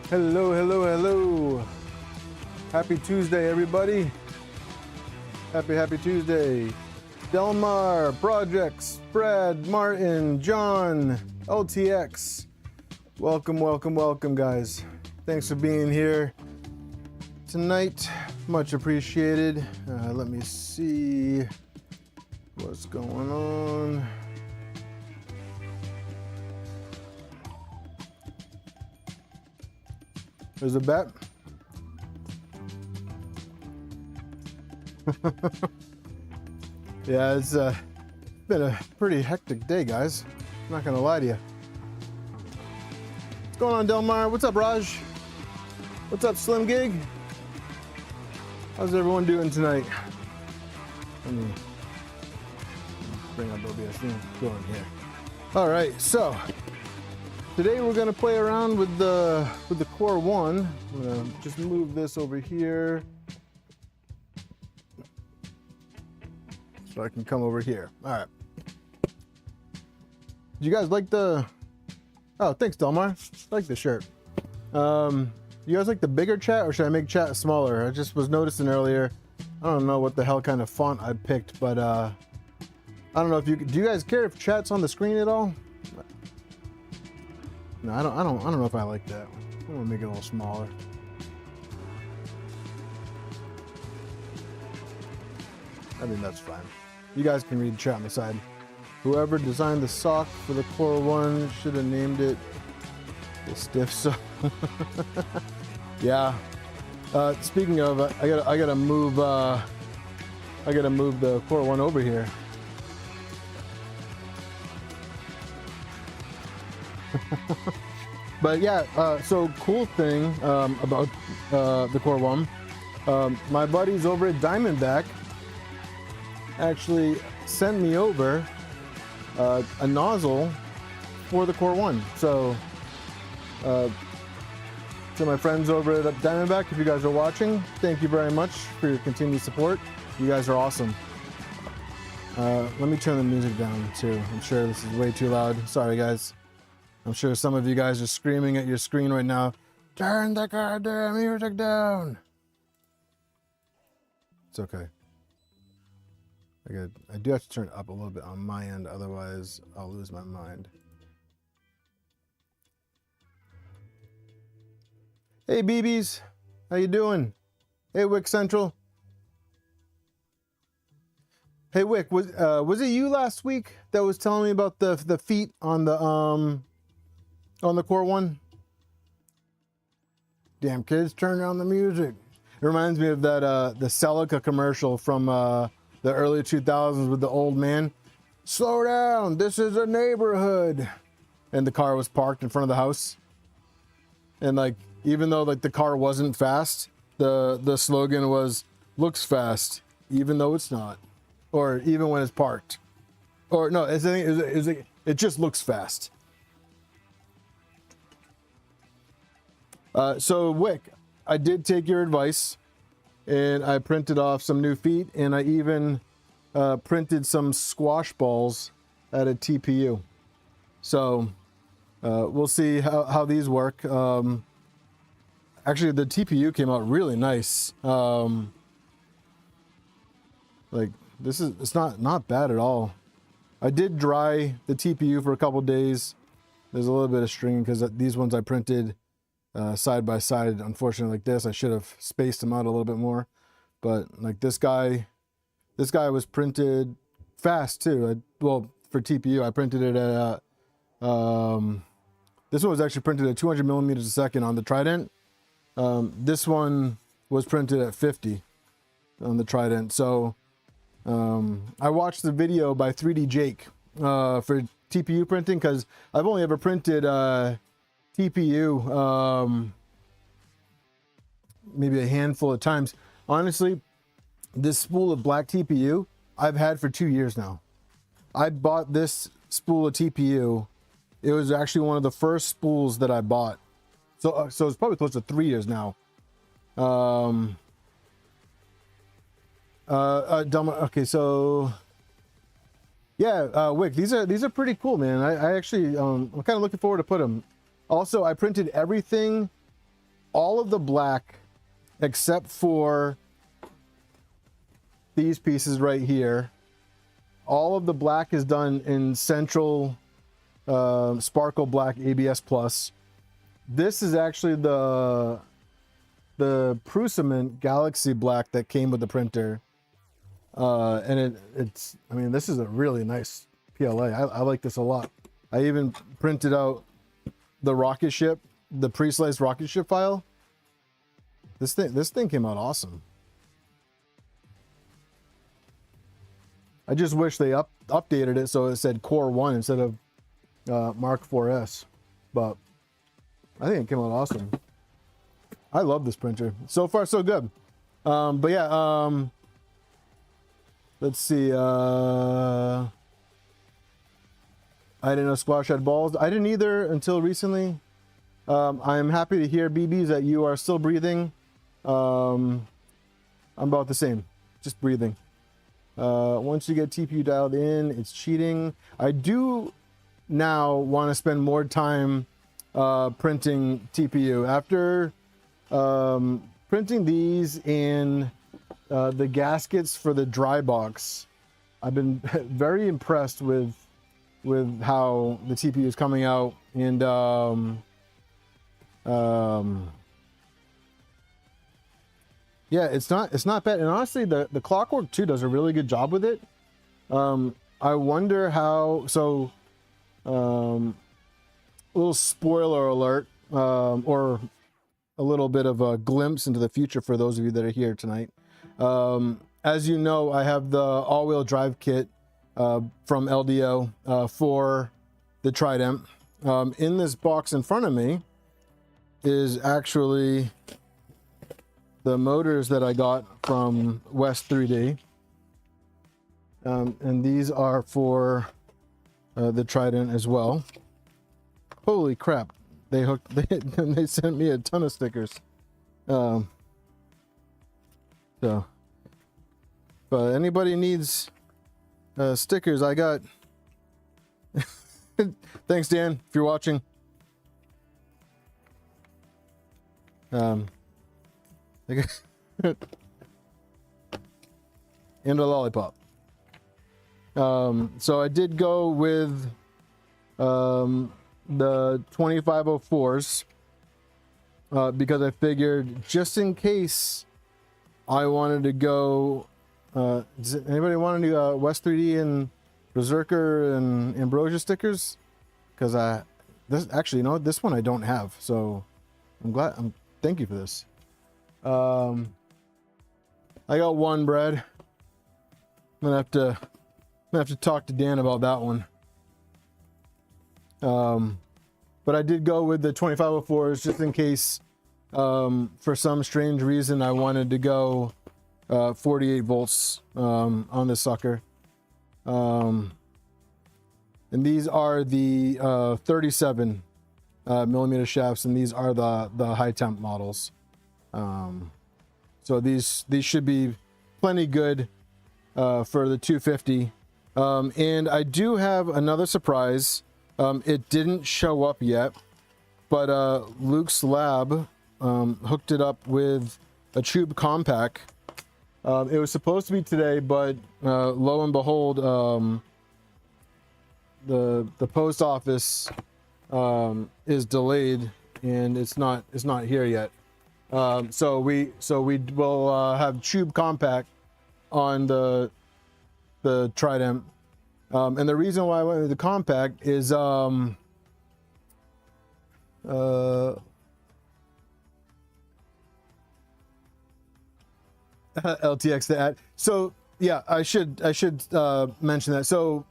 Hello, hello, hello. Happy Tuesday, everybody. Happy Tuesday. Delmar, Projects, Brad, Martin, John, LTX. Welcome, welcome, welcome, guys. Thanks for being here tonight. Much appreciated. Let me see what's going on. There's a bet. Yeah, it's been a pretty hectic day, guys. I'm not gonna lie to you. What's going on, Delmar? What's up, Raj? What's up, Slim Gig? How's everyone doing tonight? Let me bring up OBS. Go in here. All right, so today we're gonna play around with the CoreOne. I'm gonna just move this over here so I can come over here. All right. Did you guys like the? Oh, thanks, Delmar. I like the shirt. You guys like the bigger chat, or should I make chat smaller? I just was noticing earlier. I don't know what the hell kind of font I picked, but I don't know if you do. You guys care if chat's on the screen at all? No, I don't know if I like that. I'm gonna make it a little smaller. I think that's fine. You guys can read chat on the side. Whoever designed the sock for the CoreOne should have named it the Stiff Sock. Yeah. Speaking of, I gotta move the CoreOne over here. But yeah, so cool thing about the CoreOne, my buddies over at Diamondback actually sent me over a nozzle for the CoreOne. So to my friends over at Diamondback, if you guys are watching, thank you very much for your continued support. You guys are awesome. Let me turn the music down too. I'm sure this is way too loud. Sorry, guys. I'm sure some of you guys are screaming at your screen right now. Turn the goddamn music down. It's okay. I do have to turn it up a little bit on my end, otherwise I'll lose my mind. Hey, BBs, how you doing? Hey, Wick Central. Hey, Wick, was it you last week that was telling me about the feet on the CoreOne? Damn kids, turn down the music. It reminds me of that the Celica commercial from the early 2000s with the old man. Slow down, this is a neighborhood. And the car was parked in front of the house. And like, even though like the car wasn't fast, the slogan was, looks fast, even though it's not. Or even when it's parked. Or no, it just looks fast. So Wick, I did take your advice and I printed off some new feet, and I even printed some squash balls at a TPU. So we'll see how these work. Actually, the TPU came out really nice. Like it's not bad at all. I did dry the TPU for a couple days. There's a little bit of stringing because these ones I printed side by side. Unfortunately, like this, I should have spaced them out a little bit more. But like this guy was printed fast too. Well, for TPU, I printed it at this one was actually printed at 200 millimeters a second on the Trident. This one was printed at 50 on the Trident. So I watched the video by 3D Jake for TPU printing, because I've only ever printed TPU maybe a handful of times. Honestly, this spool of black TPU I've had for 2 years now. I bought this spool of TPU. It was actually one of the first spools that I bought. So it's probably close to 3 years now. Okay, so yeah, Wick, these are pretty cool, man. I actually I'm kind of looking forward to put them. Also, I printed everything all of the black except for these pieces right here, all of the black is done in central sparkle black ABS plus. This is actually the Filament Galaxy black that came with the printer, and it's I mean, this is a really nice PLA. I like this a lot. I even printed out the rocket ship, the pre-sliced rocket ship file. This thing came out awesome. I just wish they updated it so it said CoreOne instead of Mark 4S, but I think it came out awesome. I love this printer. So far, so good. But yeah, let's see. I didn't know squash had balls. I didn't either until recently. I'm happy to hear, BBs, that you are still breathing. I'm about the same, just breathing. Once you get TPU dialed in, it's cheating. I do now want to spend more time printing TPU. After printing these and the gaskets for the dry box, I've been very impressed with how the TPU is coming out, and yeah, it's not bad. And honestly, the Clockwork 2 does a really good job with it. I wonder how. So a little spoiler alert, or a little bit of a glimpse into the future for those of you that are here tonight. As you know, I have the all-wheel drive kit from LDO for the Trident. In this box in front of me is actually the motors that I got from West 3D. And these are for the Trident as well. Holy crap. They sent me a ton of stickers. So, but anybody needs stickers, I got. Thanks, Dan, if you're watching. And a lollipop. So I did go with the 2504s because I figured, just in case I wanted to go. Does anybody want to do West 3D and Berserker and Ambrosia stickers? Because this actually, you know, this one I don't have, so I'm glad. Thank you for this. I got one, Brad. I'm gonna have to talk to Dan about that one. But I did go with the 2504s just in case, for some strange reason, I wanted to go 48 volts on this sucker. And these are the 37 millimeter shafts, and these are the high temp models. So these should be plenty good for the 250. And I do have another surprise. It didn't show up yet, but Luke's Lab hooked it up with a tube compact. It was supposed to be today, but lo and behold, the post office is delayed, and it's not here yet. So we will have tube compact on the Trident. And the reason why I went with the compact is LTX to add. So yeah, I should mention that. So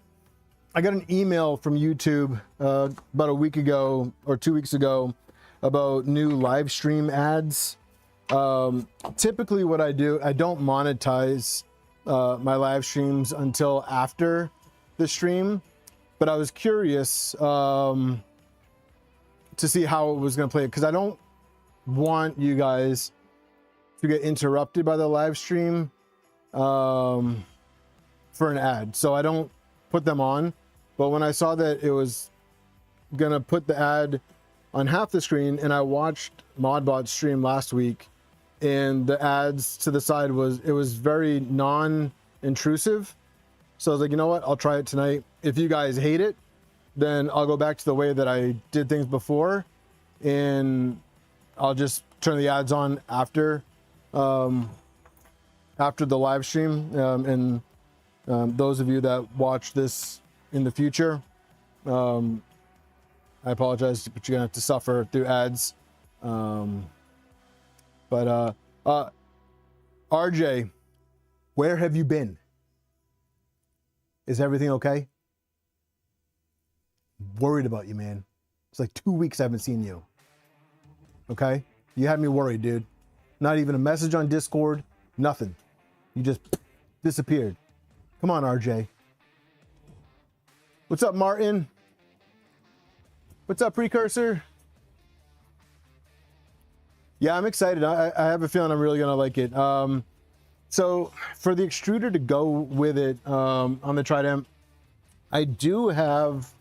I got an email from YouTube about a week ago or 2 weeks ago about new live stream ads. Typically what I do, I don't monetize my live streams until after the stream, but I was curious to see how it was going to play, because I don't want you guys to get interrupted by the live stream for an ad, so I don't put them on. But when I saw that it was gonna put the ad on half the screen, and I watched Modbot's stream last week, and the ads to the side was very non-intrusive. So I was like, you know what? I'll try it tonight. If you guys hate it, then I'll go back to the way that I did things before, and I'll just turn the ads on after the live stream. Those of you that watch this in the future, I apologize, but you're gonna have to suffer through ads. RJ, where have you been? Is everything okay? Worried about you, man. It's like 2 weeks I haven't seen you. Okay? You had me worried, dude. Not even a message on Discord, nothing. You just disappeared. Come on, RJ. What's up, Martin? What's up, Precursor? Yeah, I'm excited. I have a feeling I'm really gonna like it. So for the extruder to go with it on the Trident, I do have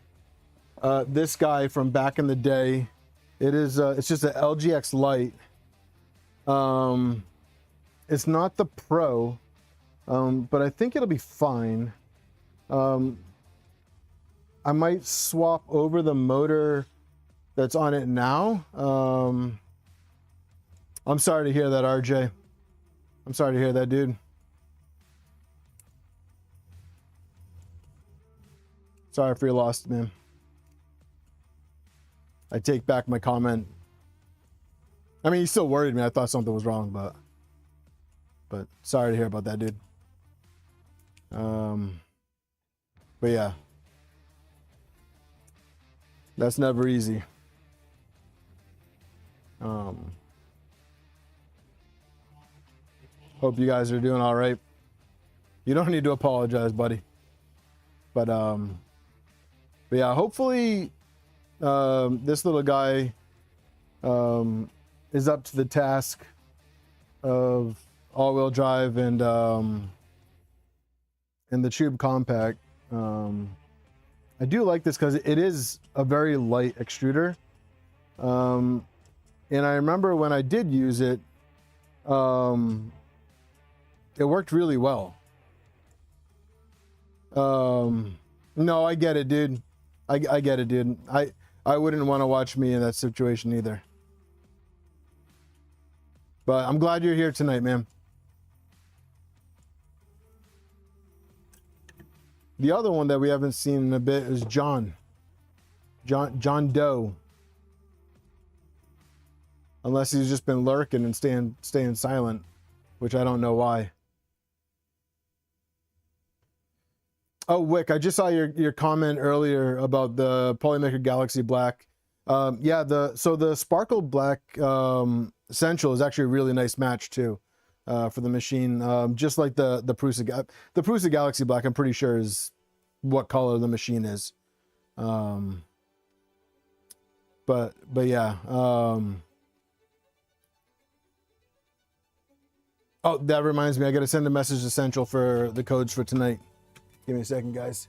this guy from back in the day. It's just an LGX Lite. It's not the Pro, but I think it'll be fine. I might swap over the motor that's on it now. I'm sorry to hear that, RJ. I'm sorry to hear that, dude. Sorry for your loss, man. I take back my comment. I mean, he still worried me. I thought something was wrong, but sorry to hear about that, dude. But yeah, that's never easy. Hope you guys are doing all right. You don't need to apologize, buddy. But yeah, hopefully this little guy is up to the task of all-wheel drive and the Tube Compact. I do like this because it is a very light extruder. And I remember when I did use it, it worked really well. No, I get it, dude. I get it, dude. I wouldn't want to watch me in that situation either. But I'm glad you're here tonight, man. The other one that we haven't seen in a bit is John Doe. Unless he's just been lurking and staying silent, which I don't know why. Oh, Wick, I just saw your comment earlier about the Polymaker Galaxy Black. Yeah, so the Sparkle Black Essential is actually a really nice match too for the machine. Just like the Prusa Galaxy Black, I'm pretty sure is what color the machine is. But yeah. Oh, that reminds me, I got to send a message to Central for the codes for tonight. Give me a second, guys.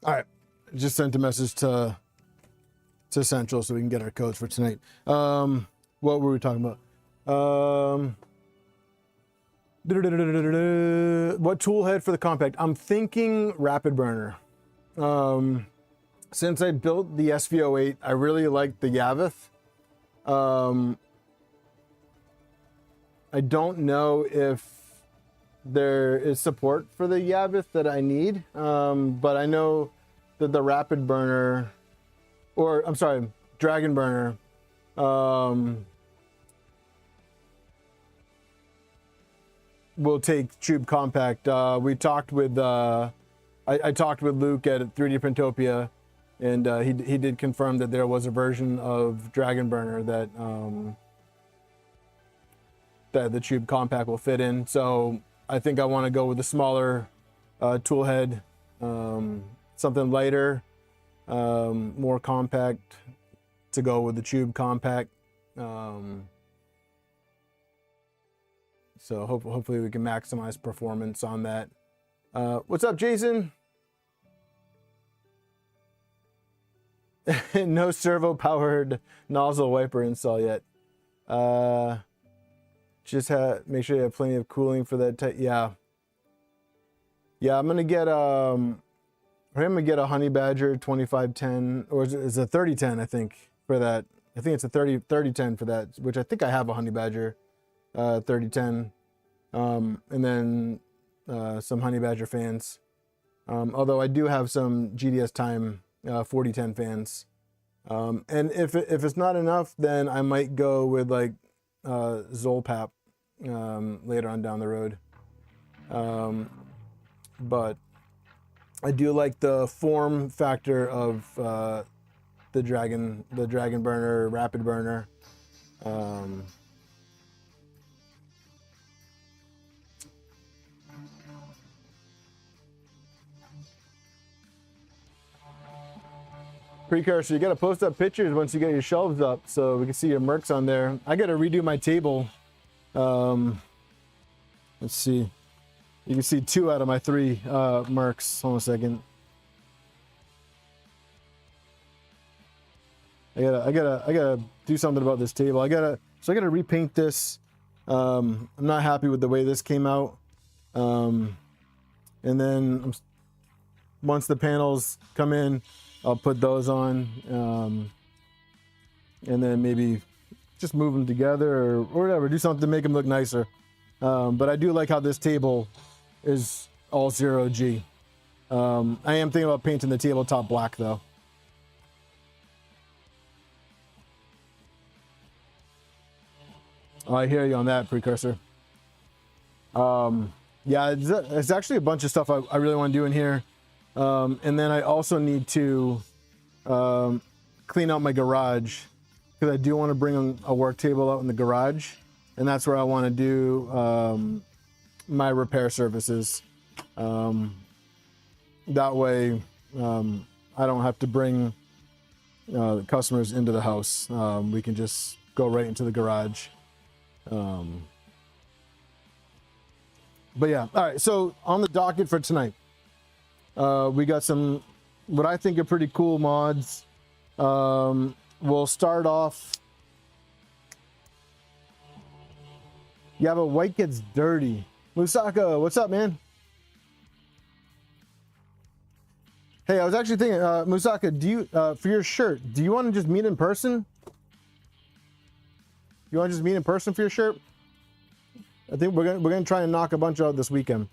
All right, just sent a message to Central so we can get our codes for tonight. What were we talking about? What tool head for the compact? I'm thinking Rapid Burner. Since I built the SV08, I really like the Yaveth. I don't know if there is support for the Yaveth that I need, but I know that the Rapid Burner, or I'm sorry, Dragon Burner, we'll take tube compact. We talked with I talked with Luke at 3D Printopia, and he did confirm that there was a version of Dragon Burner that that the tube compact will fit in. So I think I want to go with a smaller tool head, something lighter, more compact to go with the tube compact. So hopefully we can maximize performance on that. What's up, Jason? No servo-powered nozzle wiper install yet. Just make sure you have plenty of cooling for that. Yeah. I'm gonna get a Honey Badger 2510, or is it a 3010? I think for that. I think it's a 3010 for that, which I think I have a Honey Badger 3010, and then some Honey Badger fans. Although I do have some GDS Time 4010 fans, and if it's not enough, then I might go with like Zolpap later on down the road. But I do like the form factor of the Dragon Burner, Rapid Burner. Precursor, you got to post up pictures once you get your shelves up so we can see your mercs on there. I got to redo my table. Let's see. You can see 2 out of my 3 mercs. Hold on a second. I gotta do something about this table. I gotta repaint this. I'm not happy with the way this came out. And then once the panels come in, I'll put those on, and then maybe just move them together or whatever, do something to make them look nicer. But I do like how this table is all 0G. I am thinking about painting the tabletop black though. Oh, I hear you on that, Precursor. Yeah, it's actually a bunch of stuff I really want to do in here. And then I also need to clean out my garage, because I do want to bring a work table out in the garage, and that's where I want to do my repair services. That way I don't have to bring customers into the house. We can just go right into the garage. But yeah, all right, so on the docket for tonight, we got some what I think are pretty cool mods. We'll start off. Yeah, but white gets dirty. Musaka, what's up, man? Hey, I was actually thinking, Musaka, do you for your shirt, do you want to just meet in person? You want to just meet in person for your shirt? I think we're gonna try and knock a bunch out this weekend.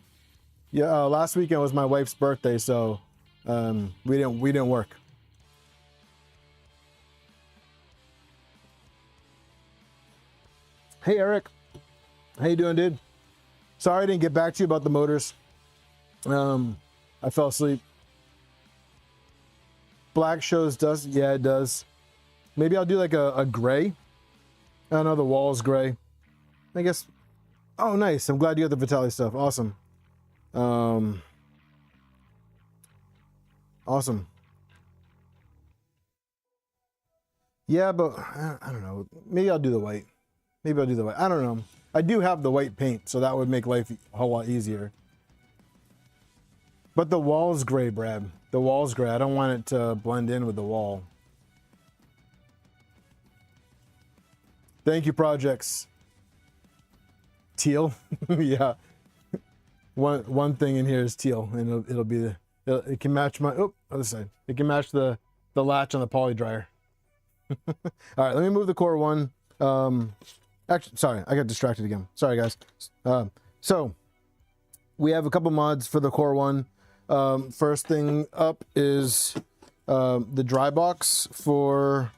Yeah, last weekend was my wife's birthday, so we didn't work. Hey Eric, how you doing, dude? Sorry I didn't get back to you about the motors. I fell asleep. Black shows dust. Yeah, it does. Maybe I'll do like a gray. I know the wall is gray. I guess. Oh, nice. I'm glad you got the Vitali stuff. Awesome. Awesome. Yeah, but I don't know. Maybe I'll do the white. Maybe I'll do the white. I don't know. I do have the white paint, so that would make life a whole lot easier. But the wall's gray, Brad. The wall's gray. I don't want it to blend in with the wall. Thank you, projects. Teal. Yeah. One thing in here is teal, and it'll be the. It can match my other side. It can match the latch on the poly dryer. All right, let me move the CoreOne. Actually, sorry, I got distracted again. Sorry, guys. So we have a couple mods for the CoreOne. First thing up is the dry box for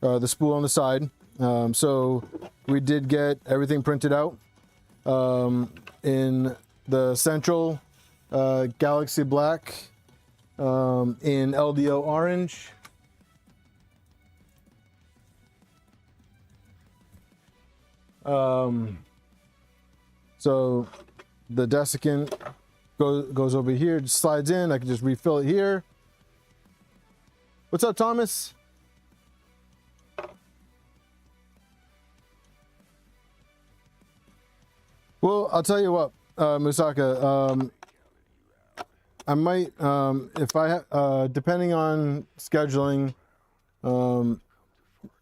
the spool on the side. So we did get everything printed out. in the central Galaxy Black, in LDO Orange, so the desiccant goes over here, just slides in. I can just refill it here. What's up, Thomas? Well, I'll tell you what, Musaka, I might, if I, depending on scheduling,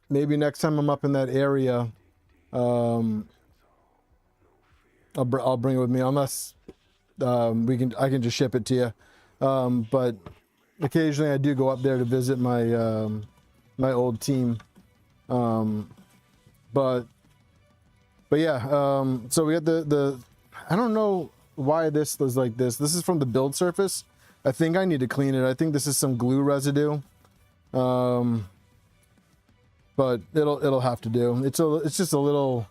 maybe next time I'm up in that area, I'll bring it with me, unless I can just ship it to you. But occasionally I do go up there to visit my my old team. But yeah, so we had the I don't know why this was like this. This is from the build surface. I think I need to clean it. I think this is some glue residue. But it'll have to do. It's just a little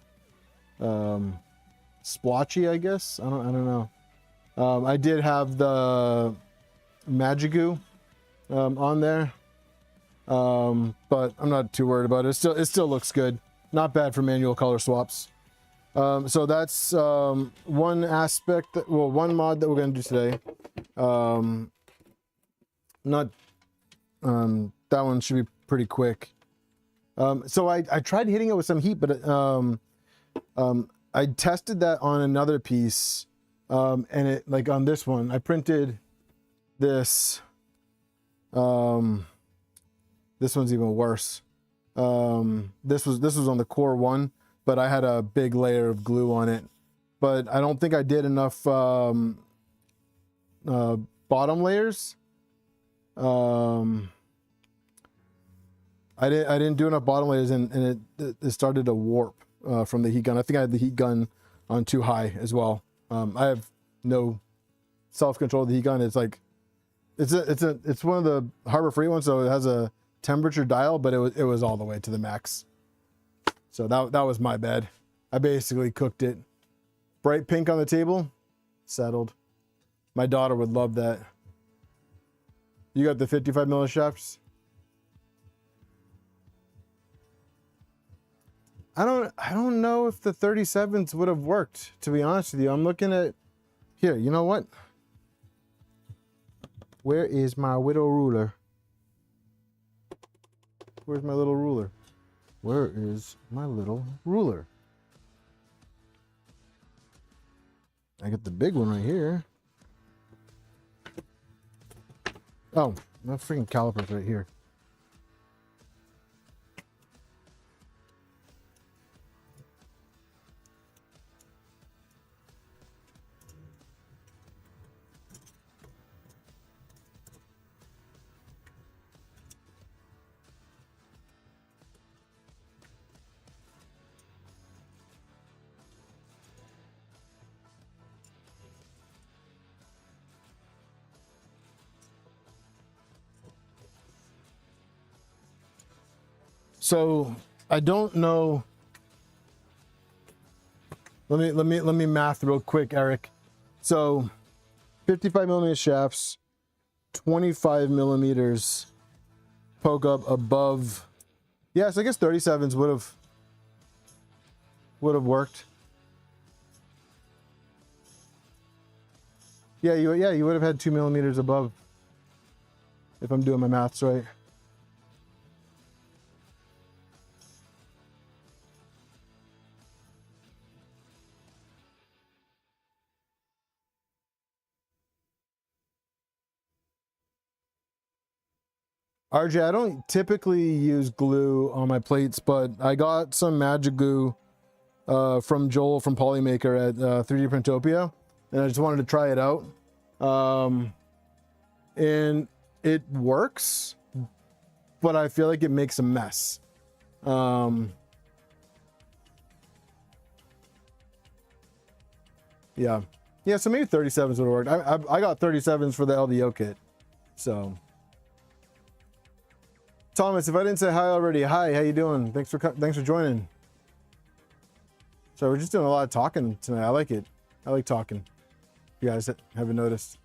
splotchy, I guess. I don't know. I did have the Magigoo on there. But I'm not too worried about it. It still looks good. Not bad for manual color swaps. So that's one aspect one mod that we're going to do today. That one should be pretty quick. So I tried hitting it with some heat, but I tested that on another piece, and it, like on this one, I printed this. This one's even worse. This was on the CoreOne, but I had a big layer of glue on it. But I don't think I did enough bottom layers. I didn't do enough bottom layers, and it started to warp from the heat gun. I think I had the heat gun on too high as well. I have no self-control of the heat gun. It's like it's one of the Harbor Freight ones, so it has a temperature dial, but it was all the way to the max. So that was my bad. I basically cooked it. Bright pink on the table, settled. My daughter would love that. You got the 55 milli shafts? I don't know if the 37s would have worked, to be honest with you. I'm looking at here. You know what? Where is my widow ruler? Where's my little ruler? Where is my little ruler? I got the big one right here. Oh, my freaking caliper's right here. So I don't know. Let me math real quick, Eric. So 55 millimeter shafts, 25 millimeters poke up above. Yes, I guess 37s would have worked. Yeah, you would have had 2 millimeters above, if I'm doing my maths right. RJ, I don't typically use glue on my plates, but I got some Magigoo from Joel from Polymaker at 3D Printopia, and I just wanted to try it out. And it works, but I feel like it makes a mess. Yeah, so maybe 37s would have worked. I got 37s for the LDO kit, so. Thomas, if I didn't say hi already, hi, how you doing? Thanks for joining. So we're just doing a lot of talking tonight. I like it. I like talking. If you guys haven't noticed.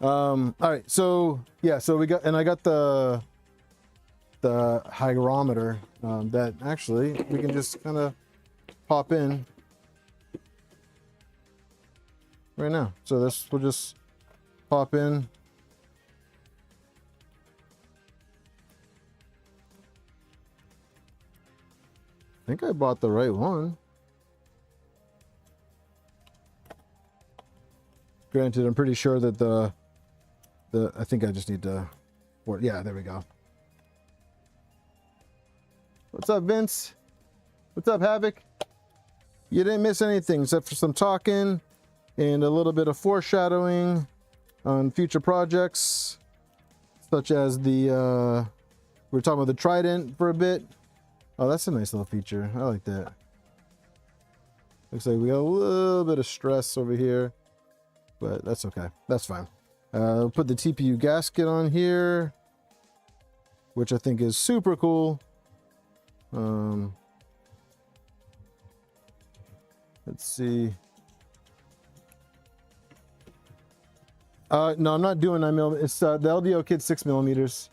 All right, so yeah, so I got the hygrometer that actually we can just kind of pop in right now. So this will just pop in. I think I bought the right one. Granted, I'm pretty sure that I think I just need to, yeah, there we go. What's up, Vince? What's up, Havoc? You didn't miss anything except for some talking and a little bit of foreshadowing on future projects, such as the, we were talking about the Trident for a bit. Oh, that's a nice little feature. I like that. Looks like we got a little bit of stress over here, but that's okay. That's fine. I'll put the TPU gasket on here, which I think is super cool. Let's see. No, I'm not doing 9mm. It's the LDO kit 6mm.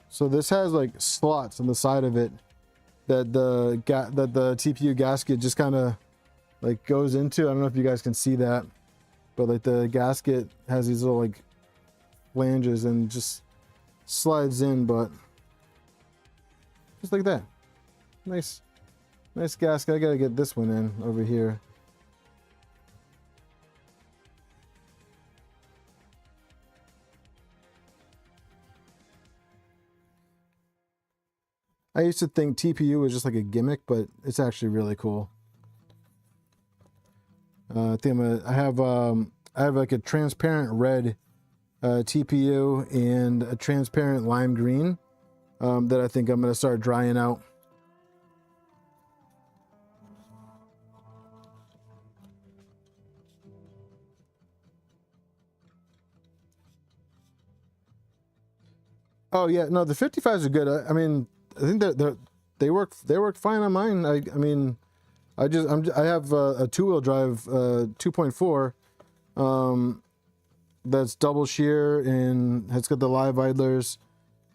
So this has like slots on the side of it that the TPU gasket just kind of like goes into. I don't know if you guys can see that, but like the gasket has these little like flanges and just slides in, but just like that. Nice gasket. I gotta get this one in over here. I used to think TPU was just like a gimmick, but it's actually really cool. I think I have like a transparent red TPU and a transparent lime green that I think I'm gonna start drying out. Oh yeah, no, the 55s are good. I mean, I think that they work fine on mine. I mean, I have a two-wheel drive 2.4 that's double shear and has got the live idlers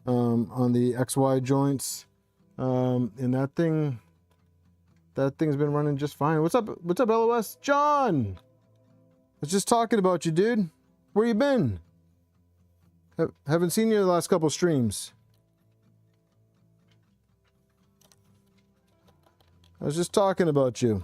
on the XY joints, and that thing's been running just fine. What's up LOS? John, I was just talking about you, dude. Where you been? Haven't seen you the last couple streams. I was just talking about you.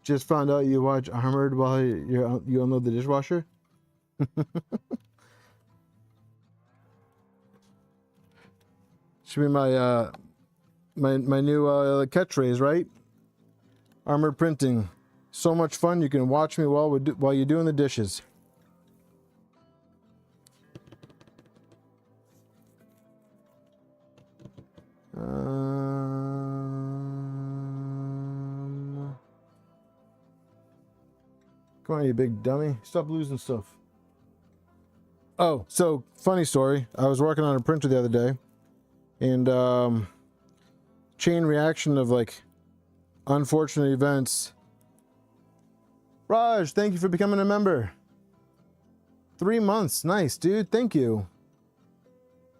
Just found out you watch Armored while you unload the dishwasher. Should be my my new catchphrase, right? Armored printing. So much fun, you can watch me while you're doing the dishes. Come on, you big dummy. Stop losing stuff. Oh, so funny story. I was working on a printer the other day, and chain reaction of like unfortunate events. Raj, thank you for becoming a member. 3 months. Nice, dude. Thank you.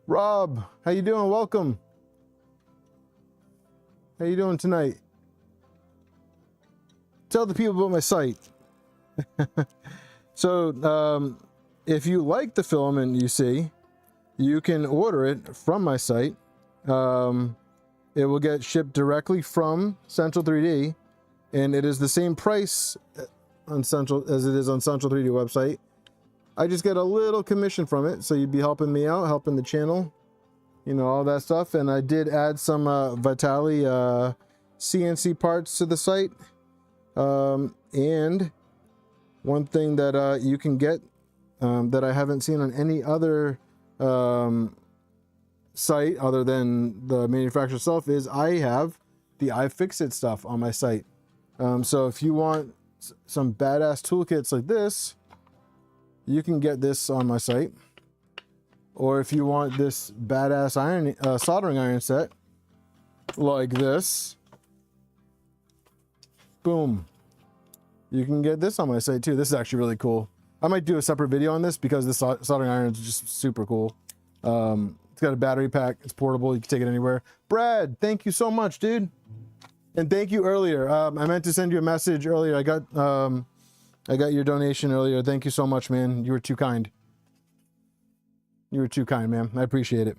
Rob, how you doing? Welcome. How you doing tonight? Tell the people about my site. So, if you like the filament you see, you can order it from my site. It will get shipped directly from Central 3D, and it is the same price on Central as it is on Central 3D website. I just get a little commission from it, so you'd be helping me out, helping the channel, you know, all that stuff. And I did add some Vitali CNC parts to the site, and one thing that you can get that I haven't seen on any other site, other than the manufacturer itself, is I have the iFixit stuff on my site. So if you want some badass toolkits like this, you can get this on my site. Or if you want this badass soldering iron set like this, boom, you can get this on my site too. This is actually really cool. I might do a separate video on this because this soldering iron is just super cool. It's got a battery pack. It's portable. You can take it anywhere. Brad, thank you so much, dude. And thank you earlier. I meant to send you a message earlier. I got your donation earlier. Thank you so much, man. You were too kind. You were too kind, man. I appreciate it.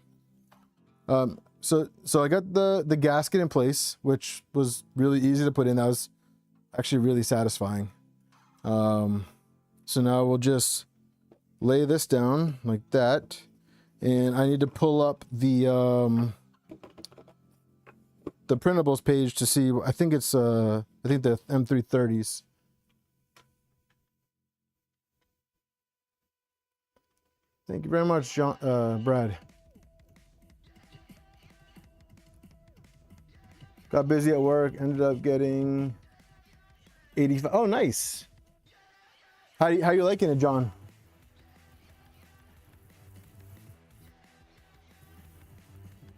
So I got the gasket in place, which was really easy to put in. That was actually really satisfying. So now we'll just lay this down like that. And I need to pull up the printables page to see. I think it's I think the M330s. Thank you very much, John, Brad. Got busy at work, ended up getting 85. Oh, nice. How you liking it, John?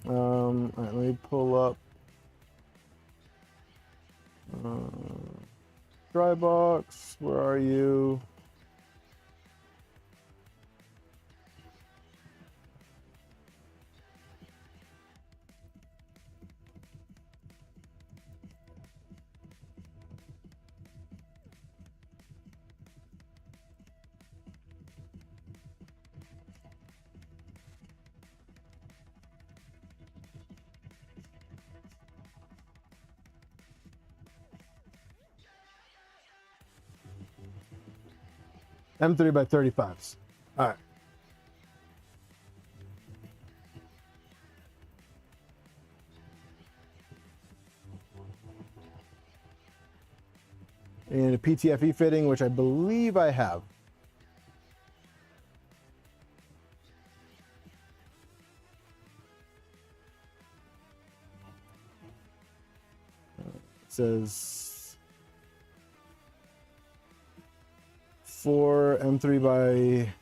All right, let me pull up dry box. Where are you? M3 by 35s. All right. And a PTFE fitting, which I believe I have. It says 4 M3 by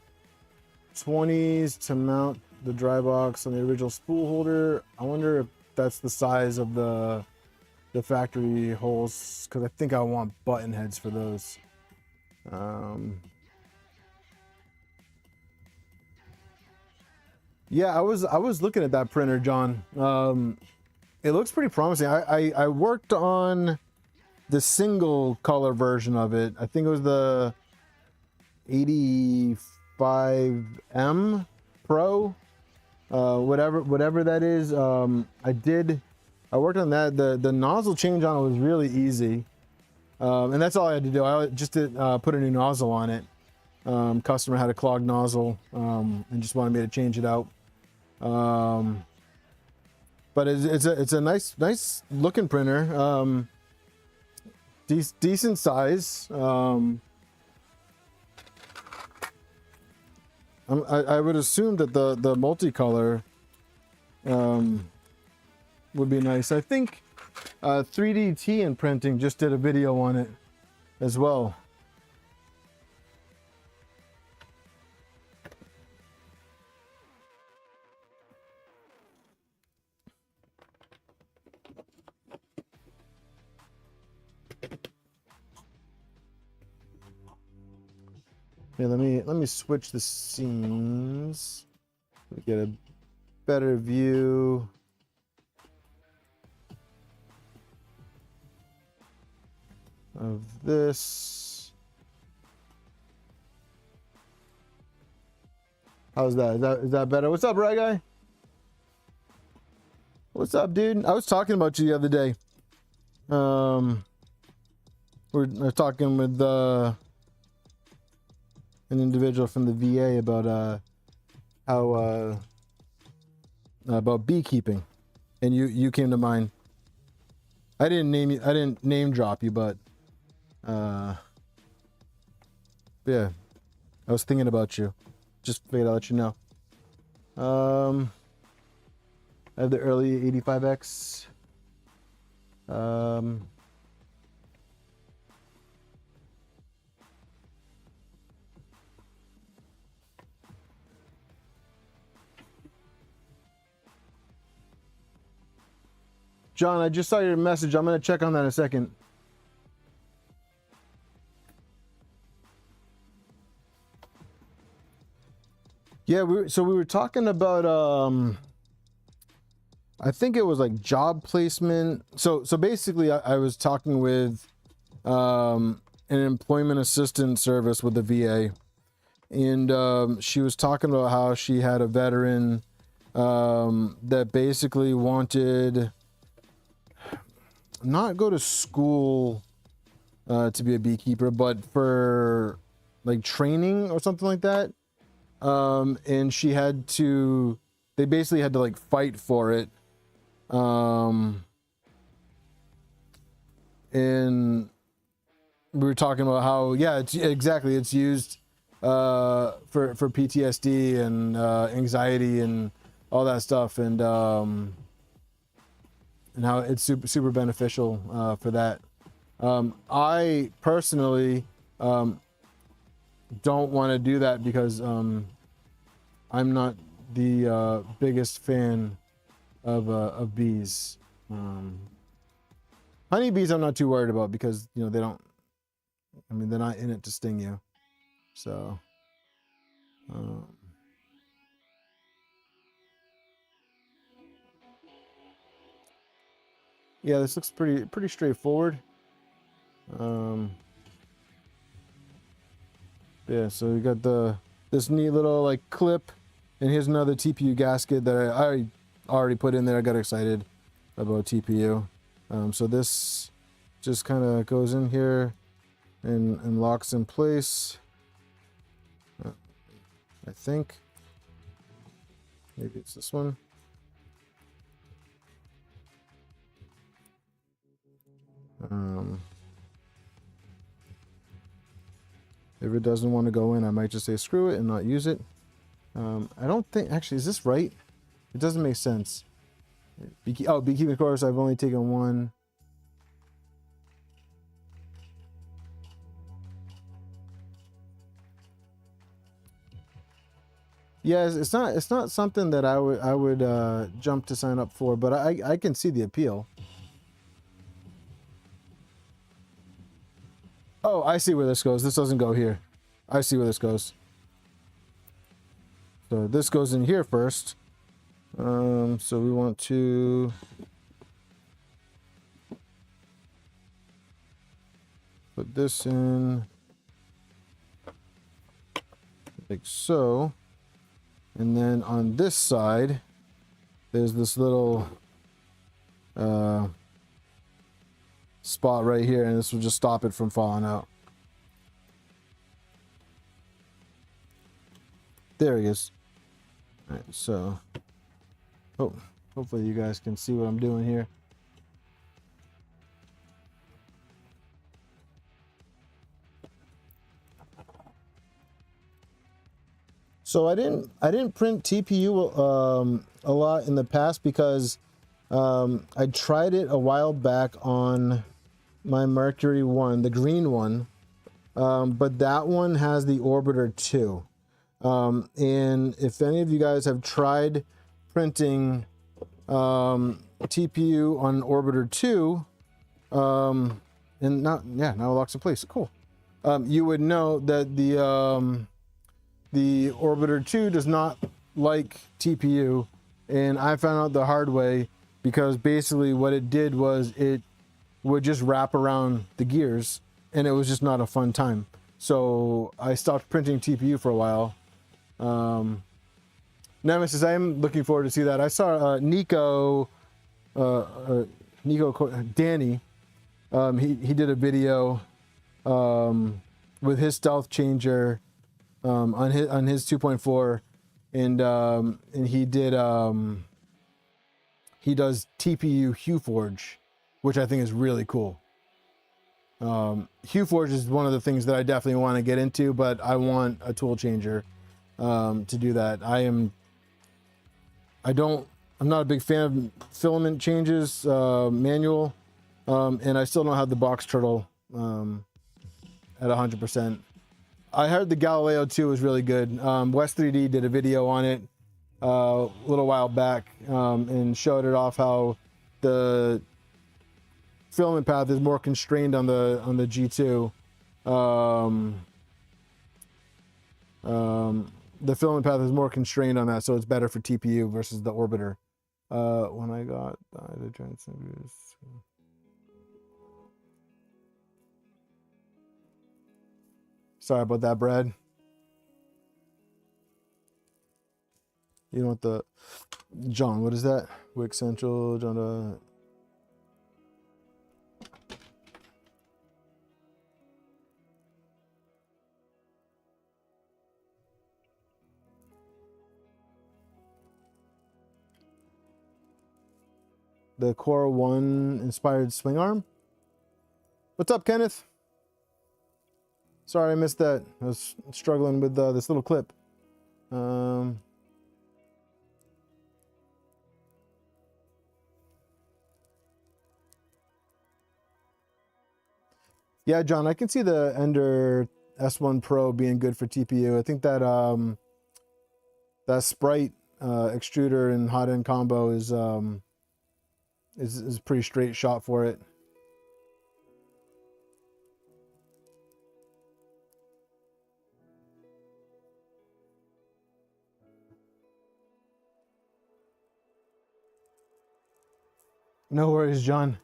20s to mount the dry box on the original spool holder. I wonder if that's the size of the factory holes, because I think I want button heads for those. Yeah, I was looking at that printer, John. It looks pretty promising. I worked on the single color version of it. I think it was the 85M Pro, whatever that is. I worked on that. The nozzle change on it was really easy, and that's all I had to do. I just did put a new nozzle on it. Customer had a clogged nozzle and just wanted me to change it out. But it's a nice looking printer. Decent size. I would assume that the multicolor would be nice. I think 3DT and Printing just did a video on it as well. Okay, let me switch the scenes. We get a better view. Of this. How's that? Is that better? What's up, Ray Guy? What's up, dude? I was talking about you the other day. We're talking with an individual from the VA about how about beekeeping, and you came to mind. I didn't name you. I didn't name drop you, but yeah, I was thinking about you. Just figured I'd let you know. I have the early 85X. John, I just saw your message. I'm going to check on that in a second. Yeah, we were talking about I think it was like job placement. So basically I was talking with an employment assistance service with the VA, and she was talking about how she had a veteran that basically wanted not go to school to be a beekeeper, but for like training or something like that. And she had to, they basically had to like fight for it. And we were talking about how, yeah, it's exactly, it's used for PTSD and anxiety and all that stuff, and how it's super beneficial for that. I personally don't want to do that because I'm not the biggest fan of bees. Honeybees I'm not too worried about because, you know, they don't, I mean, they're not in it to sting you. So yeah, this looks pretty straightforward. Yeah, so we got this neat little like clip, and here's another TPU gasket that I already put in there. I got excited about TPU. So this just kind of goes in here and locks in place. I think maybe it's this one. If it doesn't want to go in, I might just say screw it and not use it. I don't think, actually, is this right? It doesn't make sense. Beekeeping course, I've only taken one. Yes, it's not something that I would jump to sign up for, but I can see the appeal. Oh, I see where this goes. This doesn't go here. I see where this goes. So this goes in here first. So we want to put this in like so. And then on this side, there's this little spot right here, and this will just stop it from falling out. There he is. All right, so hopefully you guys can see what I'm doing here. So I didn't print TPU a lot in the past because I tried it a while back on my Mercury 1, the green one, but that one has the Orbiter 2. And if any of you guys have tried printing TPU on Orbiter 2, and now it locks in place. Cool. You would know that the Orbiter 2 does not like TPU, and I found out the hard way because basically what it did was it would just wrap around the gears, and it was just not a fun time. So I stopped printing TPU for a while. Nemesis, I am looking forward to see that. I saw Danny. He did a video with his stealth changer on his 2.4, and he did he does TPU Hueforge, which I think is really cool. Hueforge is one of the things that I definitely want to get into, but I want a tool changer to do that. I don't I'm not a big fan of filament changes, manual, and I still don't have the box turtle at 100%. I heard the Galileo 2 was really good. West 3D did a video on it a little while back and showed it off how the filament path is more constrained on the G2. The filament path is more constrained on that, so it's better for TPU versus the orbiter. When I got the transmitters. Sorry about that, Brad. You know what the John? What is that? Wick Central, John. The CoreOne inspired swing arm. What's up, Kenneth? Sorry I missed that. I was struggling with this little clip. Yeah, John, I can see the Ender S1 Pro being good for TPU. I think that that Sprite extruder and hot end combo is a pretty straight shot for it. No worries, John.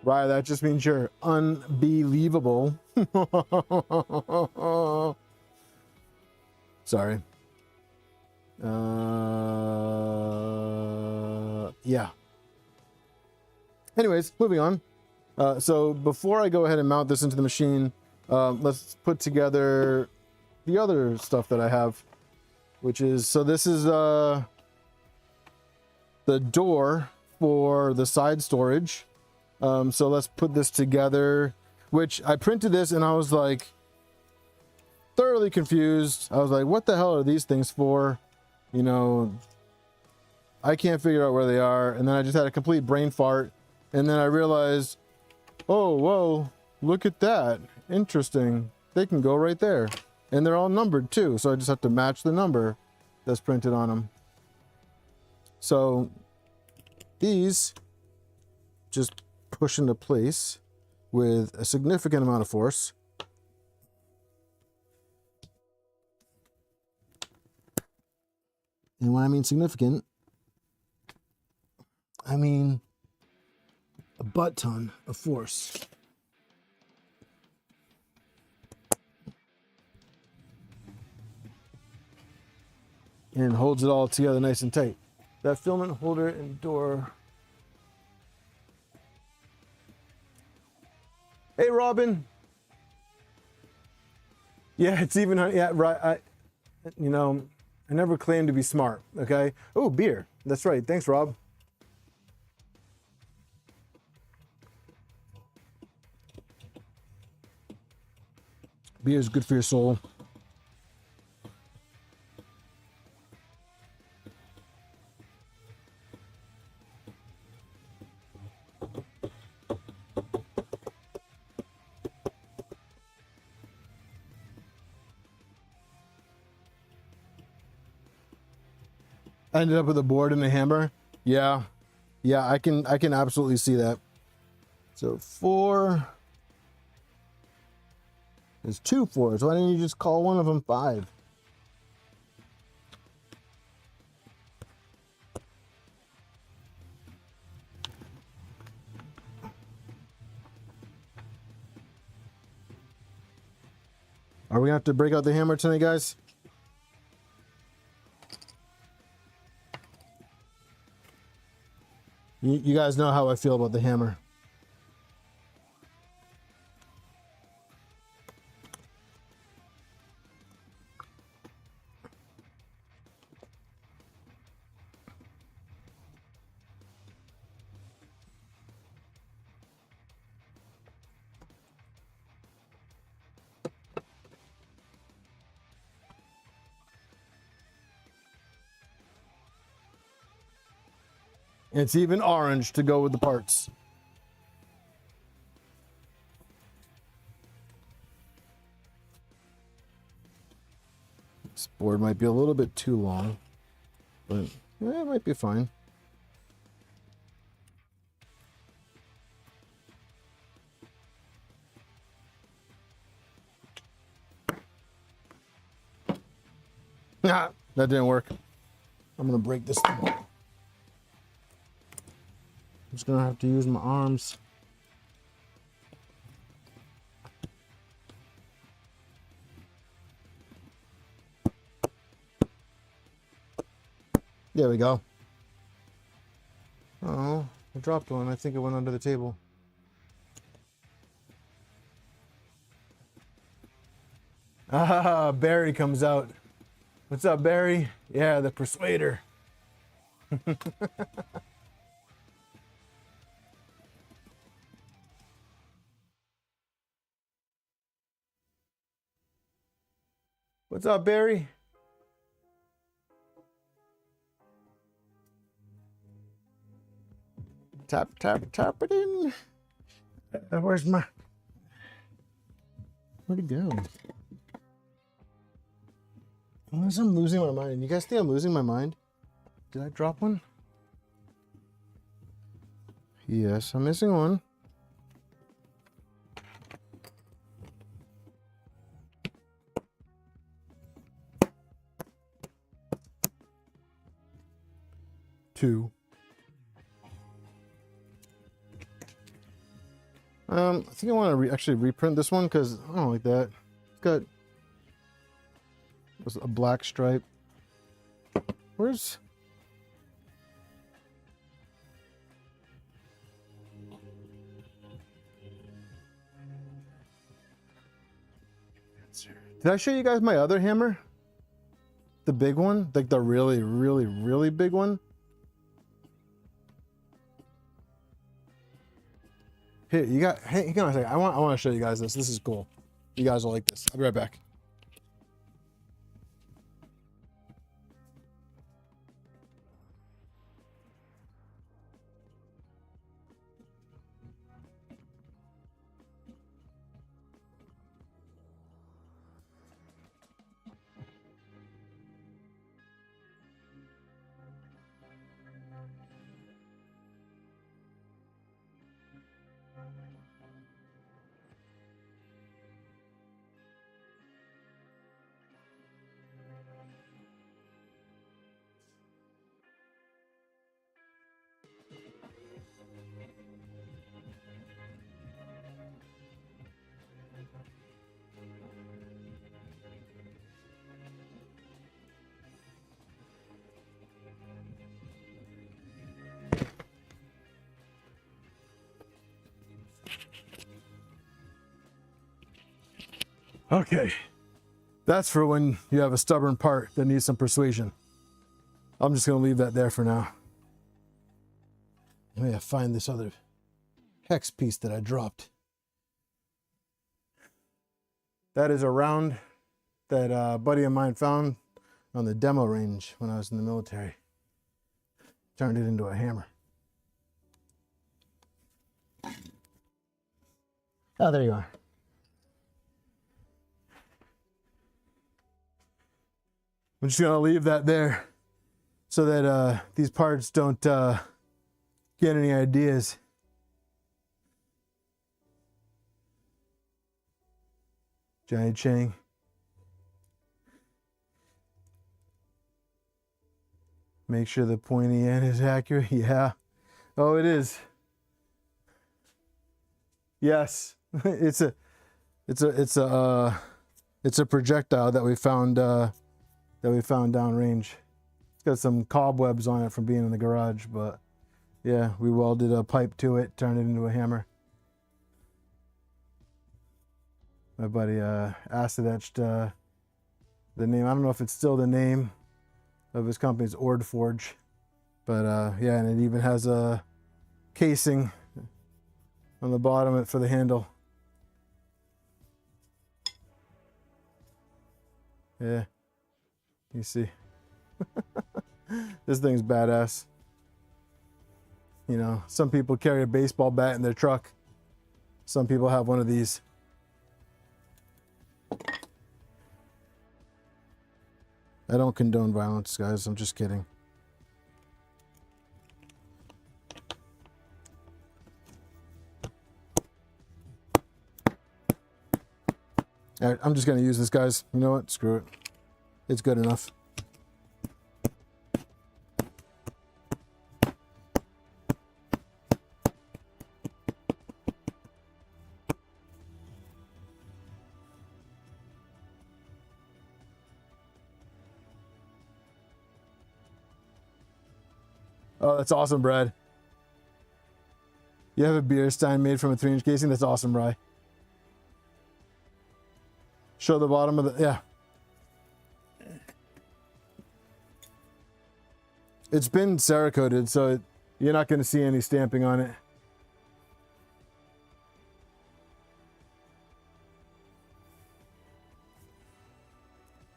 Right, that just means you're unbelievable. Sorry. Yeah. Anyways, moving on. So before I go ahead and mount this into the machine, let's put together the other stuff that I have, which is, so this is the door for the side storage. So let's put this together, which I printed this and I was like thoroughly confused. I was like, what the hell are these things for? You know, I can't figure out where they are. And then I just had a complete brain fart. And then I realized, oh, whoa, look at that. Interesting. They can go right there. And they're all numbered too. So I just have to match the number that's printed on them. So these just push into place with a significant amount of force. And when I mean significant, I mean a butt ton of force. And holds it all together nice and tight. That filament holder and door. Hey, Robin. Yeah, it's even, yeah, right. You know, I never claimed to be smart, okay? Oh, beer. That's right. Thanks, Rob. Beer is good for your soul. I ended up with a board and a hammer. Yeah, I can absolutely see that. So 4. There's 2 4s. Why didn't you just call one of them 5? Are we gonna have to break out the hammer tonight, guys? You guys know how I feel about the hammer. It's even orange to go with the parts. This board might be a little bit too long, but yeah, it might be fine. Nah, that didn't work. I'm gonna break this thing. I'm just gonna have to use my arms. There we go. Oh, I dropped one. I think it went under the table. Ah, Barry comes out. What's up, Barry? Yeah, the persuader. What's up, Barry? Tap, tap, tap it in. Where'd it go? Unless I'm losing my mind. You guys think I'm losing my mind? Did I drop one? Yes, I'm missing one. Two. I think I want to actually reprint this one because I don't like that. It's got a black stripe. Where's... Did I show you guys my other hammer? The big one? Like the really, really, really big one? Here, you got... Hey, hang on a second. I want to show you guys this. This is cool. You guys will like this. I'll be right back. Okay, that's for when you have a stubborn part that needs some persuasion. I'm just gonna leave that there for now. Let me find this other hex piece that I dropped. That is a round that a buddy of mine found on the demo range when I was in the military. Turned it into a hammer. Oh, there you are. I'm just gonna leave that there so that these parts don't get any ideas. Giant Chang. Make sure the pointy end is accurate. Yeah. Oh, it is. Yes. It's a projectile that we found downrange. It's got some cobwebs on it from being in the garage, but yeah, we welded a pipe to it, turned it into a hammer. My buddy acid etched the name. I don't know if it's still the name of his company's Ord Forge, but yeah, and it even has a casing on the bottom of it for the handle. Yeah, you see. This thing's badass. You know, some people carry a baseball bat in their truck. Some people have one of these. I don't condone violence, guys. I'm just kidding. All right, I'm just going to use this, guys. You know what? Screw it. It's good enough. Oh, that's awesome, Brad. You have a beer stein made from a 3-inch casing? That's awesome, Rye. Show the bottom of the, yeah. It's been Cerakoted, so you're not going to see any stamping on it.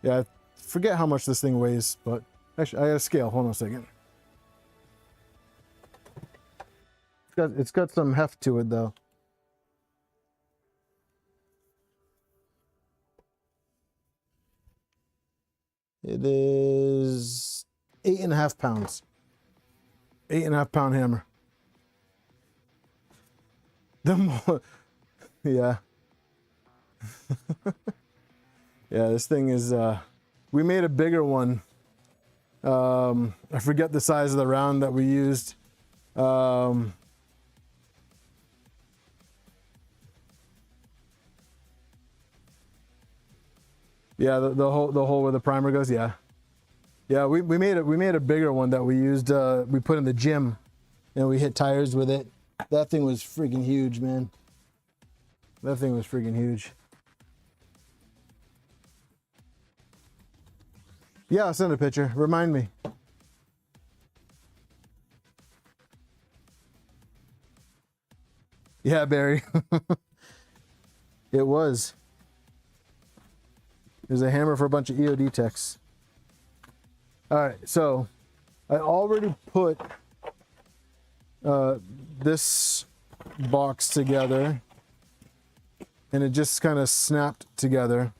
Yeah, I forget how much this thing weighs, but actually, I got a scale. Hold on a second. It's got some heft to it, though. It is 8.5 pounds. 8.5 pound hammer. The more, yeah. Yeah, this thing is, we made a bigger one. I forget the size of the round that we used. Yeah, the hole where the primer goes. Yeah, yeah. We made a bigger one that we used. We put in the gym, and we hit tires with it. That thing was freaking huge, man. That thing was freaking huge. Yeah, I'll send a picture. Remind me. Yeah, Barry. It was. There's a hammer for a bunch of EOD techs. All right, so I already put this box together, and it just kind of snapped together.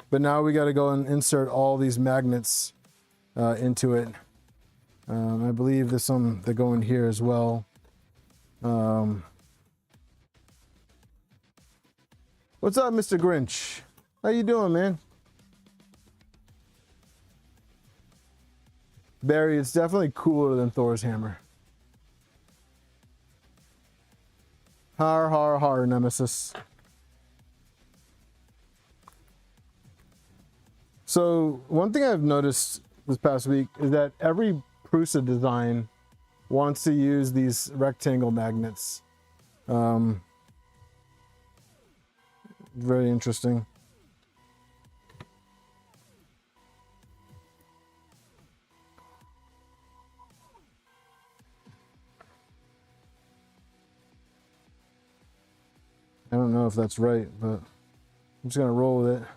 But now we got to go and insert all these magnets into it. I believe there's some that go in here as well. What's up, Mr. Grinch? How you doing, man? Barry, it's definitely cooler than Thor's hammer. Har, har, har, Nemesis. So, one thing I've noticed this past week is that every Prusa design wants to use these rectangle magnets. Very interesting. I don't know if that's right, but I'm just gonna roll with it.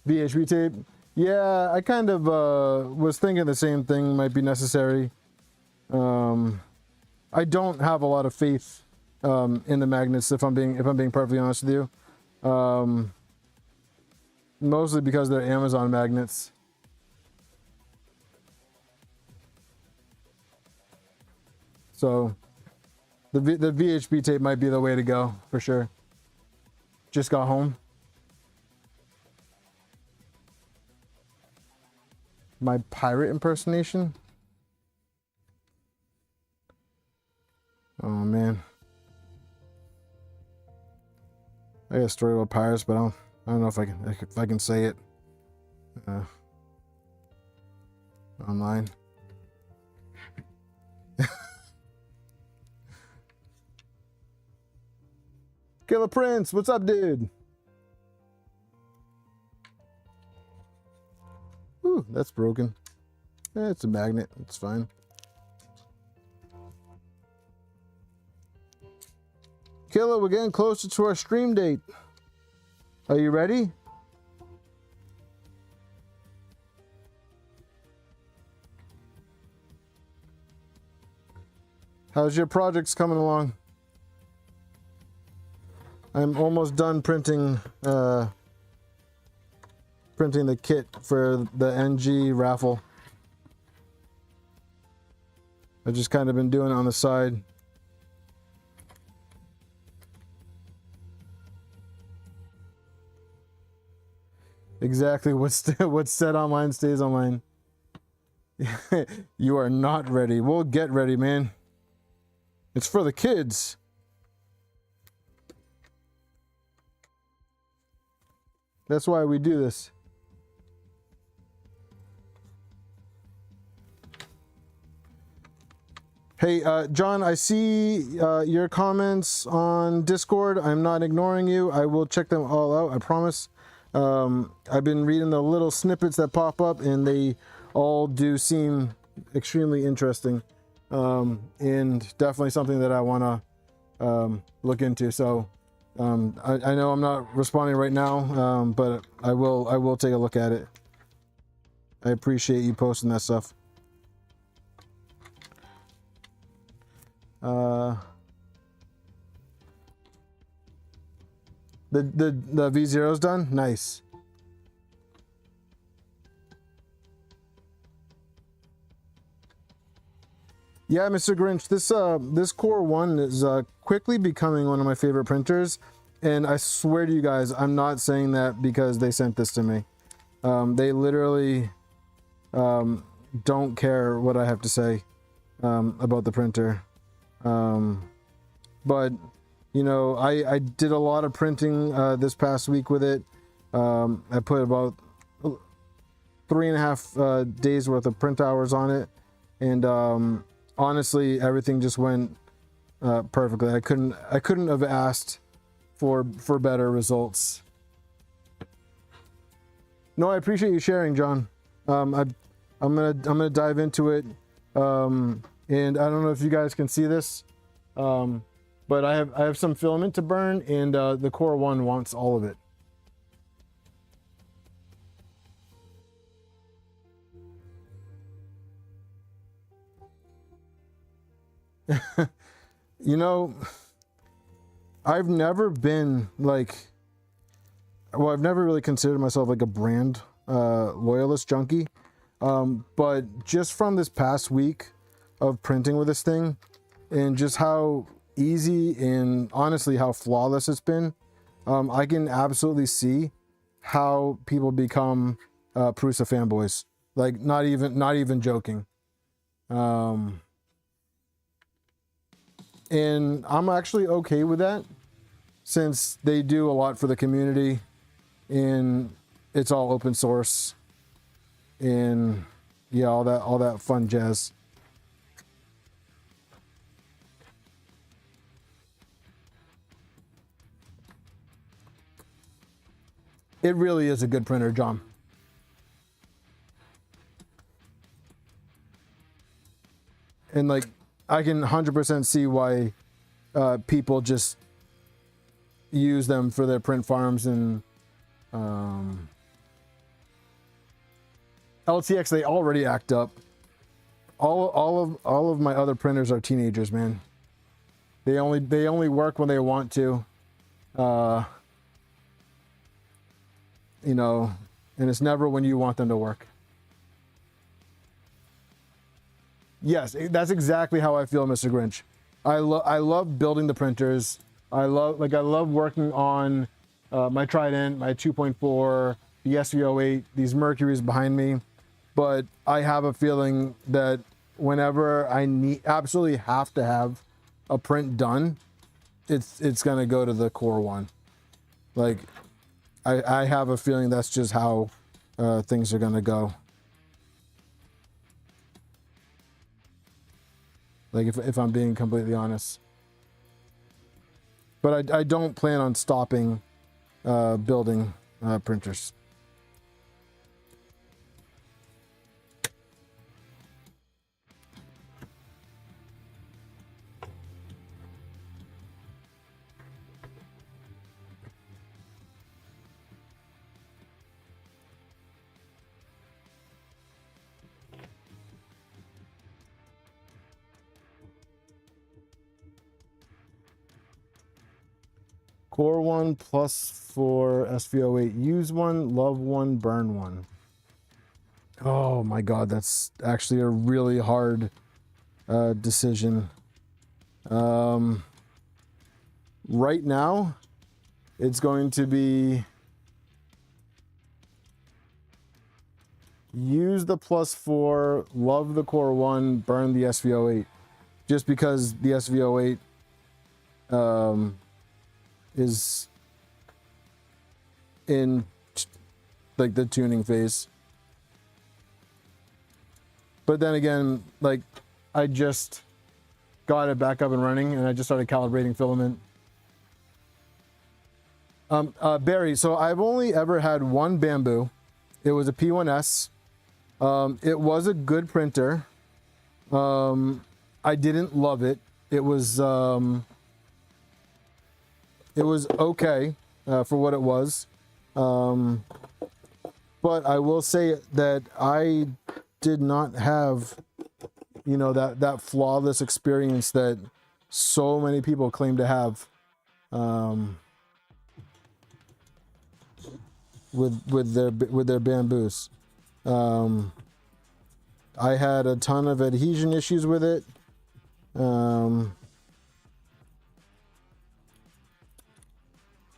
VHB tape. Yeah, I kind of was thinking the same thing might be necessary. I don't have a lot of faith in the magnets, if I'm being perfectly honest with you. Mostly because they're Amazon magnets. So the VHB tape might be the way to go for sure. Just got home. My pirate impersonation? Oh man. I got a story about pirates, but I don't know if I can say it online. Killer Prince, what's up, dude? Ooh, that's broken. It's a magnet. It's fine. Killer, we're getting closer to our stream date. Are you ready? How's your projects coming along? I'm almost done printing printing the kit for the NG raffle. I've just kind of been doing it on the side. Exactly, what's said online stays online. You are not ready. We'll get ready, man. It's for the kids. That's why we do this. Hey, John, I see your comments on Discord. I'm not ignoring you. I will check them all out, I promise. I've been reading the little snippets that pop up, and they all do seem extremely interesting. And definitely something that I want to look into. So I know I'm not responding right now, but I will take a look at it. I appreciate you posting that stuff. The V0's done? Nice. Yeah, Mr. Grinch, this CoreOne is quickly becoming one of my favorite printers, and I swear to you guys, I'm not saying that because they sent this to me. They literally don't care what I have to say about the printer. But you know, I did a lot of printing this past week with it. I put about 3.5 days worth of print hours on it, and honestly, everything just went perfectly. I couldn't have asked for better results. No, I appreciate you sharing, John. I'm gonna dive into it, and I don't know if you guys can see this, but I have some filament to burn, and the CoreOne wants all of it. You know, I've never been like, well, I've never really considered myself like a brand loyalist junkie, but just from this past week of printing with this thing, and just how easy and honestly how flawless it's been, I can absolutely see how people become Prusa fanboys. Like, not even joking. And I'm actually okay with that, since they do a lot for the community, and it's all open source, and yeah, all that fun jazz. It really is a good printer, John. And like, I can 100% see why people just use them for their print farms, and LTX, they already act up. All of my other printers are teenagers, man. They only work when they want to. You know, and it's never when you want them to work. Yes, that's exactly how I feel, Mr. Grinch. I love building the printers. I love working on my Trident, my 2.4, the SV08, these Mercuries behind me. But I have a feeling that whenever I absolutely have to have a print done, it's gonna go to the CoreOne. Like, I have a feeling that's just how things are gonna go. Like, if I'm being completely honest. But I don't plan on stopping building printers. CoreOne +4 SVO8. Use one, love one, burn one. Oh my God, that's actually a really hard decision. Right now, it's going to be use the +4, love the CoreOne, burn the SVO8. Just because the SVO8 is in like the tuning phase. But then again, like I just got it back up and running and I just started calibrating filament. Barry, so I've only ever had one Bamboo. It was a P1S. It was a good printer. I didn't love it. It was okay for what it was. But I will say that I did not have, you know, that flawless experience that so many people claim to have with their Bamboos. I had a ton of adhesion issues with it.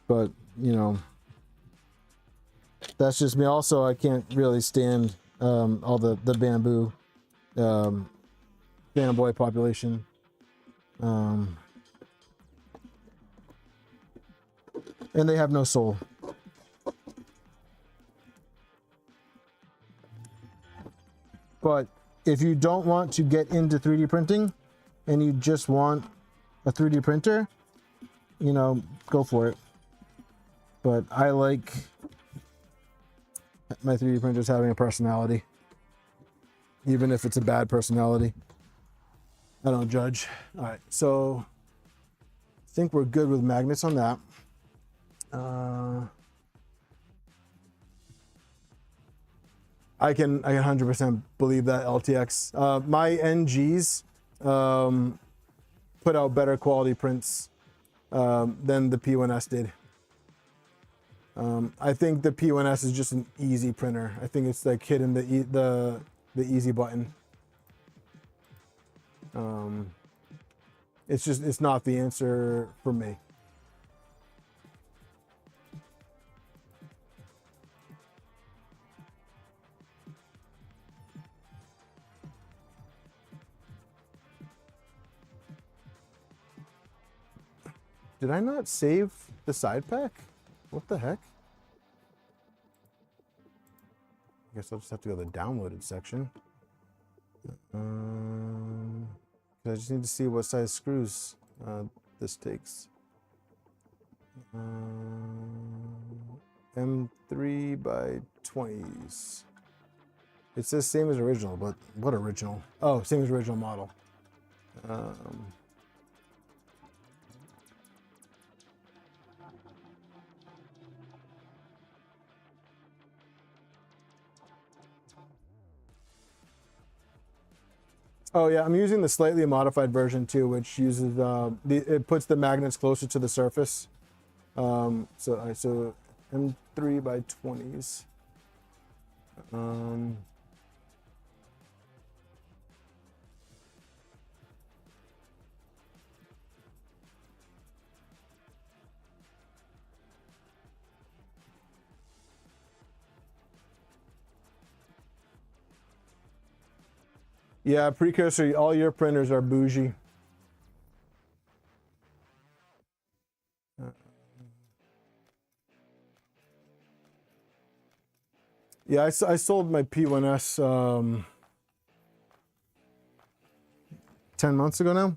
But you know, that's just me. Also, I can't really stand all the Bamboo fanboy population. And they have no soul. But if you don't want to get into 3D printing and you just want a 3D printer, you know, go for it. But I like my 3D printers having a personality, even if it's a bad personality. I don't judge. All right, so I think we're good with magnets on that. I can 100% believe that LTX. My NGs put out better quality prints than the P1S did. I think the P1S is just an easy printer. I think it's like hitting the easy button. It's not the answer for me. Did I not save the side pack? What the heck? I guess I'll just have to go to the downloaded section. I just need to see what size screws this takes. M3 by 20s. It says same as original, but what original? Oh, same as original model. Oh yeah, I'm using the slightly modified version too, which uses it puts the magnets closer to the surface. So M3 by 20s. Yeah, precursor, all your printers are bougie. Yeah, I sold my P1S 10 months ago now.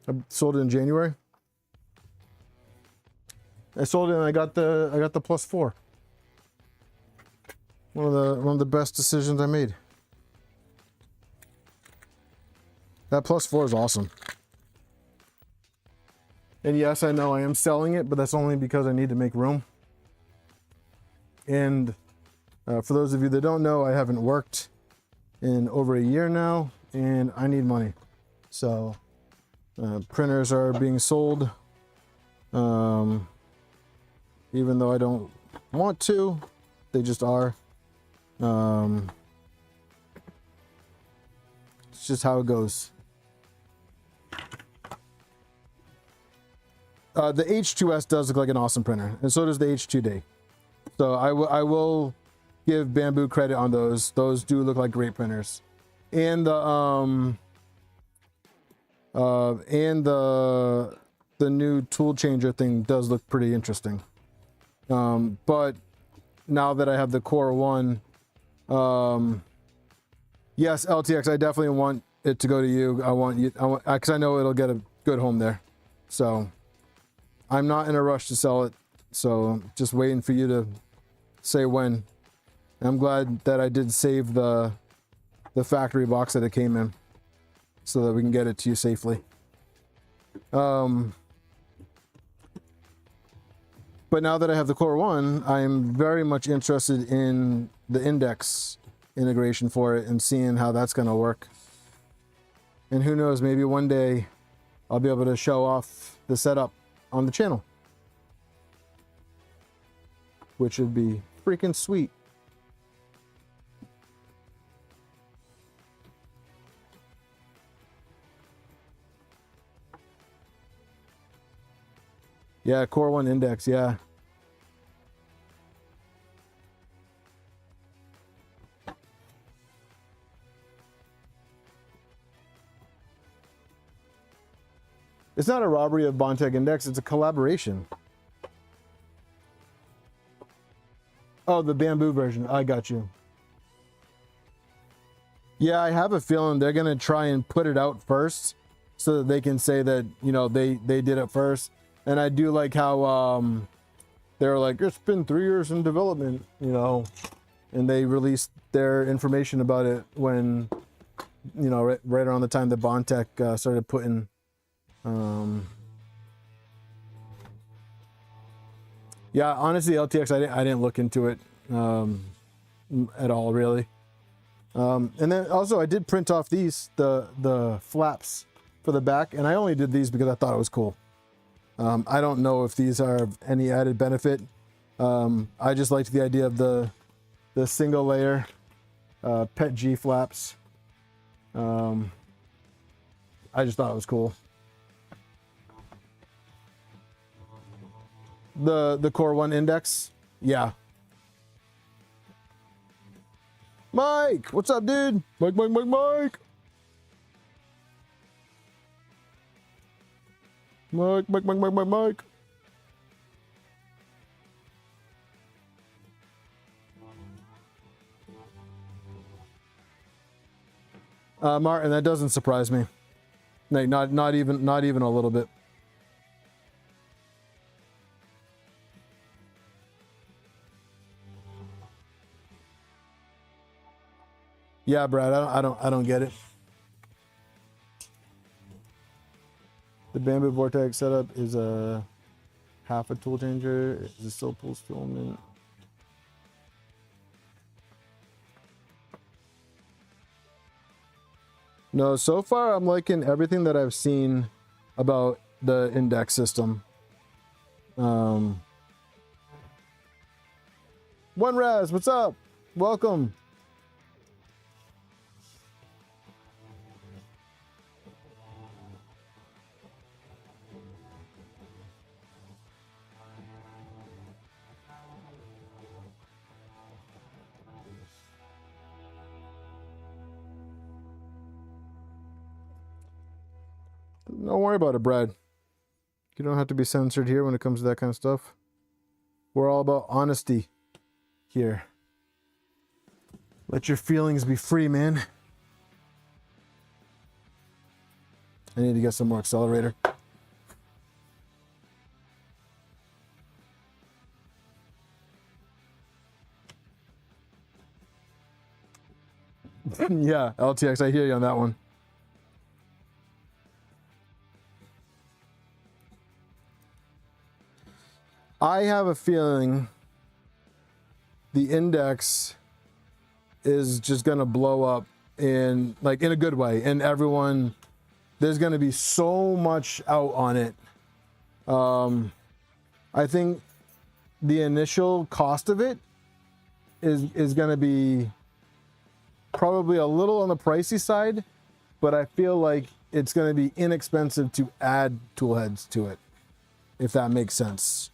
I sold it in January. I sold it and I got the +4. One of the best decisions I made. That +4 is awesome. And yes, I know I am selling it, but that's only because I need to make room. And for those of you that don't know, I haven't worked in over a year now, and I need money. So printers are being sold. even though I don't want to. They just are. It's just how it goes. The H2S does look like an awesome printer, and so does the H2D. So I will give Bamboo credit on those. Those do look like great printers. And the new tool changer thing does look pretty interesting. But now that I have the CoreOne, yes, LTX, I definitely want it to go to you. I want, because I know it'll get a good home there. So I'm not in a rush to sell it. So just waiting for you to say when. I'm glad that I did save the factory box that it came in, so that we can get it to you safely. But now that I have the CoreOne, I'm very much interested in the index integration for it and seeing how that's going to work. And who knows, maybe one day I'll be able to show off the setup on the channel, which would be freaking sweet. Yeah, CoreOne index, yeah. It's not a robbery of Bondtech Index, it's a collaboration. Oh, the Bamboo version, I got you. Yeah, I have a feeling they're gonna try and put it out first so that they can say that, you know, they did it first. And I do like how they're like, it's been 3 years in development, you know, and they released their information about it when, you know, right around the time that Bondtech started putting yeah, honestly, LTX, I didn't look into it at all, really. And then also I did print off these, the flaps for the back, and I only did these because I thought it was cool. I don't know if these are any added benefit. I just liked the idea of the single layer PET G flaps. I just thought it was cool. The CoreOne index, yeah. Mike, what's up, dude? Mike. Mike. Martin, that doesn't surprise me. Like, not even a little bit. Yeah, Brad, I don't get it. The Bamboo Vortex setup is a half a tool changer. Is it still pulls filament? No, so far I'm liking everything that I've seen about the index system. One Raz, what's up? Welcome. Don't worry about it, Brad. You don't have to be censored here when it comes to that kind of stuff. We're all about honesty here. Let your feelings be free, man. I need to get some more accelerator. Yeah, LTX, I hear you on that one. I have a feeling the index is just gonna blow up in a good way, and everyone, there's gonna be so much out on it. I think the initial cost of it is going to be probably a little on the pricey side, but I feel like it's going to be inexpensive to add tool heads to it, if that makes sense.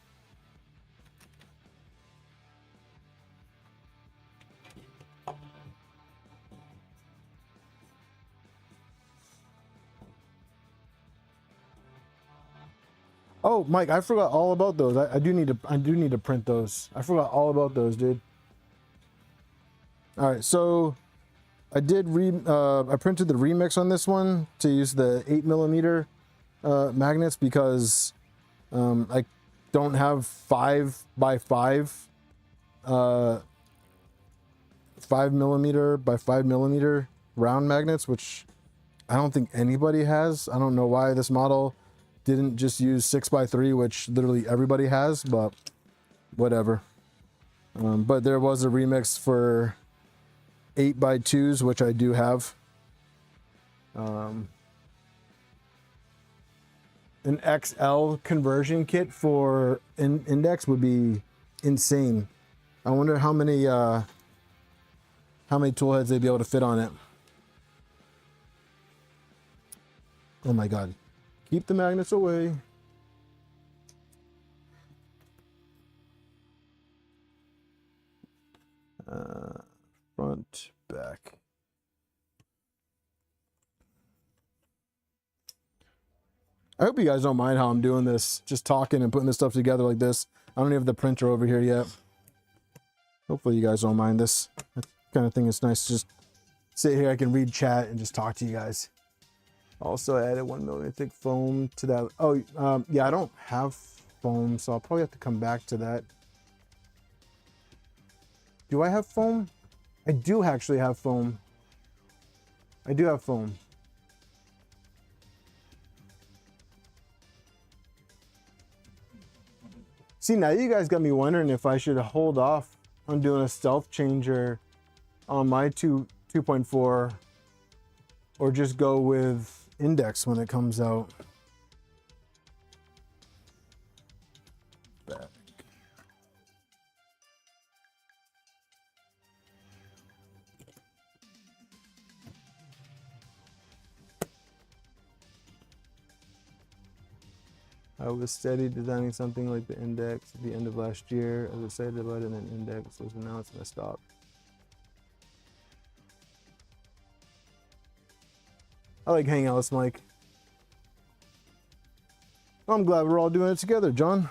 Oh, Mike, I forgot all about those. I do need to print those. I forgot all about those, dude. All right, so I printed the remix on this one to use the 8mm magnets because I don't have 5x5 5mm by 5mm round magnets, which I don't think anybody has. I don't know why this model didn't just use 6x3, which literally everybody has, but whatever. But there was a remix for 8x2s, which I do have. An XL conversion kit for index would be insane. I wonder how many tool heads they'd be able to fit on it. Oh my god. Keep the magnets away. Front, back. I hope you guys don't mind how I'm doing this, just talking and putting this stuff together like this. I don't even have the printer over here yet. Hopefully you guys don't mind this. That kind of thing is nice to just sit here. I can read chat and just talk to you guys. Also, I added 1mm thick foam to that. Oh, yeah, I don't have foam, so I'll probably have to come back to that. Do I have foam? I do actually have foam. I do have foam. See, now you guys got me wondering if I should hold off on doing a stealth changer on my 2.4 or just go with index when it comes out. Back. I was steady designing something like the index at the end of last year. I was excited about it, and then index was announced and I stopped. I like hanging out with Mike. I'm glad we're all doing it together, John.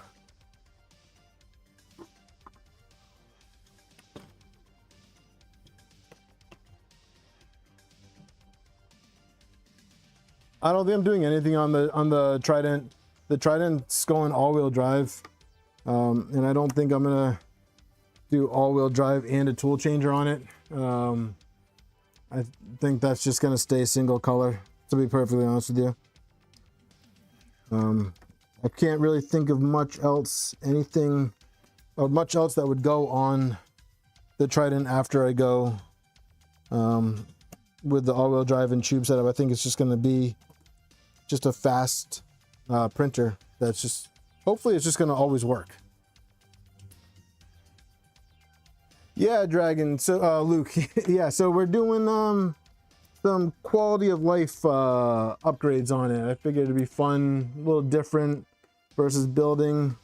I don't think I'm doing anything on the Trident. The Trident's going all-wheel drive, and I don't think I'm gonna do all-wheel drive and a tool changer on it. I think that's just gonna stay single color, to be perfectly honest with you. I can't really think of much else, much else that would go on the Trident after I go with the all-wheel drive and tube setup. I think it's just gonna be just a fast printer that's just, hopefully it's just gonna always work. Yeah, Dragon. So Luke, yeah, so we're doing some quality of life upgrades on it. I figured it'd be fun, a little different versus building,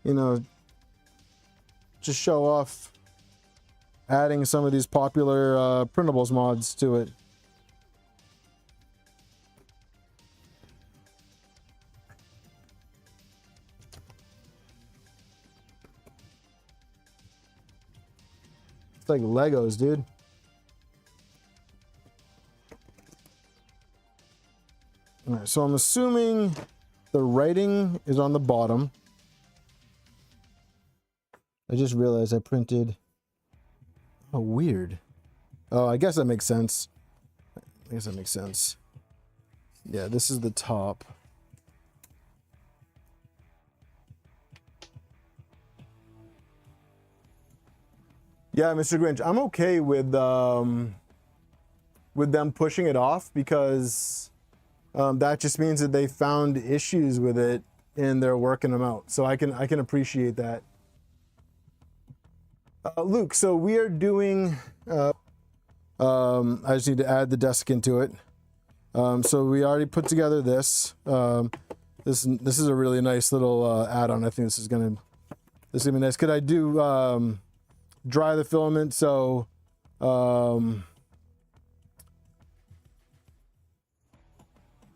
you know, just show off adding some of these popular printables mods to it. Like Legos, dude. All right, so I'm assuming the writing is on the bottom. I just realized I printed. Oh, weird. Oh, I guess that makes sense. I guess that makes sense. Yeah, this is the top. Yeah, Mr. Grinch, I'm okay with them pushing it off because that just means that they found issues with it and they're working them out. So I can appreciate that. Luke, so we are doing, I just need to add the desiccant to it. So we already put together this. This is a really nice little add-on. I think this is gonna be nice. Could I do dry the filament? So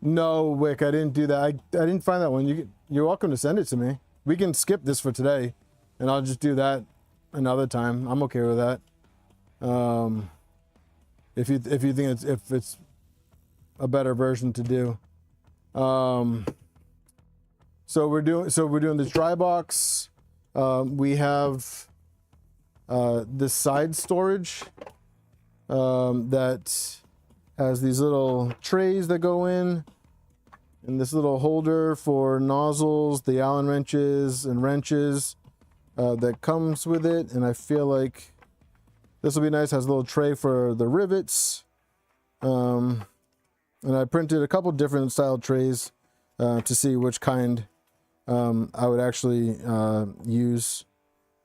no, Wick, I didn't do that. I didn't find that one. You're welcome to send it to me. We can skip this for today, and I'll just do that another time. I'm okay with that. If you think it's a better version to do. So we're doing this dry box. We have this side storage that has these little trays that go in, and this little holder for nozzles, the Allen wrenches and wrenches that comes with it. And I feel like this will be nice. Has a little tray for the rivets. And I printed a couple different style trays to see which kind I would actually use.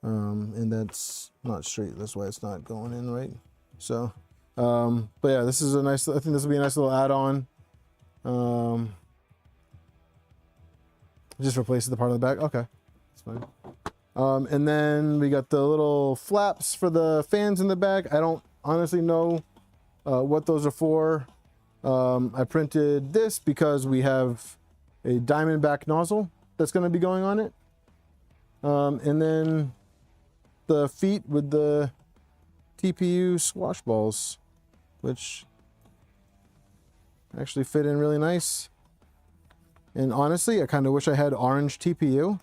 And that's not straight. That's why it's not going in right. So, but yeah, this is a nice, I think this will be a nice little add-on. Just replaces the part of the back. Okay, that's fine. And then we got the little flaps for the fans in the back. I don't honestly know what those are for. I printed this because we have a diamondback nozzle that's going to be going on it. And then the feet with the TPU squash balls, which actually fit in really nice. And honestly, I kind of wish I had orange TPU,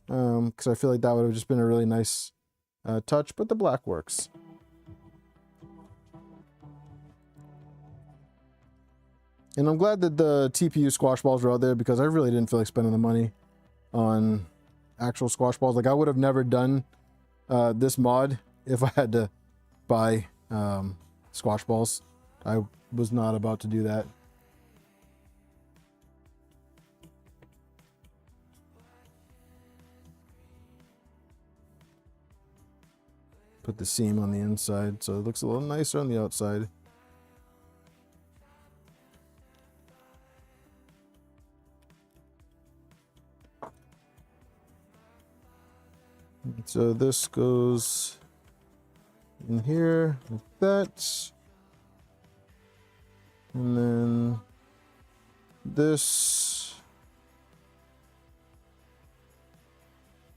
because I feel like that would have just been a really nice touch, but the black works. And I'm glad that the TPU squash balls are out there, because I really didn't feel like spending the money on actual squash balls. Like, I would have never done this mod if I had to buy squash balls. I was not about to do that. Put the seam on the inside so it looks a little nicer on the outside. So this goes in here like that. And then this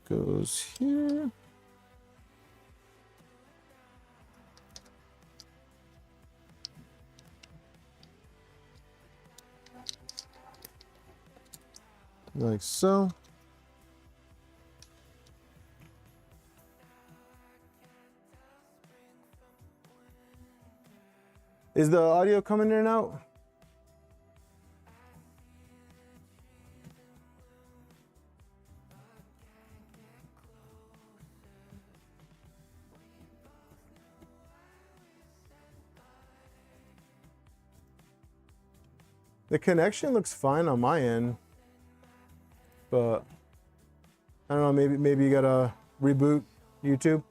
goes here. Like so. Is the audio coming in and out? The connection looks fine on my end, but I don't know, maybe you gotta reboot YouTube.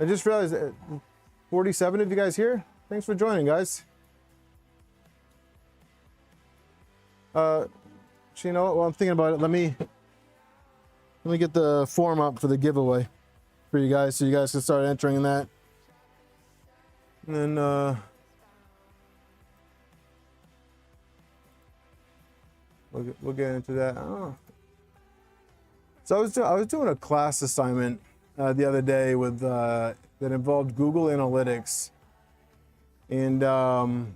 I just realized 47 of you guys here. Thanks for joining, guys. So you know what? Well, I'm thinking about it. Let me get the form up for the giveaway for you guys, so you guys can start entering that. And then we'll get into that. Oh. So I was doing a class assignment the other day with that involved Google Analytics, and I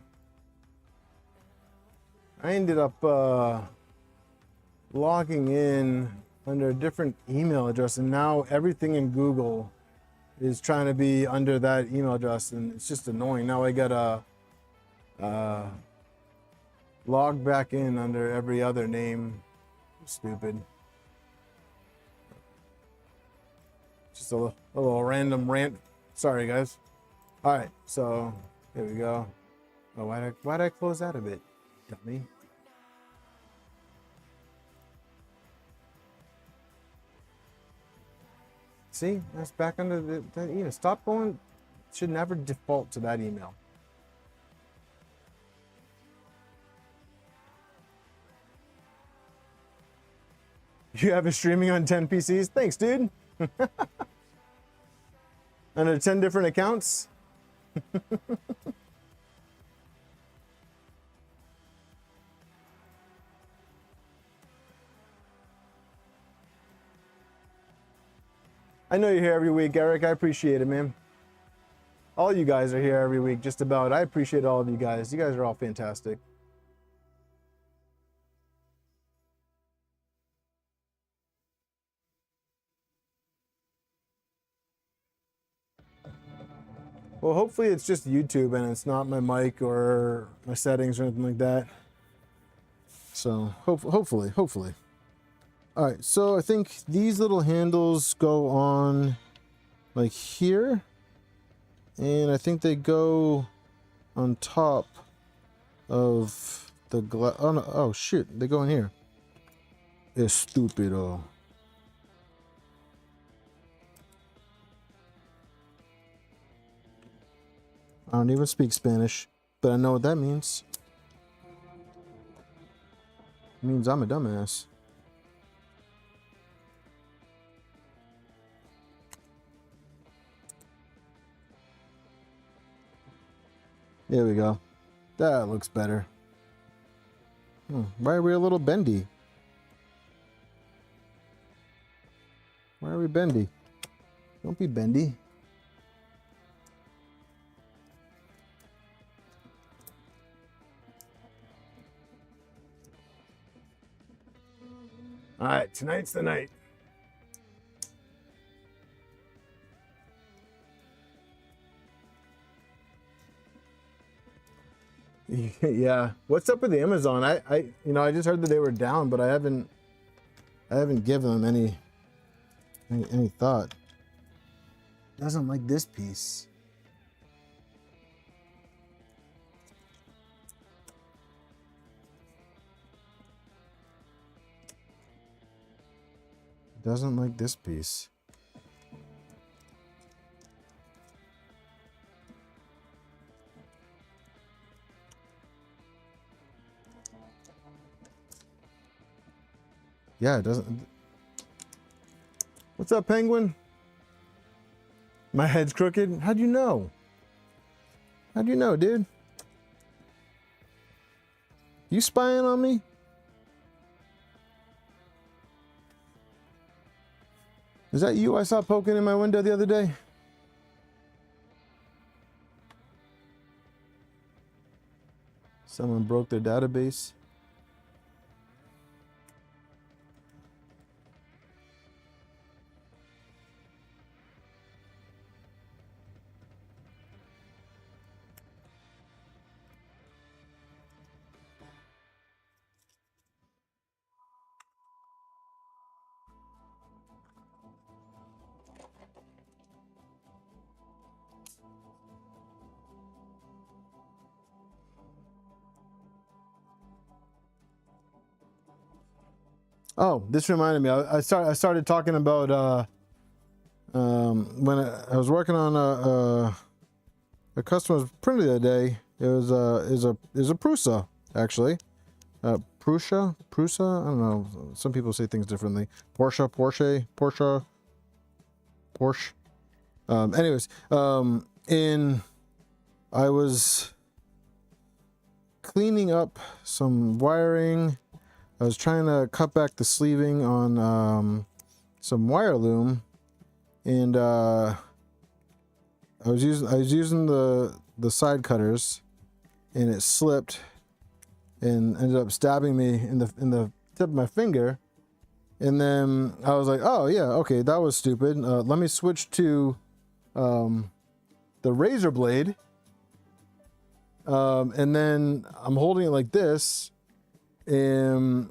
ended up logging in under a different email address, and now everything in Google is trying to be under that email address, and it's just annoying. Now I gotta log back in under every other name. Stupid. Just a little random rant. Sorry, guys. All right, so here we go. Oh, why'd I close that a bit, dummy? See, that's back under that email. Stop going. Should never default to that email. You have it streaming on 10 PCs? Thanks, dude. Under 10 different accounts? I know you're here every week, Eric. I appreciate it, man. All you guys are here every week, just about. I appreciate all of you guys. You guys are all fantastic. Well, hopefully it's just YouTube and it's not my mic or my settings or anything like that. So hopefully. All right, so I think these little handles go on like here, and I think they go on top of the glass. Oh, no. Oh shit, they go in here. Estúpido. I don't even speak Spanish, but I know what that means. It means I'm a dumbass. There we go. That looks better. Why are we a little bendy? Why are we bendy? Don't be bendy. All right, tonight's the night. Yeah. What's up with the Amazon? I just heard that they were down, but I haven't given them any thought. Doesn't like this piece. Doesn't like this piece. Yeah, it doesn't. What's up, Penguin? My head's crooked? How'd you know? How'd you know, dude? You spying on me? Is that you I saw poking in my window the other day? Someone broke their database. Oh, this reminded me. I started talking about when I was working on a customer's printer the other day. It was a Prusa, actually. Prusa. I don't know. Some people say things differently. Porsche. Anyways, and I was cleaning up some wiring. I was trying to cut back the sleeving on some wire loom, and I was using the side cutters, and it slipped and ended up stabbing me in the tip of my finger. And then I was like, oh yeah, okay, that was stupid. Let me switch to the razor blade, and then I'm holding it like this. And,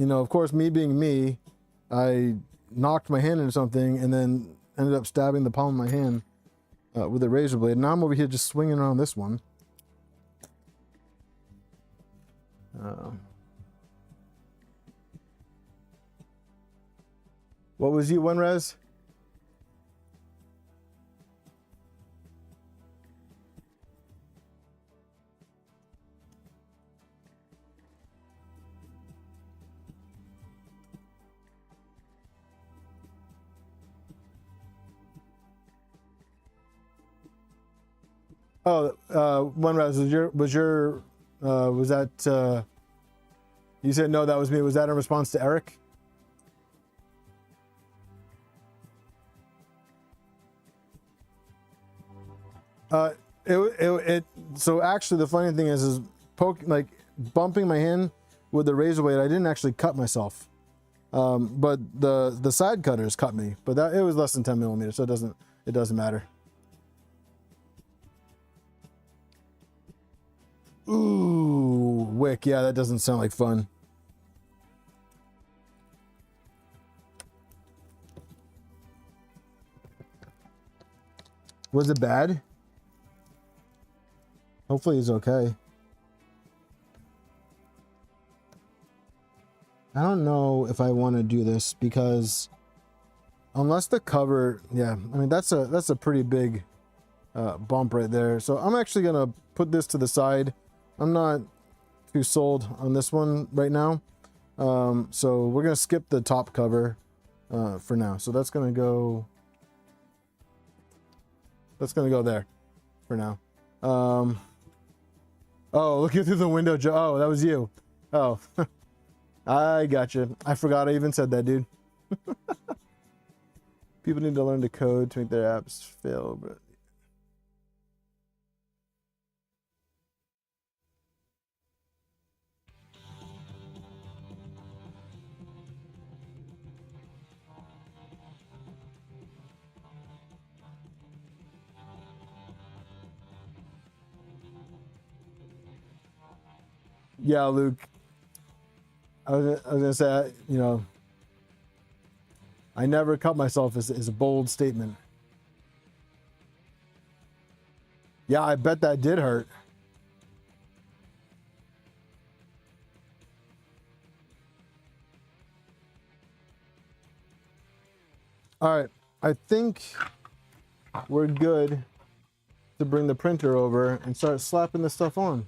of course, me being me, I knocked my hand into something and then ended up stabbing the palm of my hand with a razor blade. Now I'm over here just swinging around this one. What was you, one res? Oh, one res was that you said no, that was me. Was that in response to Eric? So actually the funny thing is bumping my hand with the razor blade, I didn't actually cut myself. But the side cutters cut me, but it was less than 10 millimeters, so it doesn't matter. Ooh, wick. Yeah, that doesn't sound like fun. Was it bad? Hopefully he's okay. I don't know if I want to do this because unless the cover, yeah, I mean that's a pretty big bump right there. So I'm actually gonna put this to the side. I'm not too sold on this one right now. So we're gonna skip the top cover for now. So that's gonna go there for now. Oh, looking through the window, Joe. Oh, that was you. Oh, I got you. I forgot I even said that, dude. People need to learn to code to make their apps fail, but yeah, Luke. I was gonna say, you know, I never cut myself is a bold statement. Yeah, I bet that did hurt. All right, I think we're good to bring the printer over and start slapping this stuff on.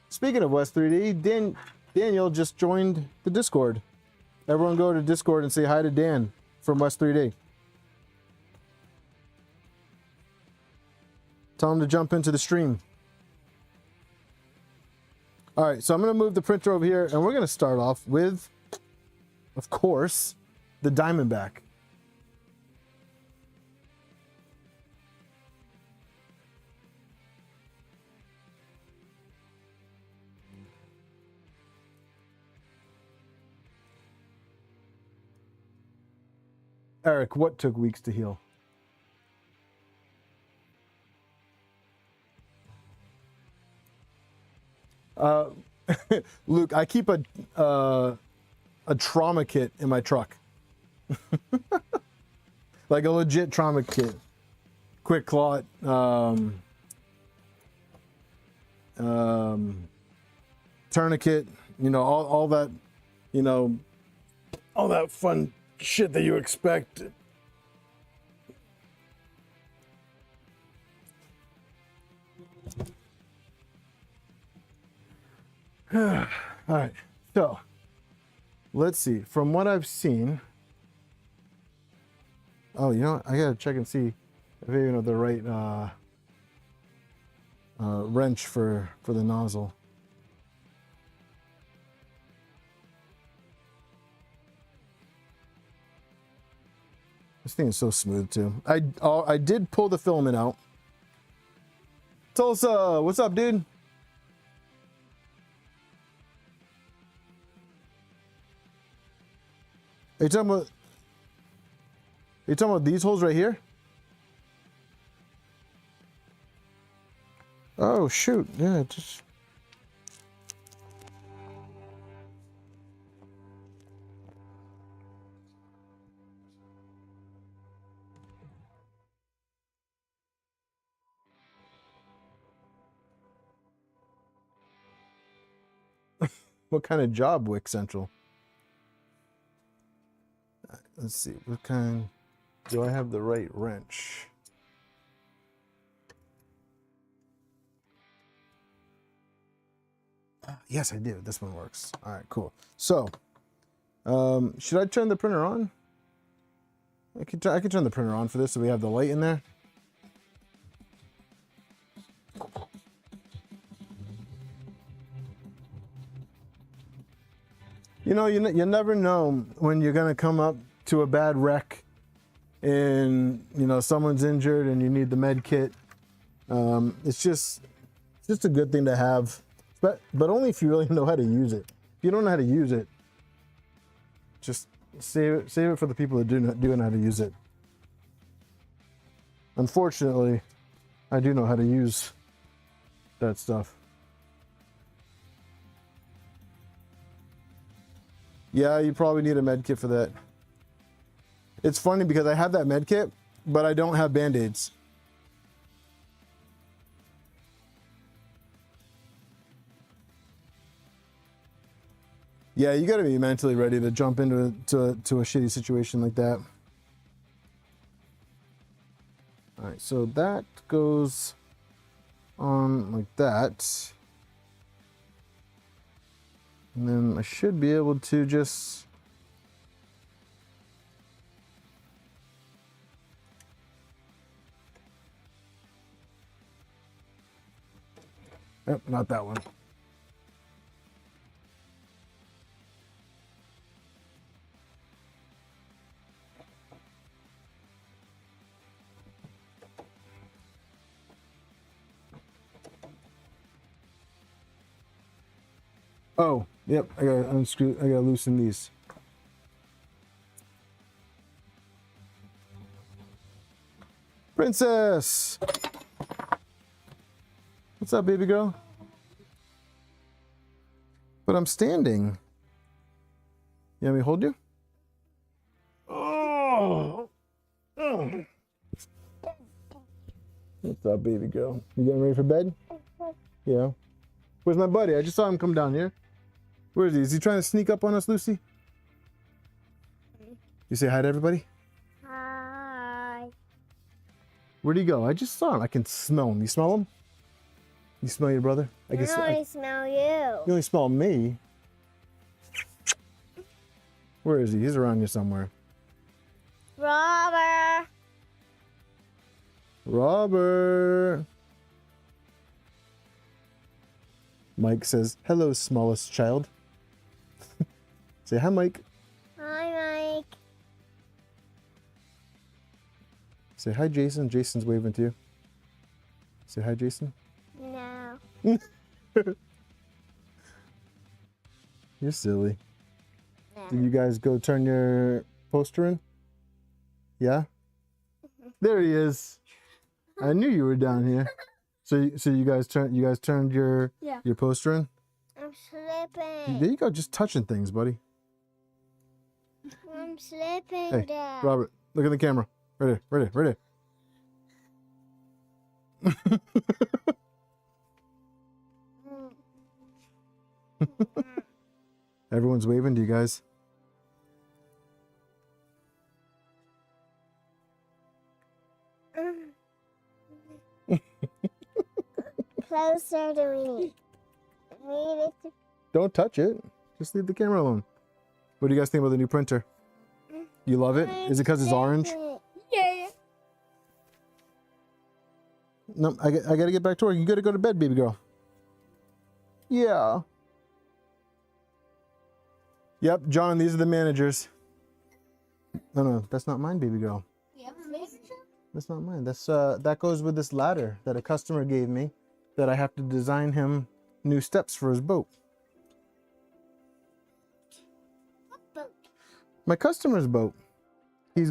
Speaking of West 3D, Daniel just joined the Discord. Everyone go to Discord and say hi to Dan from West 3D. Tell him to jump into the stream. All right, so I'm going to move the printer over here, and we're going to start off with, of course, the Diamondback. Eric, what took weeks to heal? Luke, I keep a trauma kit in my truck. Like a legit trauma kit. Quick clot, tourniquet, you know, all that, you know, all that fun shit that you expect. All right, so let's see. From what I've seen, oh, you know what? I gotta check and see if I even have the right wrench for the nozzle. This thing is so smooth too. I did pull the filament out. Tulsa, what's up, dude? Are you talking about these holes right here? Oh shoot, yeah, just What kind of job, Wick Central? Let's see. What kind? Do I have the right wrench? Yes, I do. This one works. All right, cool. So, should I turn the printer on? I could turn the printer on for this so we have the light in there. You know, you never know when you're gonna come up to a bad wreck and, you know, someone's injured and you need the med kit. It's just a good thing to have, but only if you really know how to use it. If you don't know how to use it, just save it for the people that do know how to use it. Unfortunately, I do know how to use that stuff. Yeah, you probably need a med kit for that. It's funny because I have that med kit, but I don't have band-aids. Yeah, you got to be mentally ready to jump into a shitty situation like that. All right, so that goes on like that. And then I should be able to just... Oh, not that one. Oh, yep, I gotta unscrew, I gotta loosen these. Princess! What's up, baby girl? But I'm standing. You want me to hold you? Oh! Oh. What's up, baby girl? You getting ready for bed? Yeah. Where's my buddy? I just saw him come down here. Where is he? Is he trying to sneak up on us, Lucy? You say hi to everybody? Hi. Where'd he go? I just saw him. I can smell him. You smell him? You smell your brother? I only smell you. You only smell me. Where is he? He's around here somewhere. Robert. Robert. Mike says, hello, smallest child. Say hi, Mike. Hi, Mike. Say hi, Jason. Jason's waving to you. Say hi, Jason. No. You're silly. No. Did you guys go turn your poster in? Yeah? There he is. I knew you were down here. So you guys turned your poster in? I'm slipping. There you go, just touching things, buddy. I'm slipping, Hey, Dad. Robert, look at the camera. Right there. Everyone's waving to you guys. Closer to me. Need it to... Don't touch it. Just leave the camera alone. What do you guys think about the new printer? You love it? Is it because it's orange? Yeah. No, I got to get back to work. You got to go to bed, baby girl. Yeah. Yep, John, these are the managers. No, that's not mine, baby girl. That's not mine. That's that goes with this ladder that a customer gave me that I have to design him new steps for his boat. What boat? My customer's boat. He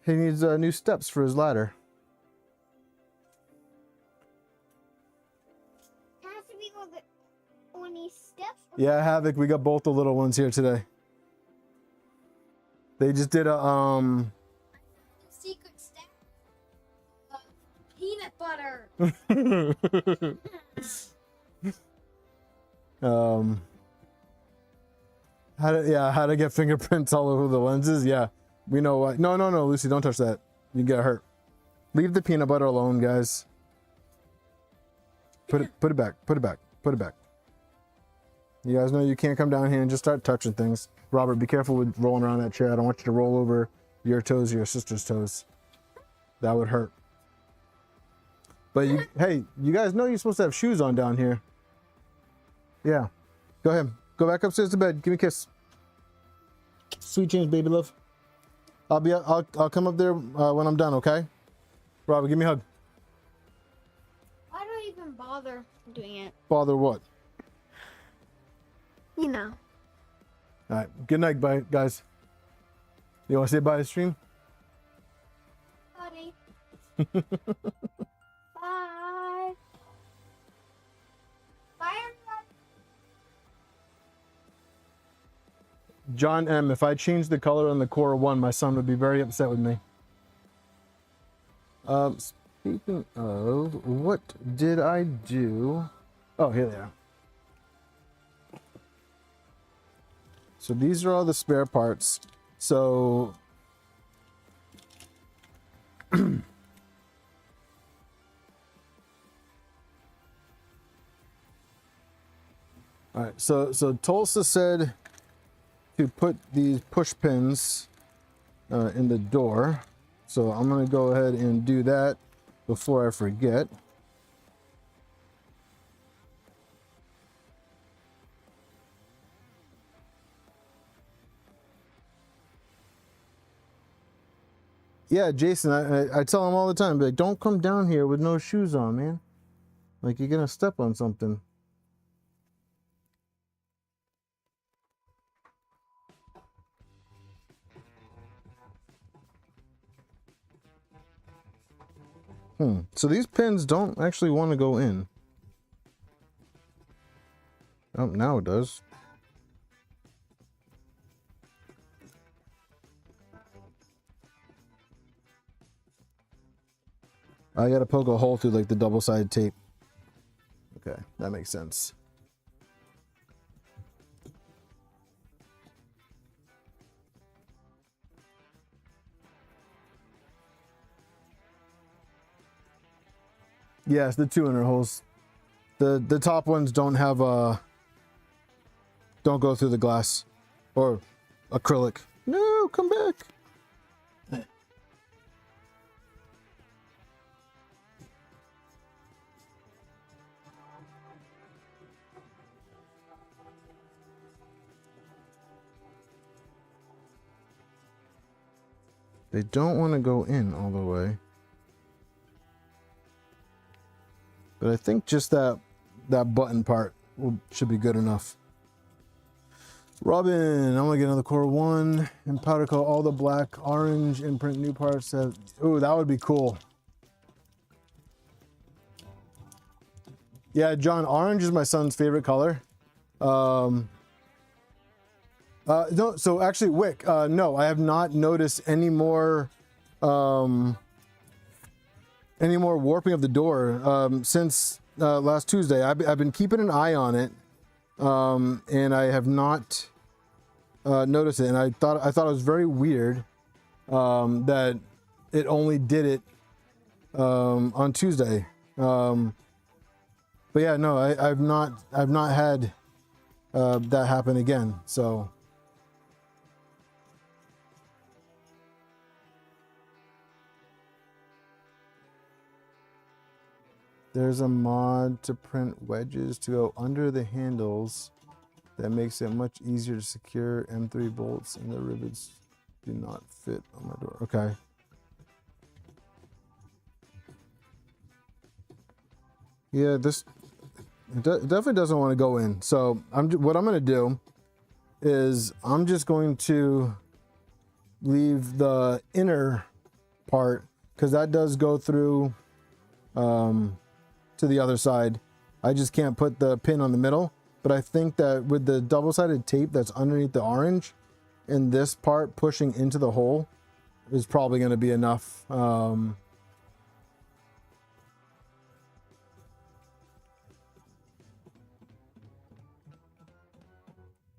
needs new steps for his ladder. Has to be on these steps. Yeah, Havoc, we got both the little ones here today. They just did a Secret step. Peanut butter. How to get fingerprints all over the lenses. Yeah, we know why. No, Lucy, don't touch that. You get hurt. Leave the peanut butter alone, guys. Put it back. Put it back. Put it back. You guys know you can't come down here and just start touching things. Robert, be careful with rolling around that chair. I don't want you to roll over your toes or your sister's toes. That would hurt. But hey, you guys know you're supposed to have shoes on down here. Yeah. Go ahead. Go back upstairs to bed. Give me a kiss. Sweet dreams, baby love. I'll come up there when I'm done, okay? Robert, give me a hug. I don't even bother doing it. Bother what? You know. All right. Good night, bye, guys. You want to say bye to stream? Buddy. Bye. Bye, everyone. John M., if I change the color on the CoreOne, my son would be very upset with me. Speaking of, what did I do? Oh, here they are. So these are all the spare parts. So all right, so Tulsa said to put these push pins in the door. So I'm gonna go ahead and do that before I forget. Yeah, Jason, I tell him all the time, like, don't come down here with no shoes on, man. Like, you're gonna step on something. So these pins don't actually want to go in. Oh, now it does. I gotta poke a hole through like the double-sided tape. Okay, that makes sense. Yes, the 2 inner holes. The top ones don't have don't go through the glass or acrylic. No, come back. They don't want to go in all the way. But I think just that button part should be good enough. Robin, I'm gonna get another CoreOne and powder coat all the black, orange, and print new parts. Ooh, that would be cool. Yeah, John, orange is my son's favorite color. No, so actually, Wick, no, I have not noticed any more warping of the door since last Tuesday. I've been keeping an eye on it, and I have not noticed it. And I thought it was very weird that it only did it on Tuesday. But yeah, no, I've not had that happen again. So. There's a mod to print wedges to go under the handles that makes it much easier to secure M3 bolts, and the rivets do not fit on my door. Okay. Yeah, this definitely doesn't want to go in. So what I'm going to do is I'm just going to leave the inner part, because that does go through to the other side. I just can't put the pin on the middle, but I think that with the double-sided tape that's underneath the orange and this part pushing into the hole is probably going to be enough.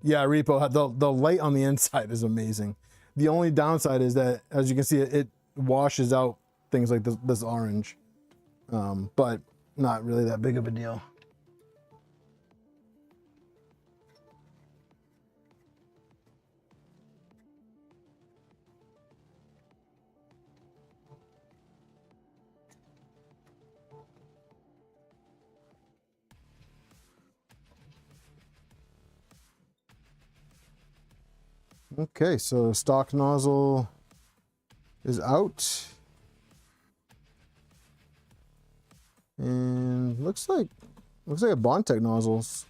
Yeah, repo. The light on the inside is amazing. The only downside is that, as you can see, it washes out things like this orange, but not really that big of a deal. Okay, so stock nozzle is out, and looks like a Bondtech nozzles.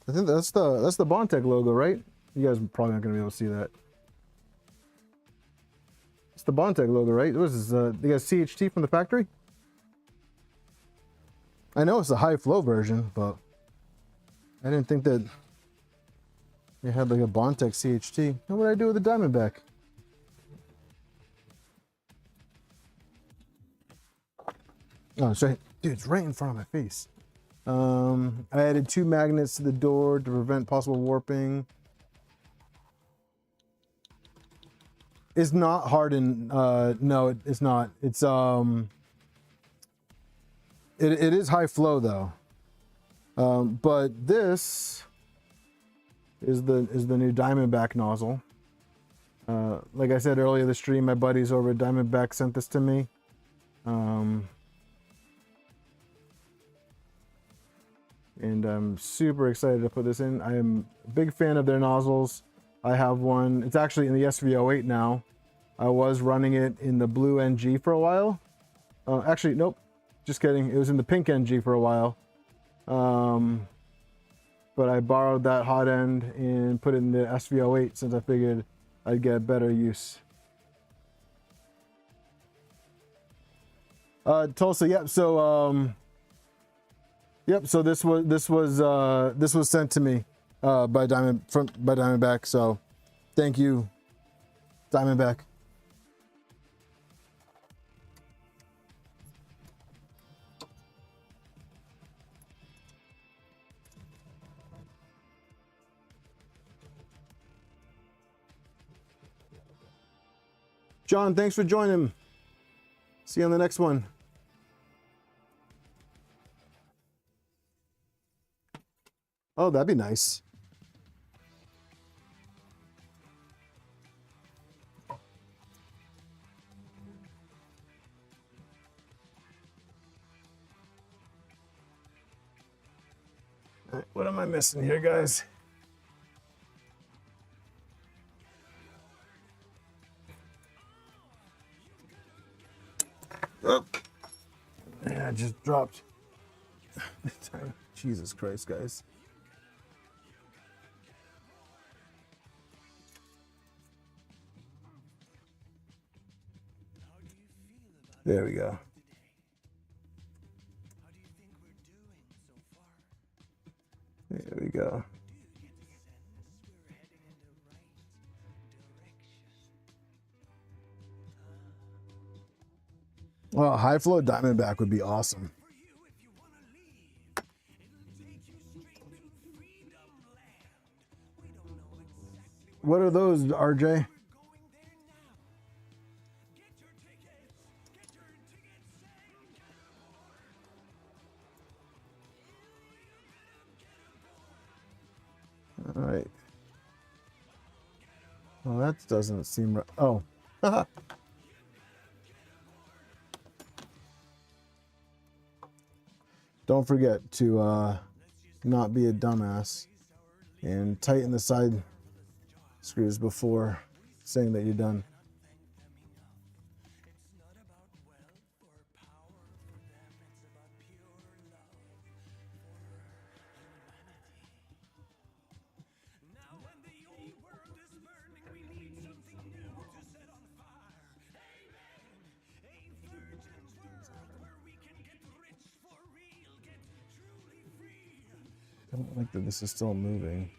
I think that's the Bondtech logo, right? You guys are probably not gonna be able to see that. It's the Bondtech logo, right? What is this? They got CHT from the factory. I know it's the high flow version, but I didn't think that they had like a Bondtech CHT. What would I do with the Diamondback? Oh, it's right, dude, it's right in front of my face. I added 2 magnets to the door to prevent possible warping. It's not hardened. No, it's not. It's it is high flow though. But this is the new Diamondback nozzle. Like I said earlier in the stream, my buddies over at Diamondback sent this to me. And I'm super excited to put this in. I am a big fan of their nozzles. I have one. It's actually in the SV08 now. I was running it in the blue NG for a while. Actually, nope. Just kidding. It was in the pink NG for a while. But I borrowed that hot end and put it in the SV08 since I figured I'd get better use. Tulsa, yep. So yep. So this was sent to me by Diamondback. So thank you, Diamondback. John, thanks for joining. See you on the next one. Oh, that'd be nice. All right, what am I missing here, guys? Oh. Yeah, I just dropped. Jesus Christ, guys. There we go. There we go. Well, high flow Diamondback would be awesome. What are those, RJ? All right. Well, that doesn't seem right. Oh. Don't forget to not be a dumbass and tighten the side screws before saying that you're done. I don't like that this is still moving.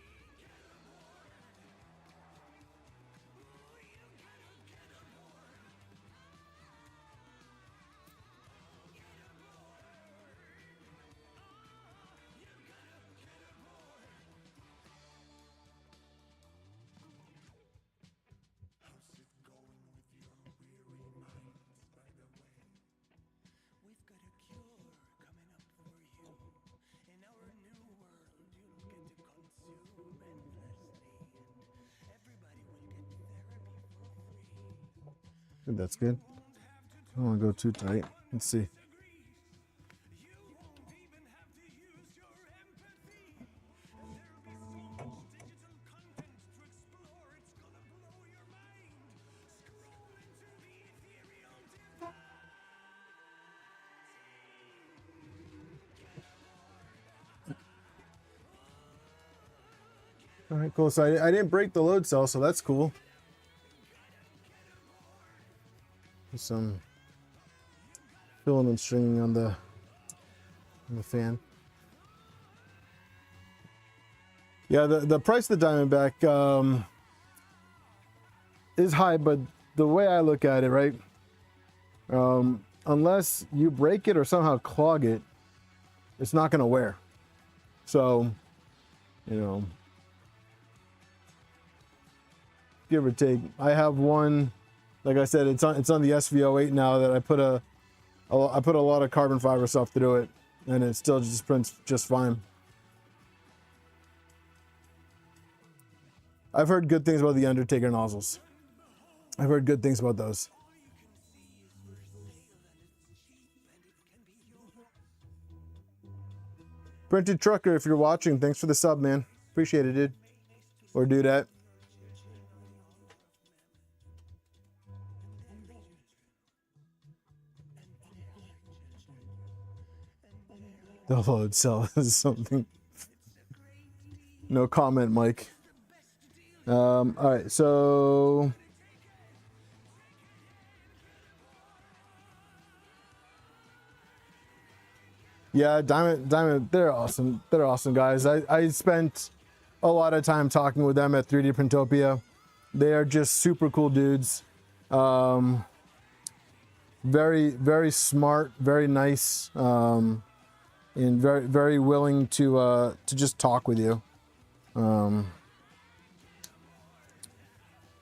I think that's good. I don't want to go too tight. Let's see. All right, cool. So I didn't break the load cell, so that's cool. Some filament stringing on the fan. Yeah, the price of the Diamondback is high, but the way I look at it, right? Unless you break it or somehow clog it, it's not going to wear. So, you know, give or take. I have one, like I said, it's on the SV08 now that I put a lot of carbon fiber stuff through it, and it still just prints just fine. I've heard good things about the Undertaker nozzles. I've heard good things about those. Printed Trucker, if you're watching, thanks for the sub, man. Appreciate it, dude. Or do that. The load cell is something. No comment, Mike. All right, so yeah, Diamond, they're awesome. They're awesome guys. I spent a lot of time talking with them at 3D Printopia. They are just super cool dudes. Very, very smart, very nice, and very, very willing to just talk with you.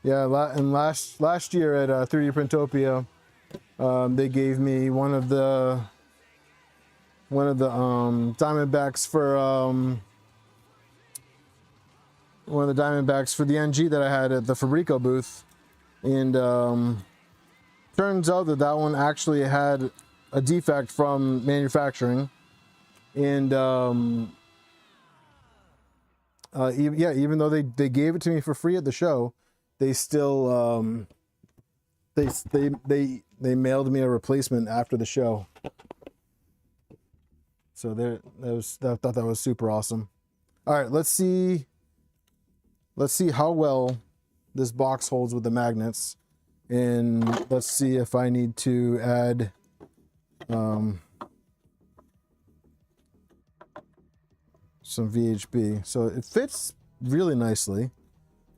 Yeah, and last year at 3D Printopia, they gave me one of the Diamondbacks for the NG that I had at the Fabrico booth, and turns out that one actually had a defect from manufacturing, and even though they gave it to me for free at the show, they still they mailed me a replacement after the show. So I thought that was super awesome. All right, let's see how well this box holds with the magnets, and let's see if I need to add some VHB. So it fits really nicely.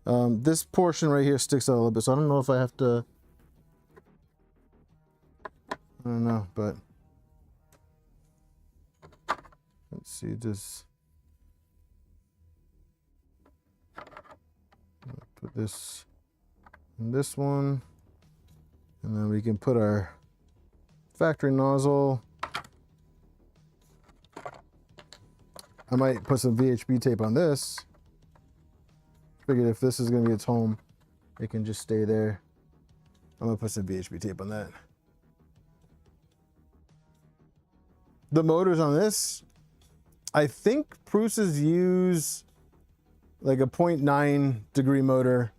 This portion right here sticks out a little bit, so I don't know if I have to, I don't know, but let's see, just put this in this one, and then we can put our factory nozzle. I might put some VHB tape on this. Figured if this is going to be its home, it can just stay there. I'm going to put some VHB tape on that. The motors on this, I think Prusas use like a 0.9 degree motor.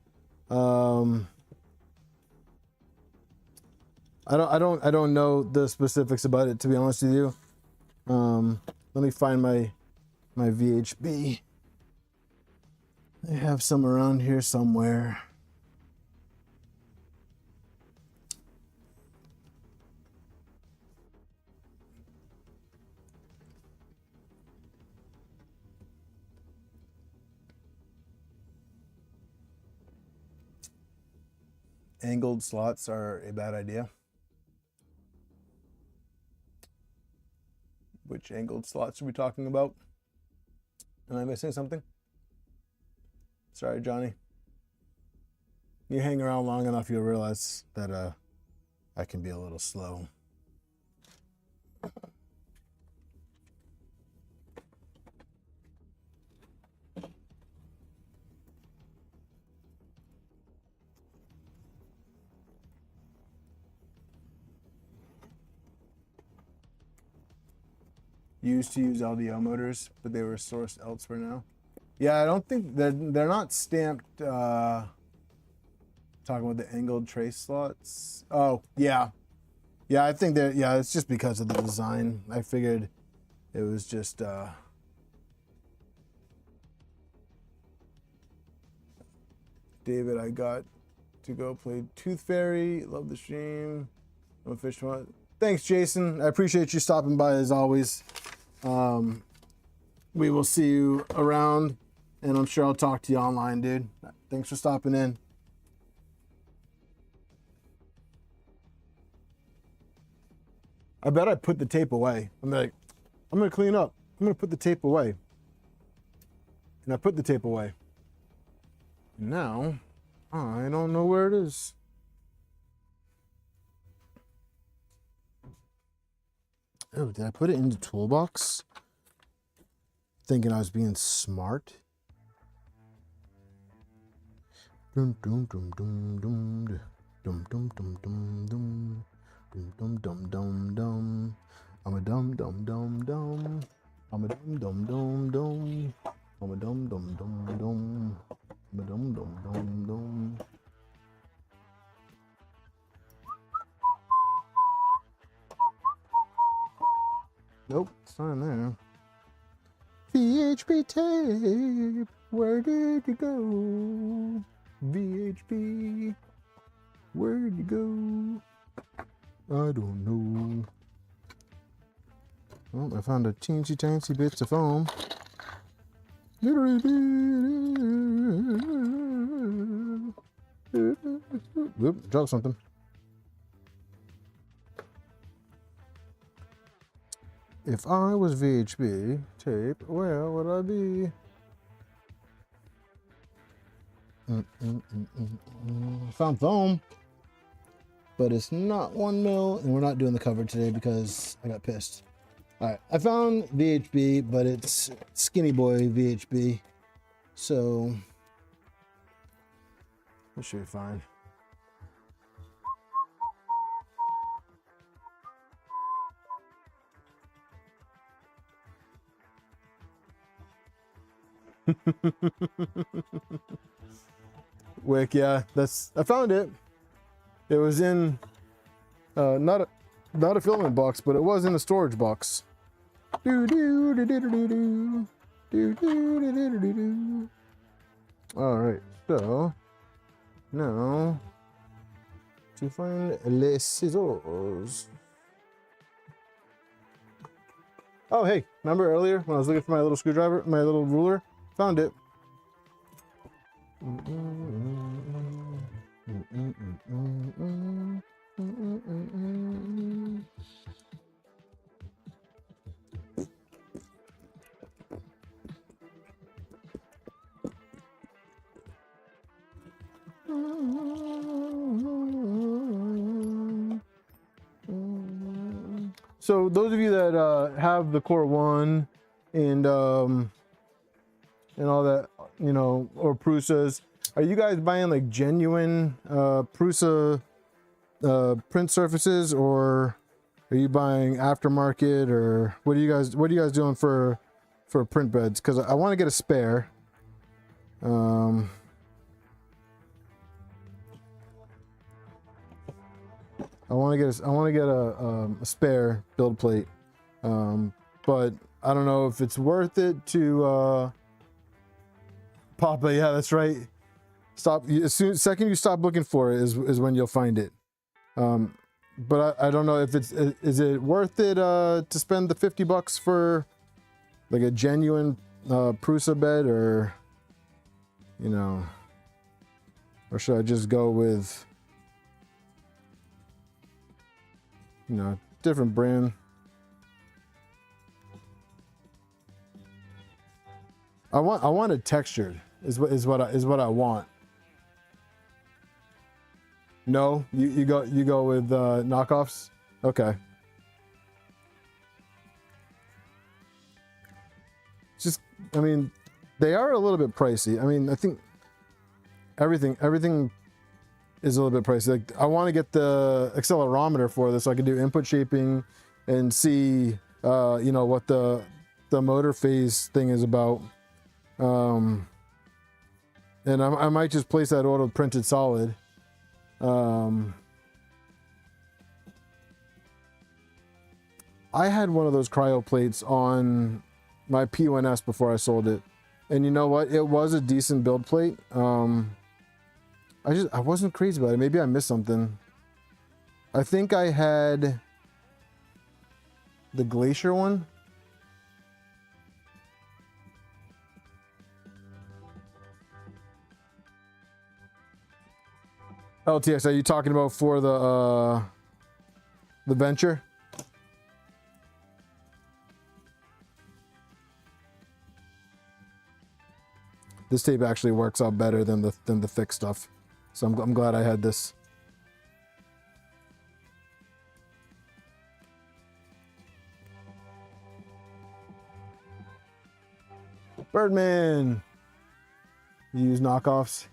I don't know the specifics about it, to be honest with you. Let me find my VHB. I have some around here somewhere. Angled slots are a bad idea. Which angled slots are we talking about? Am I missing something? Sorry, Johnny. You hang around long enough, you'll realize that I can be a little slow. used to use LDO motors, but they were sourced elsewhere now. Yeah, I don't think they're not stamped. Talking about the angled trace slots. Oh, yeah. Yeah, I think that, yeah, it's just because of the design. I figured it was just, David, I got to go play Tooth Fairy. Love the stream. I'm a fish tomorrow. Thanks, Jason. I appreciate you stopping by as always. We will see you around, and I'm sure I'll talk to you online, dude. Thanks for stopping in. I bet I put the tape away. I'm like, I'm gonna clean up. I'm gonna put the tape away. And I put the tape away. Now, I don't know where it is. Oh, did I put it in the toolbox? Thinking I was being smart. Dum dum dum dum dum dum dum dum dum dum. Dum dum dum dum. I'm a dum dum dum dum. I'm a dum dum dum dum. I'm a dum dum dum dum. I'm a dum dum dum dum. Nope, it's not in there. VHP tape, where did you go? VHP, where'd you go? I don't know. Well, I found a teensy tiny bits of foam. Whoop, dropped something. If I was VHB tape, where would I be? Found foam, but it's not 1 mil, and we're not doing the cover today because I got pissed. All right, I found VHB, but it's Skinny Boy VHB, so it should be fine. Wick, yeah, I found it. It was in not a filament box, but it was in a storage box. All right, so now to find les scissors. Oh, hey, remember earlier when I was looking for my little screwdriver, my little ruler? Found it. So those of you that have the CoreOne and all that, you know, or Prusas, are you guys buying like genuine Prusa print surfaces, or are you buying aftermarket, or what are you guys doing for print beds? Because I want to get a spare. I want to get a spare build plate, but I don't know if it's worth it to Papa. Yeah, that's right. Stop second you stop looking for it is when you'll find it. But I don't know if is it worth it to spend the $50 for like a genuine Prusa bed, or you know, or should I just go with, you know, different brand? I want it textured is what I want. No, you go with knockoffs. Okay. Just, I mean, they are a little bit pricey. I mean, I think everything is a little bit pricey. Like, I want to get the accelerometer for this so I can do input shaping and see you know, what the motor phase thing is about. And I might just place that auto printed solid. I had one of those cryo plates on my P1S before I sold it, and you know what? It was a decent build plate. I wasn't crazy about it. Maybe I missed something. I think I had the Glacier one. LTX, are you talking about for the Venture? This tape actually works out better than the thick stuff, so I'm glad I had this. Birdman. You use knockoffs?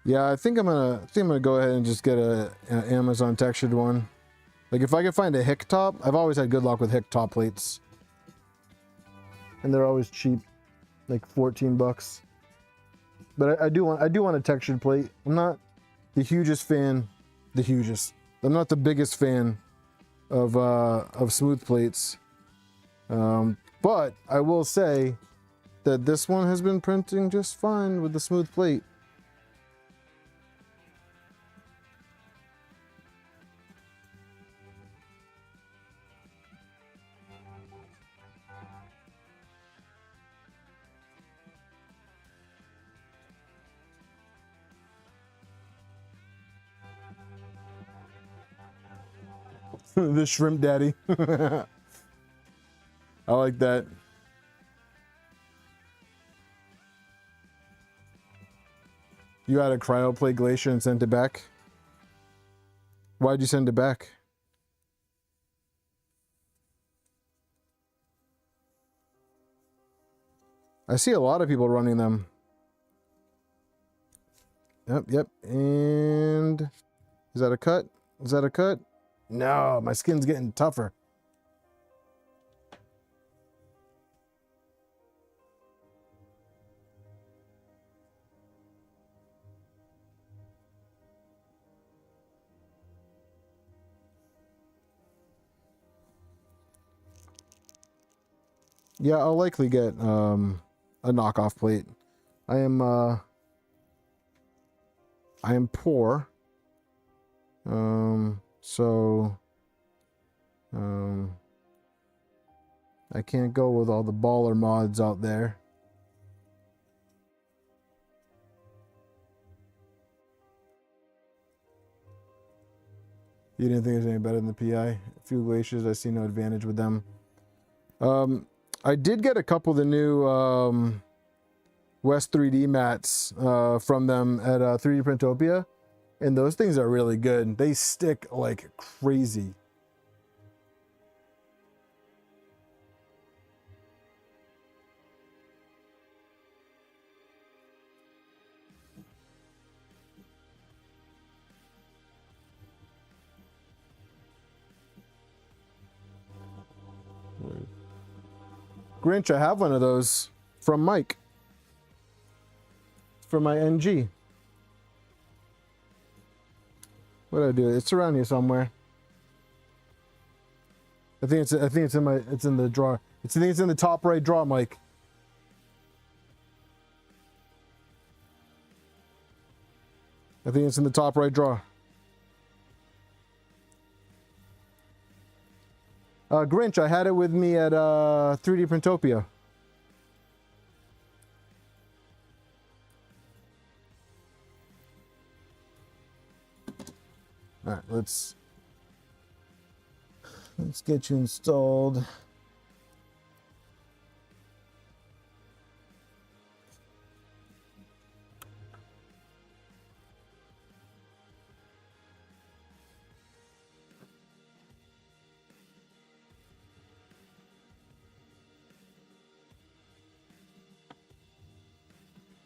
Yeah, I think I'm gonna go ahead and just get an Amazon textured one. Like if I can find a Hick top, I've always had good luck with Hick top plates. And they're always cheap, like 14 bucks. But I do want a textured plate. I'm not the hugest fan, I'm not the biggest fan of smooth plates. But I will say that this one has been printing just fine with the smooth plate. The shrimp daddy. I like that. You had a cryoplate Glacier and sent it back? Why'd you send it back? I see a lot of people running them. Yep. And is that a cut? Is that a cut? No, my skin's getting tougher. Yeah, I'll likely get a knockoff plate. I am poor. So I can't go with all the baller mods out there. You didn't think it was any better than the PI? A few Glaciers, I see no advantage with them. I did get a couple of the new West 3D mats from them at 3D Printopia, and those things are really good. They stick like crazy. Grinch, I have one of those from Mike for my NG. What did I do? It's around here somewhere. I think it's in the drawer. I think it's in the top right drawer, Mike. I think it's in the top right drawer. Grinch, I had it with me at 3D Printopia. All right, let's get you installed.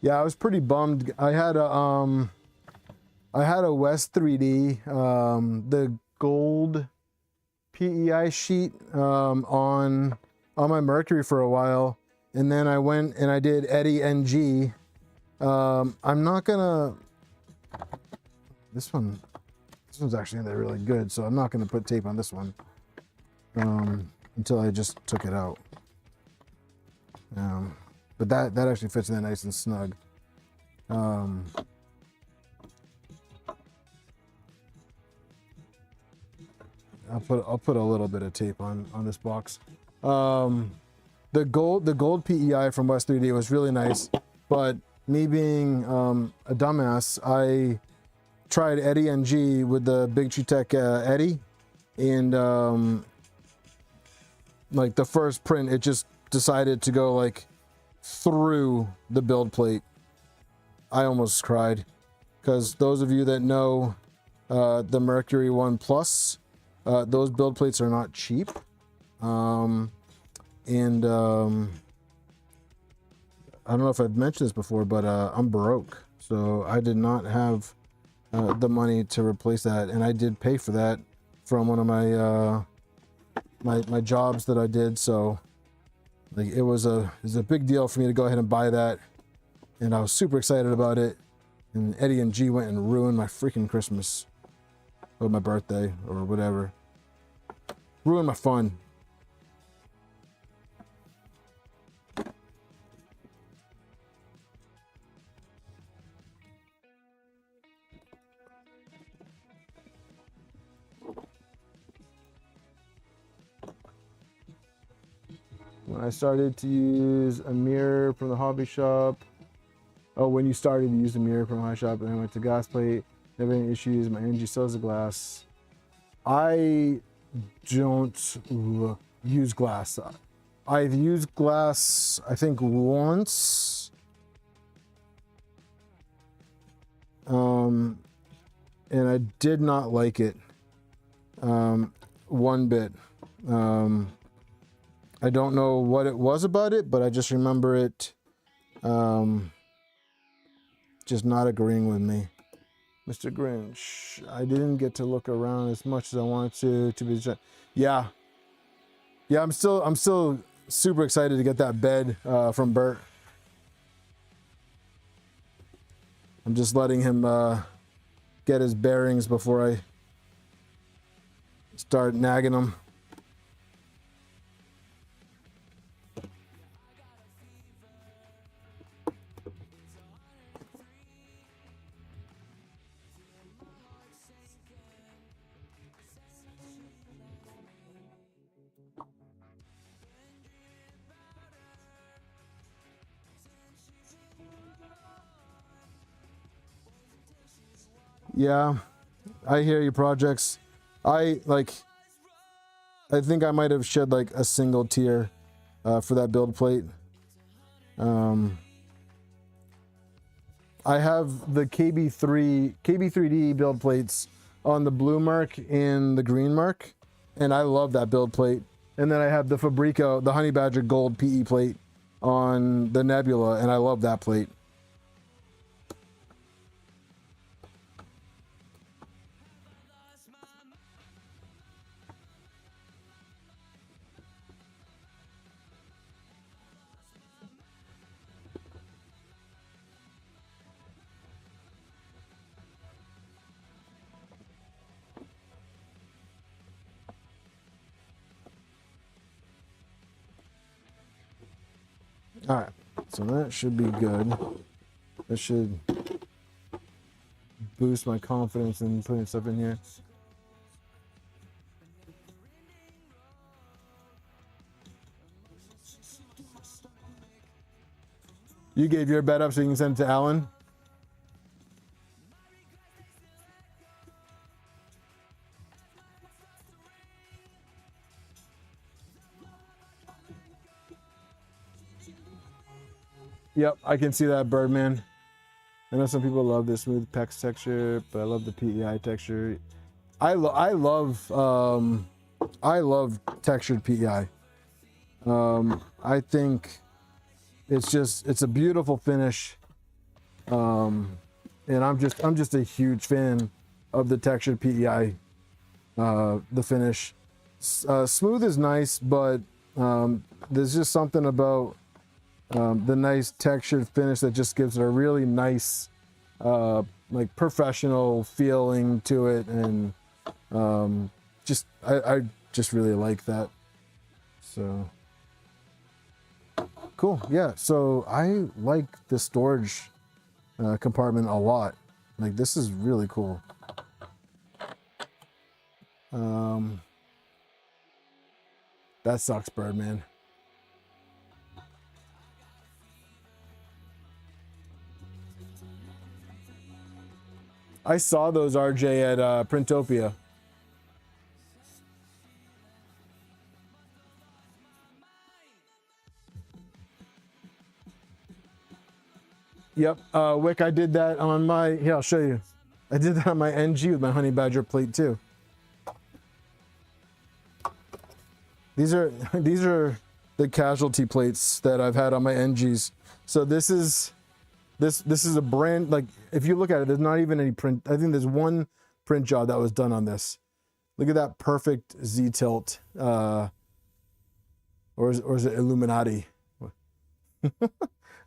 Yeah, I was pretty bummed. I had a West 3D, the gold PEI sheet on my Mercury for a while, and then I went and I did Eddie NG. I'm not gonna. This one's actually in there really good, so I'm not gonna put tape on this one until I just took it out. But that actually fits in there nice and snug. I'll put a little bit of tape on this box. The gold PEI from West 3D was really nice, but me being a dumbass, I tried Eddie NG with the Big Tree Tech Eddie, and like the first print, it just decided to go like through the build plate. I almost cried, because those of you that know the Mercury 1 Plus, those build plates are not cheap, and I don't know if I've mentioned this before, but I'm broke, so I did not have the money to replace that, and I did pay for that from one of my my jobs that I did. So like it was a big deal for me to go ahead and buy that, and I was super excited about it. And Eddie and G went and ruined my freaking Christmas, or my birthday, or whatever. Ruined my fun. When I started to use a mirror from the hobby shop. Oh, when you started to use the mirror from the hobby shop, and I went to glass plate, never any issues. My energy still has a glass. I don't use glass. I've used glass, I think, once. And I did not like it one bit. I don't know what it was about it, but I just remember it just not agreeing with me. Mr. Grinch, I didn't get to look around as much as I wanted to be. Yeah, I'm still super excited to get that bed from Bert. I'm just letting him get his bearings before I start nagging him. Yeah, I hear you, projects. I think I might have shed like a single tear for that build plate. I have the KB3D build plates on the blue mark and the green mark, and I love that build plate. And then I have the Fabrico, the Honey Badger Gold PE plate on the Nebula, and I love that plate. All right, so that should be good. That should boost my confidence in putting stuff in here. You gave your bed up so you can send it to Alan? Yep, I can see that, Birdman. I know some people love the smooth PEX texture, but I love the PEI texture. I love textured PEI. I think it's a beautiful finish, and I'm just a huge fan of the textured PEI. the finish. Smooth is nice, but there's just something about the nice textured finish that just gives it a really nice, like professional feeling to it, and I just really like that. So cool, yeah. So I like the storage compartment a lot. Like, this is really cool. That sucks, Birdman. I saw those, RJ, at Printopia. Yep, Wick, I did that on my, here, I'll show you. I did that on my NG with my Honey Badger plate too. These are the casualty plates that I've had on my NGs. So this is a brand, like, if you look at it, there's not even any print. I think there's one print job that was done on this. Look at that perfect Z tilt, or is it Illuminati?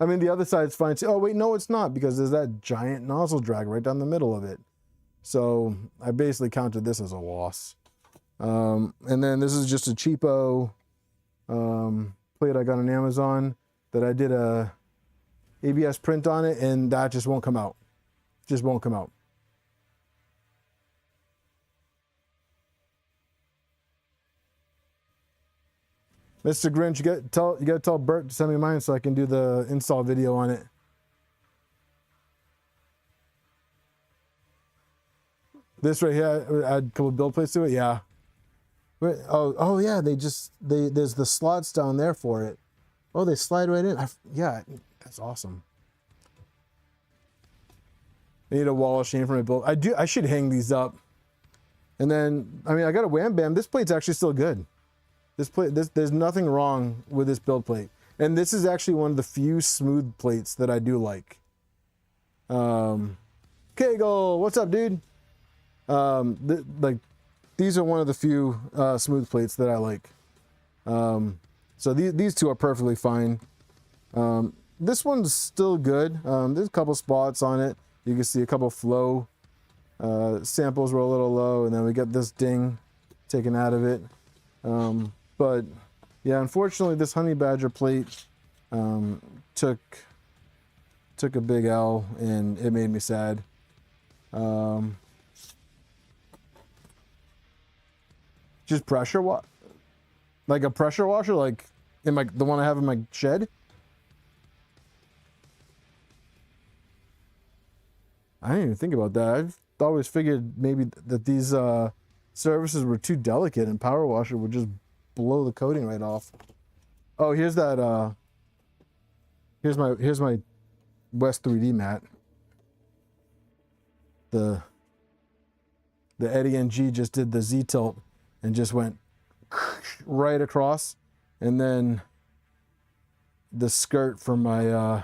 I mean, the other side's fine too. Oh wait, no, it's not, because there's that giant nozzle drag right down the middle of it. So I basically counted this as a loss. And then this is just a cheapo plate I got on Amazon that I did a ABS print on it, and that just won't come out. Just won't come out. Mr. Grinch, you gotta tell Bert to send me mine so I can do the install video on it. This right here, add a couple build plates to it. Yeah. Wait, oh yeah. There's the slots down there for it. Oh, they slide right in. Yeah, that's awesome. I need a wall of shame for my build. I should hang these up. And then, I mean, I got a Wham Bam. This plate's actually still good. This plate, there's nothing wrong with this build plate. And this is actually one of the few smooth plates that I do like. Kegel, what's up, dude? Like, these are one of the few smooth plates that I like. So these two are perfectly fine. This one's still good. There's a couple spots on it. You can see a couple flow samples were a little low, and then we got this ding taken out of it. But yeah, unfortunately, this Honey Badger plate took a big L, and it made me sad. Just pressure like a pressure washer, like in the one I have in my shed. I didn't even think about that. I've always figured maybe that these surfaces were too delicate and power washer would just blow the coating right off. Oh, here's that. Here's my West 3D mat. The Eddie NG just did the Z tilt and just went right across, and then the skirt from my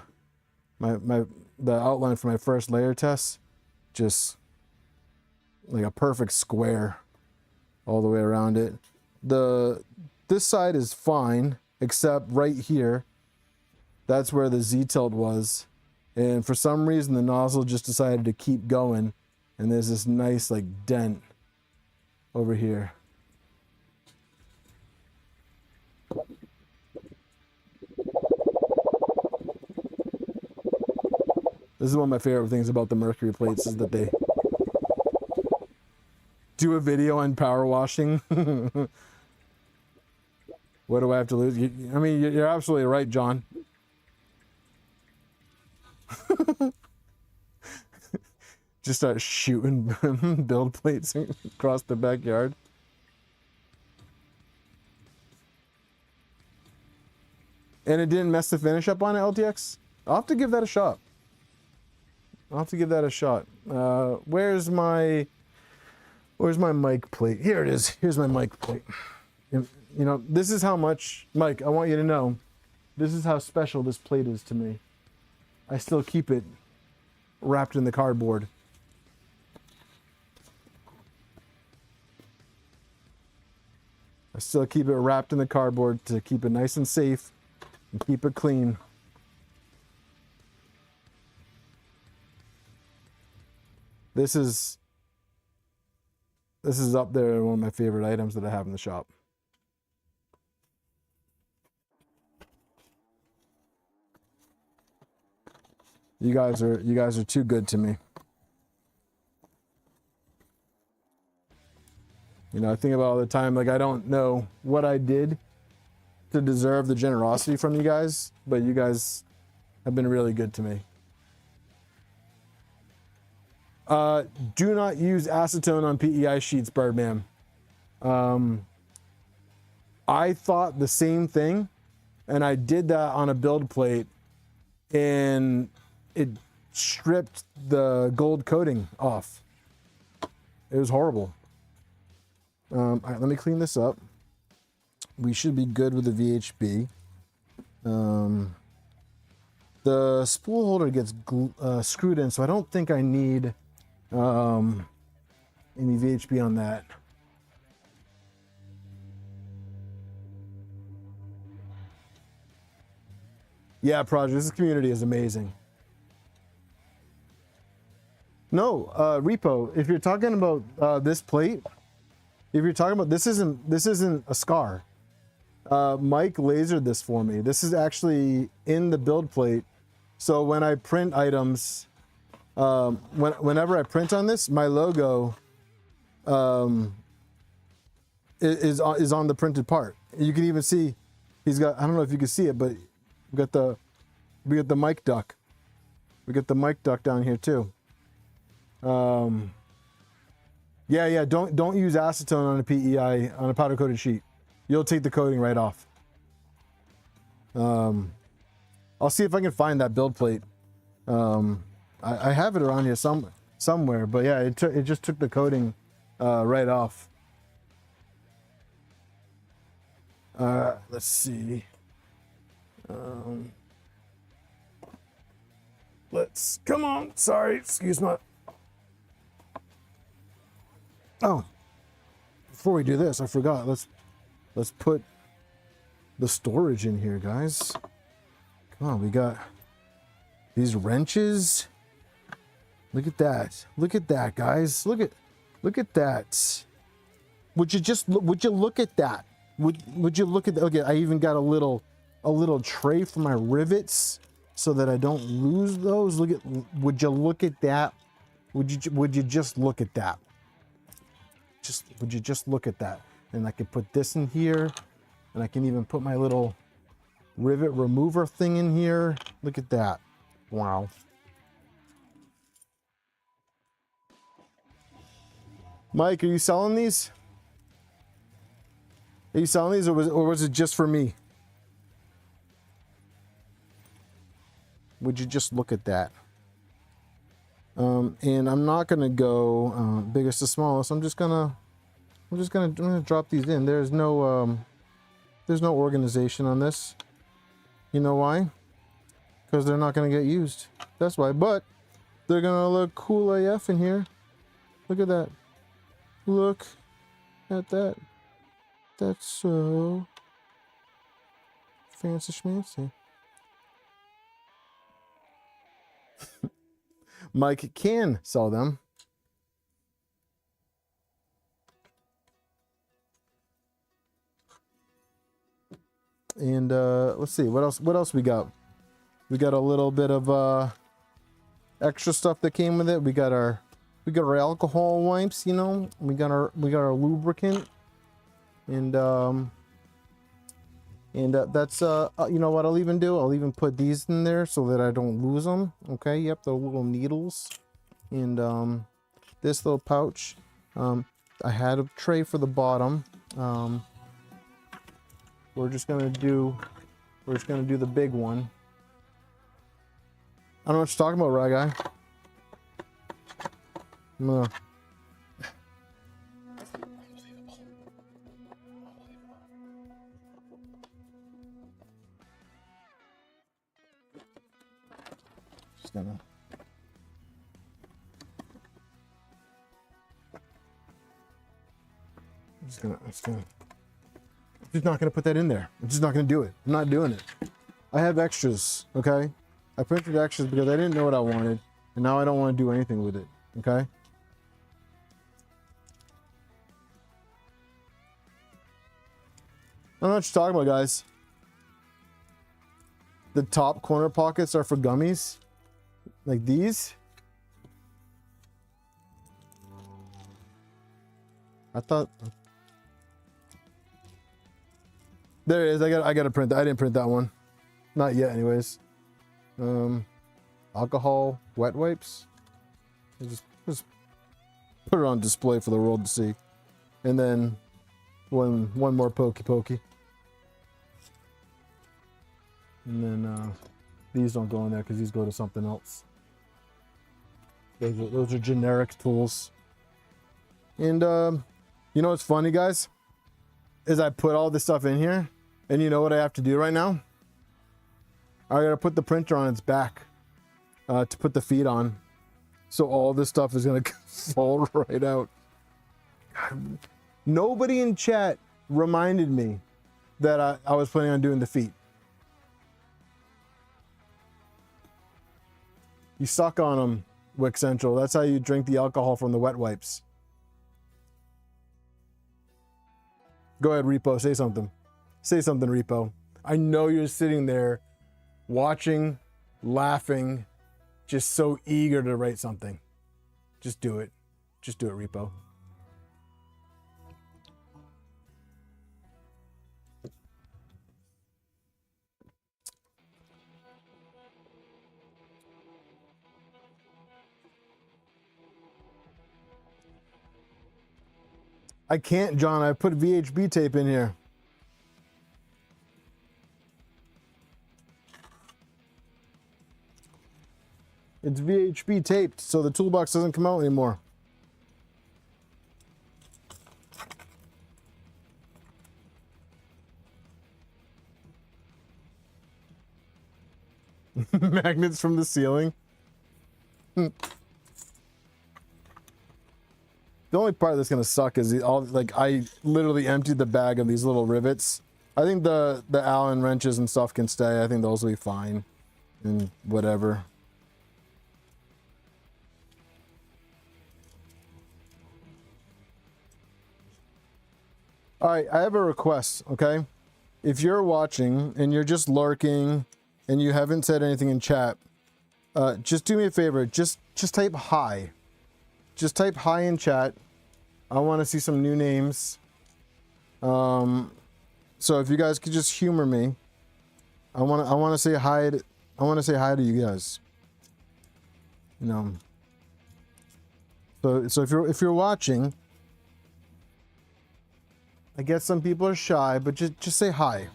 the outline for my first layer test, just like a perfect square all the way around it. This side is fine, except right here, that's where the Z tilt was, and for some reason the nozzle just decided to keep going, and there's this nice like dent over here. This is one of my favorite things about the Mercury plates, is that they do a video on power washing. What do I have to lose? I mean, you're absolutely right, John. Just start shooting build plates across the backyard. And it didn't mess the finish up on it, LTX? I'll have to give that a shot. Where's my mic plate? Here it is. Here's my mic plate. You know, this is how much, Mike, I want you to know, this is how special this plate is to me. I still keep it wrapped in the cardboard. still keep it wrapped in the cardboard to keep it nice and safe and keep it clean. This is up there, one of my favorite items that I have in the shop. You guys are too good to me. You know, I think about all the time, like I don't know what I did to deserve the generosity from you guys, but you guys have been really good to me. Do not use acetone on PEI sheets, Birdman. I thought the same thing, and I did that on a build plate, and it stripped the gold coating off. It was horrible. All right, let me clean this up. We should be good with the VHB. The spool holder gets screwed in, so I don't think I need any VHB on that. Yeah, Project, this community is amazing. No, Repo, if you're talking about this plate, if you're talking about this isn't a scar. Mike lasered this for me. This is actually in the build plate. So when I print items, whenever I print on this, my logo is on the printed part. You can even see he's got, I don't know if you can see it, but we got the mic duck. We got the mic duck down here too. Yeah, don't use acetone on a PEI, on a powder coated sheet. You'll take the coating right off. I'll see if I can find that build plate. I have it around here somewhere, but yeah, it just took the coating right off. Let's see. Come on. Sorry, excuse me. Oh, before we do this, I forgot. Let's put the storage in here, guys. Come on, we got these wrenches. Look at that. Look at that, guys. Look at that. Would you look at that? Would you look at that? Okay, I even got a little tray for my rivets so that I don't lose those. Would you look at that? Would you just look at that? Would you just look at that? And I could put this in here, and I can even put my little rivet remover thing in here. Look at that. Wow. Mike, are you selling these? Are you selling these, or was it just for me? Would you just look at that? And I'm not gonna go biggest to smallest. I'm gonna drop these in. There's no organization on this. You know why? Because they're not gonna get used. That's why. But they're gonna look cool AF in here. Look at that. Look at that. That's so fancy schmancy. Mike can sell them. And let's see what else we got. We got a little bit of extra stuff that came with it. We got our alcohol wipes, you know. We got our lubricant, and that's you know what I'll even put these in there so that I don't lose them. Okay, yep, the little needles, and this little pouch. I had a tray for the bottom. We're just gonna do the big one. I don't know what you're talking about, right guy? I'm gonna just gonna just not gonna put that in there. I'm just not gonna do it. I'm not doing it. I have extras, okay? I printed extras because I didn't know what I wanted, and now I don't want to do anything with it, okay? I don't know what you're talking about, guys. The top corner pockets are for gummies, like these. I thought there it is. I got to print that. I didn't print that one, not yet, anyways. Alcohol wet wipes. Just put it on display for the world to see, and then one more pokey. And then these don't go in there because these go to something else. Those are generic tools. And you know what's funny, guys? Is I put all this stuff in here, and you know what I have to do right now? I gotta put the printer on its back to put the feet on. So all this stuff is gonna fall right out. Nobody in chat reminded me that I was planning on doing the feet. You suck on them, Wick Central. That's how you drink the alcohol from the wet wipes. Go ahead, Repo. Say something. Say something, Repo. I know you're sitting there watching, laughing, just so eager to write something. Just do it. Just do it, Repo. I can't, John. I put VHB tape in here. It's VHB taped, so the toolbox doesn't come out anymore. Magnets from the ceiling. The only part that's gonna suck is I literally emptied the bag of these little rivets. I think the Allen wrenches and stuff can stay. I think those will be fine, and whatever. All right, I have a request. Okay, if you're watching and you're just lurking and you haven't said anything in chat, just do me a favor. Just type hi. Just type hi in chat. I want to see some new names. So if you guys could just humor me, I want to say hi. I want to say hi to you guys. You know. So if you're watching, I guess some people are shy, but just say hi.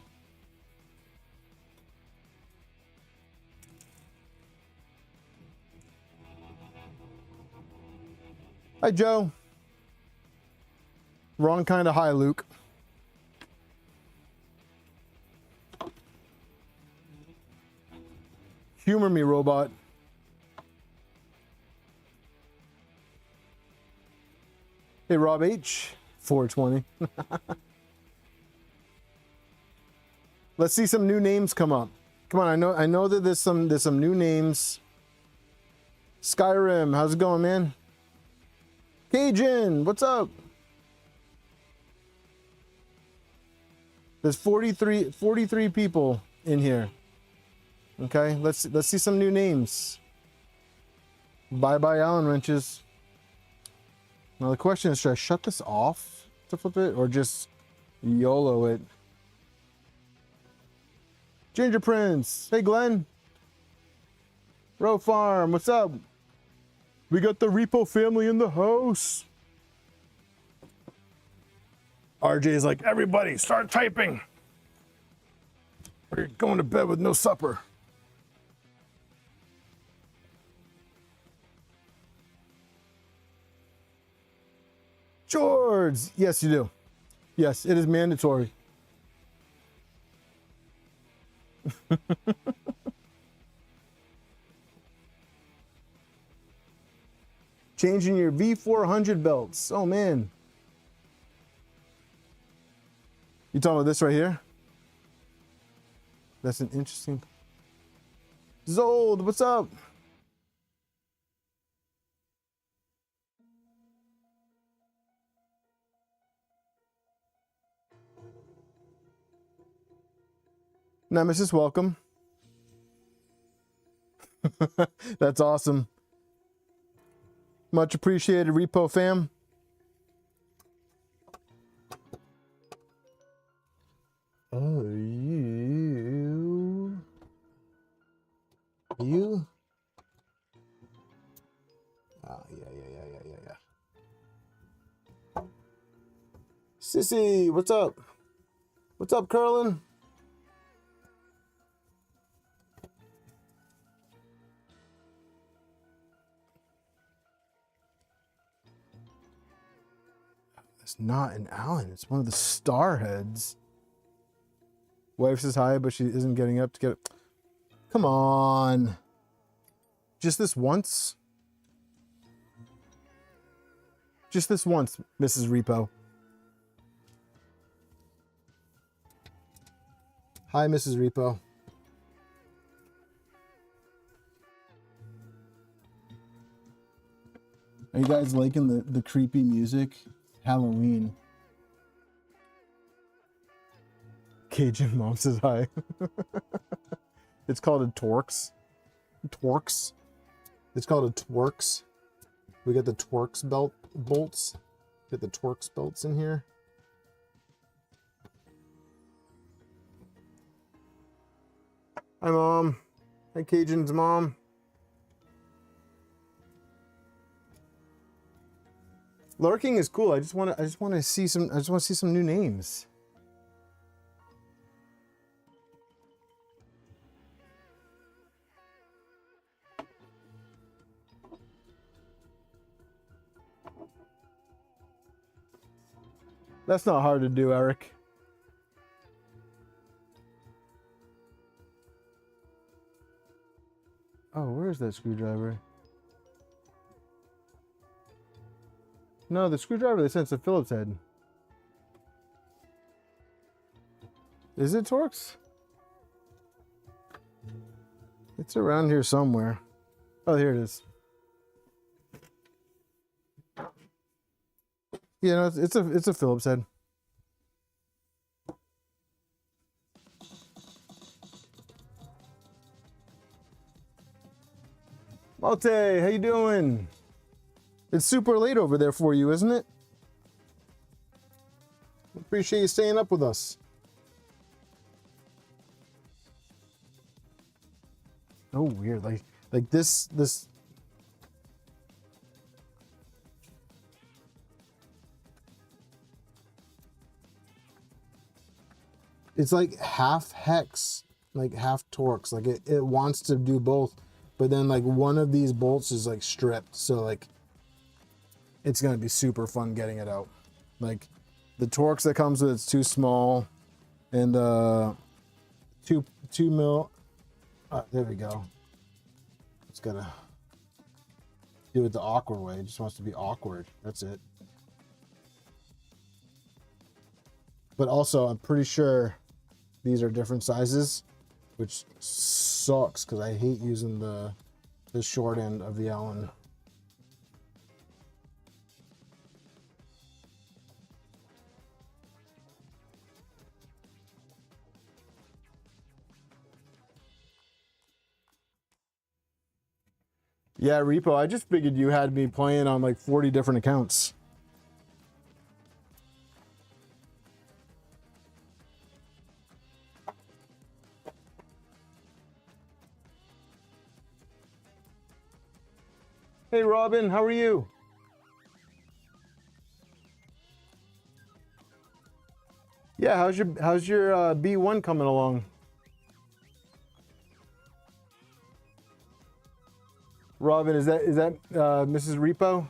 Hi, Joe. Wrong kind of hi, Luke. Humor me, robot. Hey, Rob H. 420. Let's see some new names come up. Come on, I know that there's some new names. Skyrim, how's it going, man? Cajun, what's up? There's 43 people in here. Okay, let's see some new names. Bye bye Allen wrenches. Now the question is, should I shut this off to flip it or just YOLO it? Ginger Prince, hey Glenn. Row Farm, what's up? We got the Repo family in the house. RJ is like, everybody start typing. We're going to bed with no supper. George, yes you do. Yes, it is mandatory. Changing your V400 belts. Oh man. You talking about this right here? That's an interesting. Zold, what's up? Nemesis, welcome. That's awesome. Much appreciated, Repo fam. Oh, you? Ah, yeah. Sissy, what's up? What's up, Curlin? It's not an Allen. It's one of the star heads. Wife says hi, but she isn't getting up to get it. Come on. Just this once? Just this once, Mrs. Repo. Hi, Mrs. Repo. Are you guys liking the creepy music? Halloween. Cajun mom says hi. It's called a Torx. Torx. It's called a Twerks. We got the Twerks bolts. Get the Twerks bolts in here. Hi, Mom. Hi, Cajun's mom. Lurking is cool. I just want to see some new names. That's not hard to do, Eric. Oh, where's that screwdriver? No, the screwdriver they sent to Phillips head. Is it Torx? It's around here somewhere. Oh, here it is. Yeah, no, it's a Phillips head. Malte, how you doing? It's super late over there for you, isn't it? Appreciate you staying up with us. Oh, weird. Like this. It's like half hex, like half Torx. Like it wants to do both, but then like one of these bolts is like stripped. So like it's gonna be super fun getting it out. Like the Torx that comes with it's too small, and 2 mil. There we go. It's gotta do it the awkward way. It just wants to be awkward. That's it. But also, I'm pretty sure these are different sizes, which sucks because I hate using the short end of the Allen. Yeah, Repo, I just figured you had me playing on like 40 different accounts. Hey Robin, how are you? Yeah, how's your B1 coming along? Robin, is that Mrs. Repo?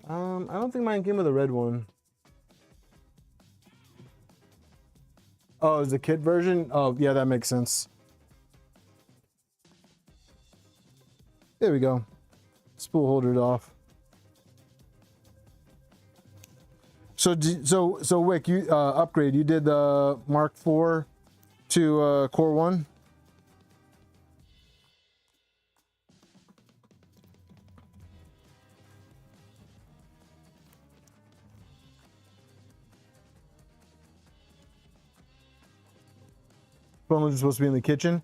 I don't think mine came with a red one. Oh, is the kit version? Oh, yeah, that makes sense. There we go. Spool holdered off. So Wick, you upgrade. You did the Mark IV to CoreOne. Phones are supposed to be in the kitchen.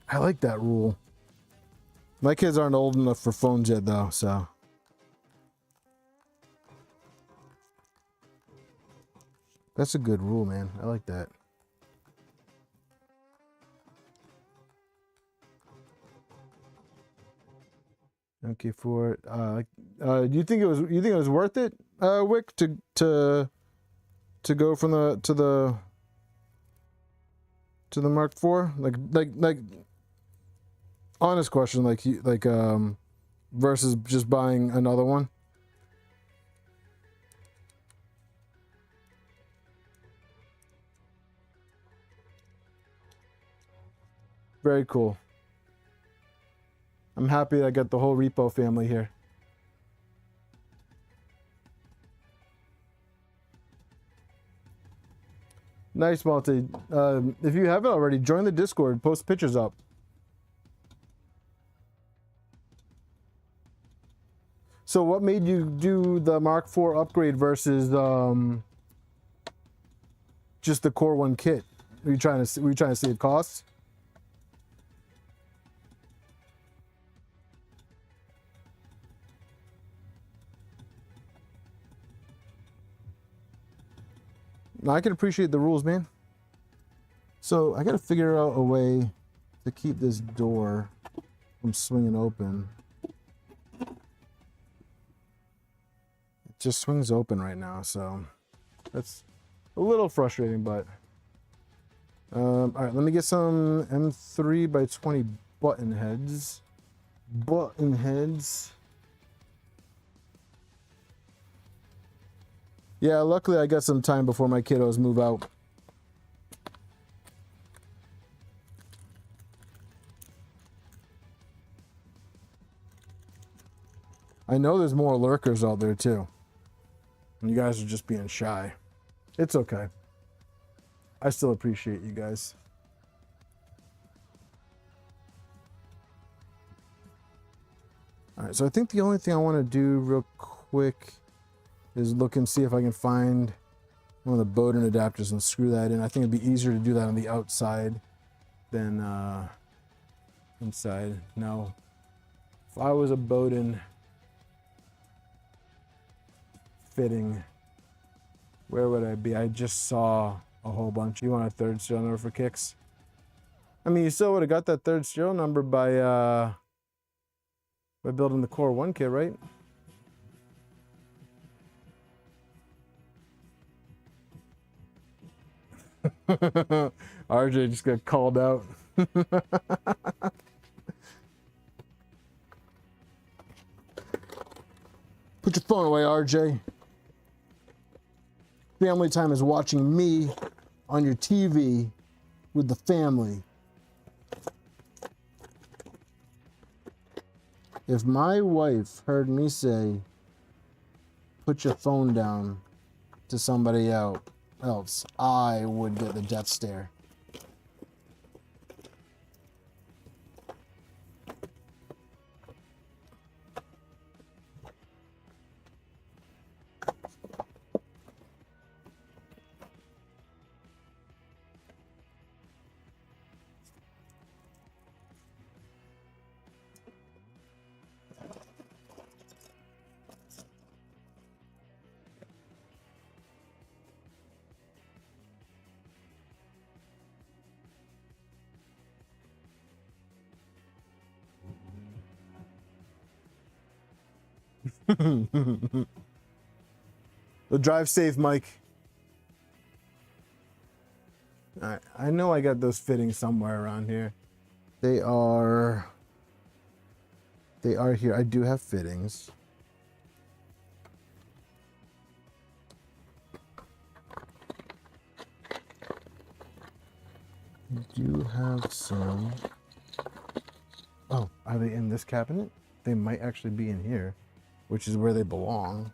I like that rule. My kids aren't old enough for phones yet, though, so. That's a good rule, man. I like that. Okay, for it. Do you think it was? You think it was worth it, Wick, to go from the to the Mark IV? Like, honest question, versus just buying another one. Very cool. I'm happy I got the whole repo family here. Nice, Malty. If you haven't already, join the Discord. Post pictures up. So what made you do the Mark IV upgrade versus just the CoreOne kit? Were you trying to save costs? No, I can appreciate the rules, man. So I got to figure out a way to keep this door from swinging open. It just swings open right now, so that's a little frustrating, but all right, let me get some M3 by 20 button heads. Button heads. Yeah, luckily I got some time before my kiddos move out. I know there's more lurkers out there too. And you guys are just being shy. It's okay. I still appreciate you guys. All right, so I think the only thing I want to do real quick is look and see if I can find one of the Bowden adapters and screw that in. I think it'd be easier to do that on the outside than inside. No. If I was a Bowden fitting, where would I be? I just saw a whole bunch. You want a third serial number for kicks? I mean, you still would have got that third serial number by building the CoreOne kit, right? RJ just got called out. Put your phone away, RJ. Family time is watching me on your TV with the family. If my wife heard me say, put your phone down to somebody else, I would get the death stare. Well, drive safe, Mike. All right, I know I got those fittings somewhere around here. They are here. I do have fittings. I do have some. Oh, are they in this cabinet? They might actually be in here, which is where they belong.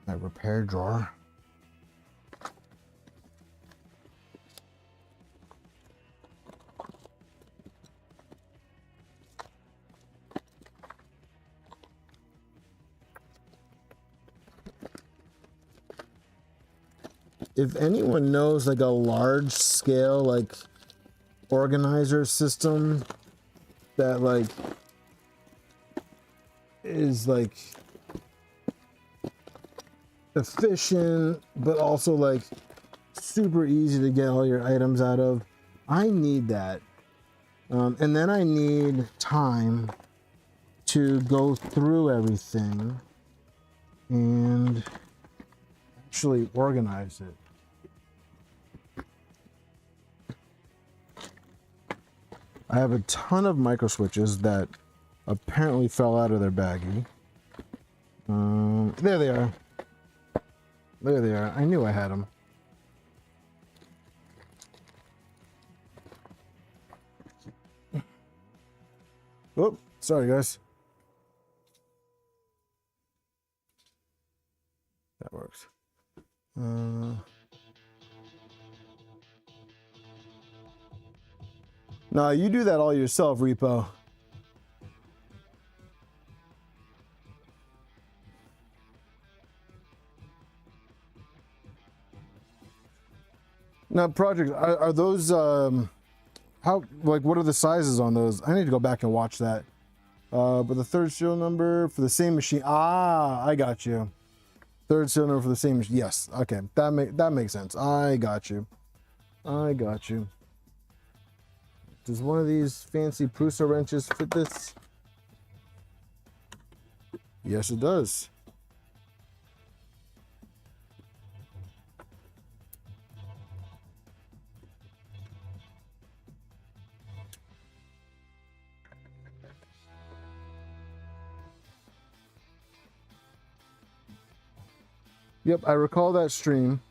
My repair drawer. if anyone knows like a large scale like organizer system that like is like efficient but also like super easy to get all your items out of, I need that. And then I need time to go through everything and actually organize it. I have a ton of micro switches that apparently fell out of their baggie. There they are. There they are. I knew I had them. Oh, sorry guys. That works. No, you do that all yourself, Repo. Now, projects, are those, how, like, what are the sizes on those? I need to go back and watch that. But the third serial number for the same machine. Ah, I got you. Third serial number for the same machine. Yes, okay, that makes sense. I got you. I got you. Does one of these fancy Prusa wrenches fit this? Yes, it does. Yep, I recall that stream.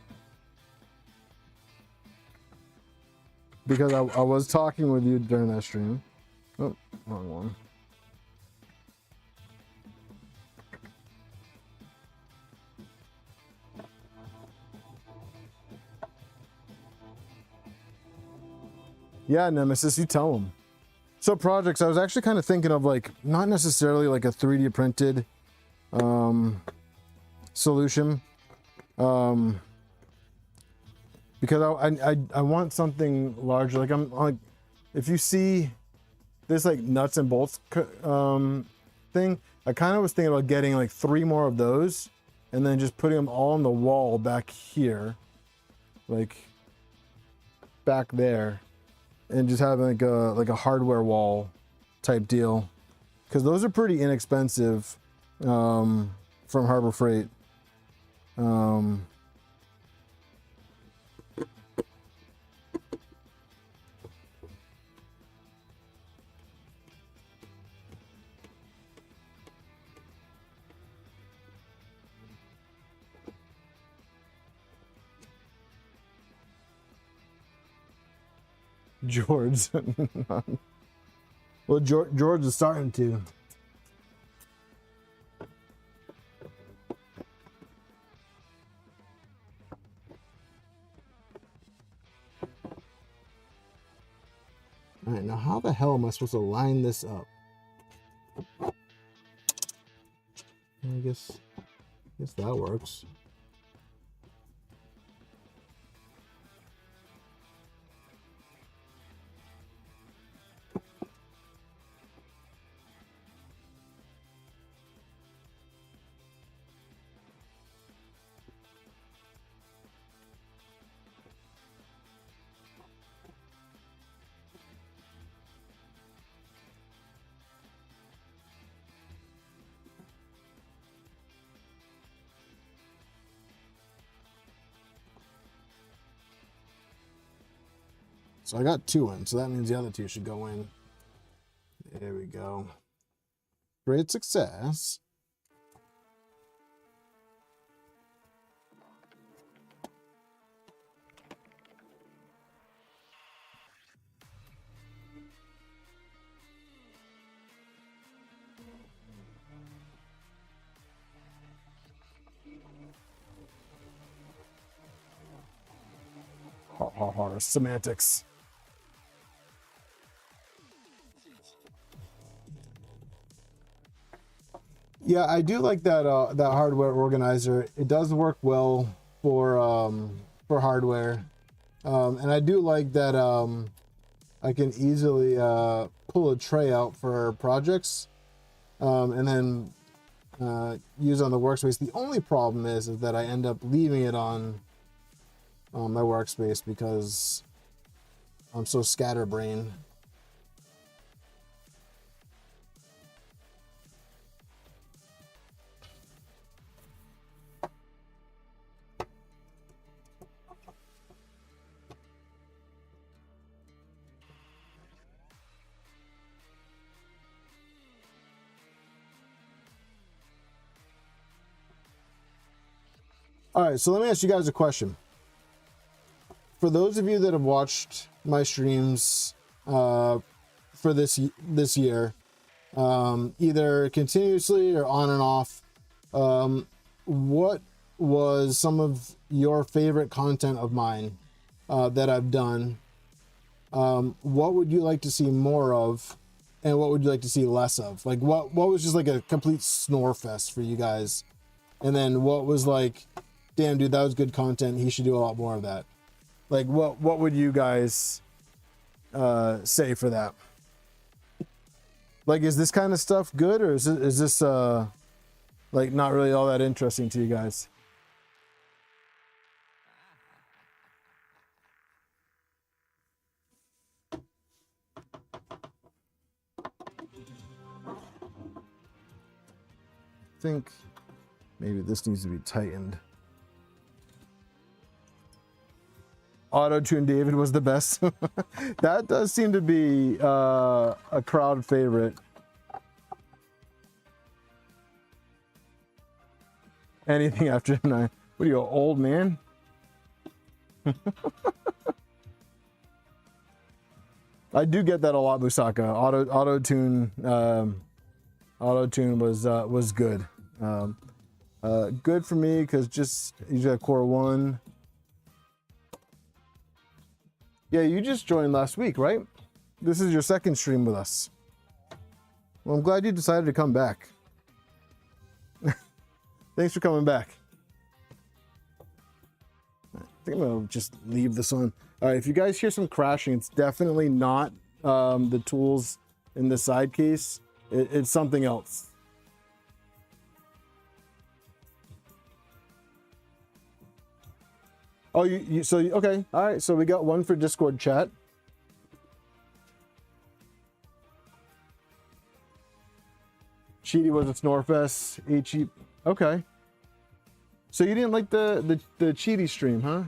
Because I was talking with you during that stream. Oh, wrong one. Yeah, Nemesis, you tell them. So projects, I was actually kind of thinking of like, not necessarily like a 3D printed solution. Because I want something larger. Like I'm like, if you see this like nuts and bolts thing, I kind of was thinking about getting like 3 more of those, and then just putting them all on the wall back here, like back there, and just having like a hardware wall type deal, because those are pretty inexpensive from Harbor Freight. George. Well, George is starting to. All right, now how the hell am I supposed to line this up? I guess that works. So I got 2 in, so that means the other 2 should go in. There we go. Great success. Semantics. Yeah, I do like that that hardware organizer. It does work well for for hardware. And I do like that I can easily pull a tray out for projects and then use on the workspace. The only problem is that I end up leaving it on my workspace because I'm so scatterbrained. All right, so let me ask you guys a question. For those of you that have watched my streams for this year, either continuously or on and off, what was some of your favorite content of mine that I've done? What would you like to see more of, and what would you like to see less of? Like, what was just like a complete snore fest for you guys? And then what was like, damn, dude, that was good content. He should do a lot more of that. Like, what would you guys say for that? Like, is this kind of stuff good, or is this like not really all that interesting to you guys? I think maybe this needs to be tightened. Auto-Tune David was the best. That does seem to be a crowd favorite. Anything after 9. What are you, old man? I do get that a lot, Busaka. Auto-Tune was good. Good for me because just you got CoreOne. Yeah, you just joined last week, right? This is your second stream with us. Well, I'm glad you decided to come back. Thanks for coming back. I think I'm gonna just leave this on. All right, if you guys hear some crashing, it's definitely not the tools in the side case. It's something else. Oh, okay. All right, so we got one for Discord chat. Cheaty was a Snorefest. HE. Okay. So you didn't like the Cheaty stream, huh?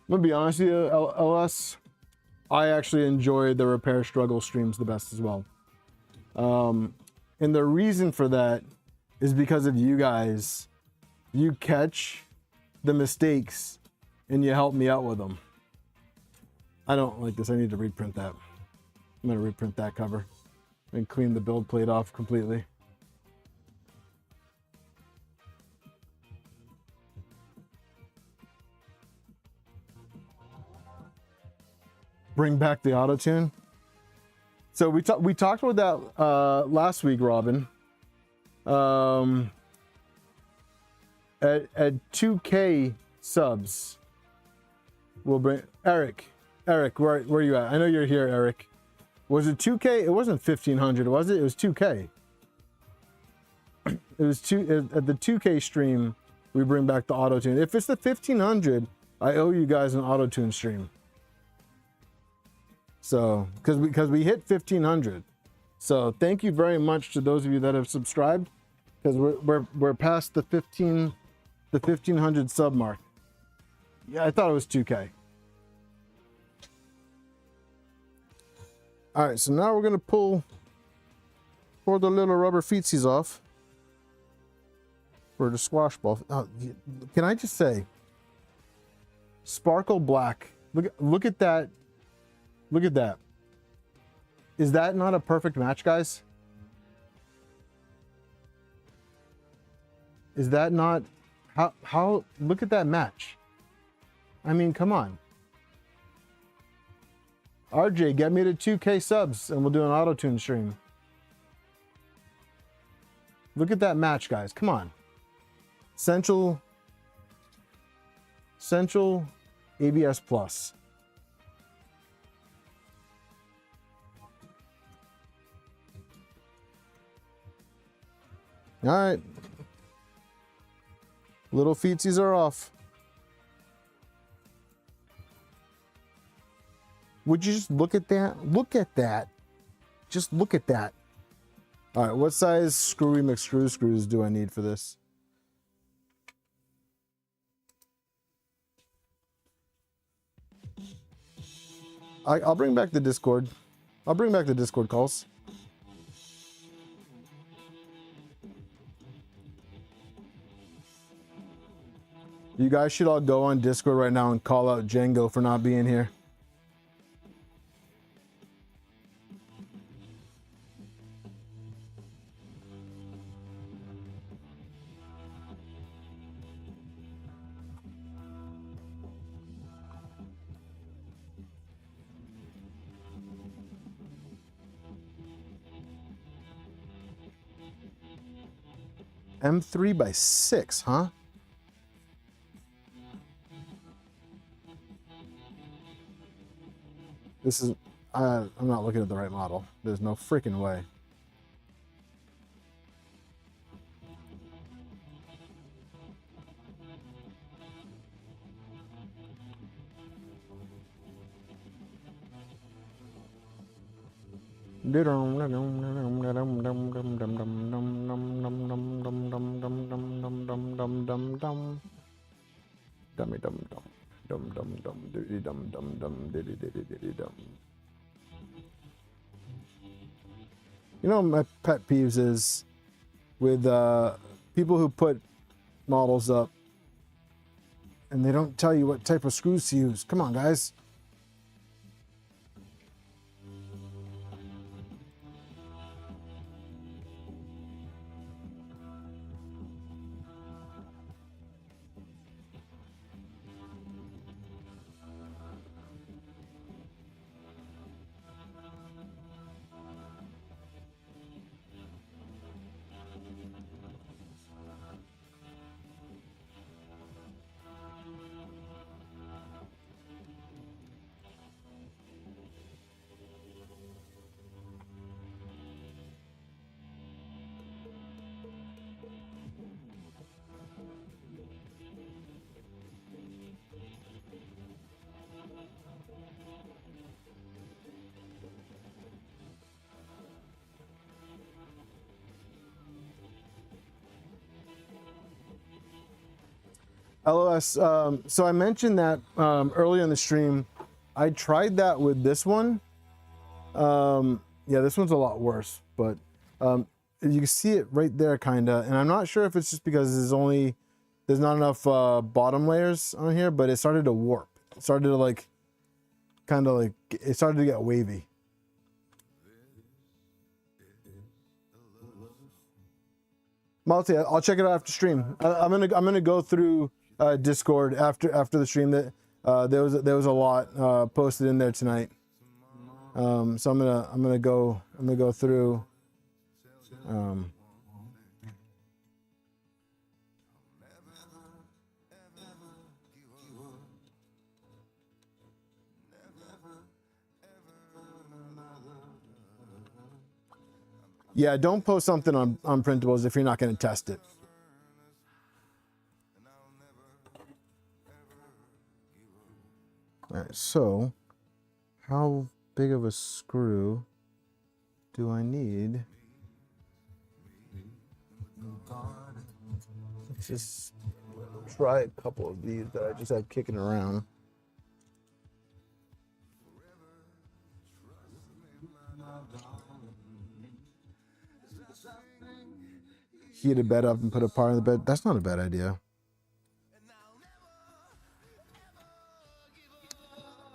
I'm gonna be honest with you, LS. I actually enjoyed the repair struggle streams the best as well. And the reason for that is because of you guys. You catch the mistakes and you help me out with them. I don't like this. I need to reprint that. I'm gonna reprint that cover and clean the build plate off completely. Bring back the auto tune. So we talked about that last week, Robin. At 2K subs, we'll bring Eric. Eric, where are you at? I know you're here, Eric. Was it 2K? It wasn't 1500, was it? It was 2K. It was at the 2K stream. We bring back the auto tune. If it's the 1500, I owe you guys an auto tune stream. So, because we hit 1500, so thank you very much to those of you that have subscribed, because we're past the 1500 sub mark. Yeah, I thought it was 2K. All right, so now we're gonna pull the little rubber feetsies off for the squash ball. Can I just say, sparkle black? Look at that. Look at that. Is that not a perfect match, guys? Is that not how look at that match? I mean, come on. RJ, get me to 2K subs and we'll do an auto-tune stream. Look at that match, guys. Come on. Central ABS Plus. All right. Little feetsies are off. Would you just look at that? Look at that. Just look at that. All right, what size screwy McScrews do I need for this? I'll bring back the Discord. I'll bring back the Discord calls. You guys should all go on Discord right now and call out Django for not being here. M3x6, huh? This is, I'm not looking at the right model. There's no freaking way. You know, my pet peeves is with people who put models up and they don't tell you what type of screws to use. Come on, guys. LOS, so I mentioned that earlier in the stream. I tried that with this one. Yeah, this one's a lot worse, but you can see it right there, kinda. And I'm not sure if it's just because there's not enough bottom layers on here, but it started to warp. It started to it started to get wavy. Malty, I'll check it out after stream. I'm gonna go through Discord after the stream. That there was a lot posted in there tonight. So I'm gonna go through. Yeah, don't post something on printables if you're not going to test it. All right, so how big of a screw do I need? Let's just try a couple of these that I just have kicking around. Heat a bed up and put a part in the bed. That's not a bad idea.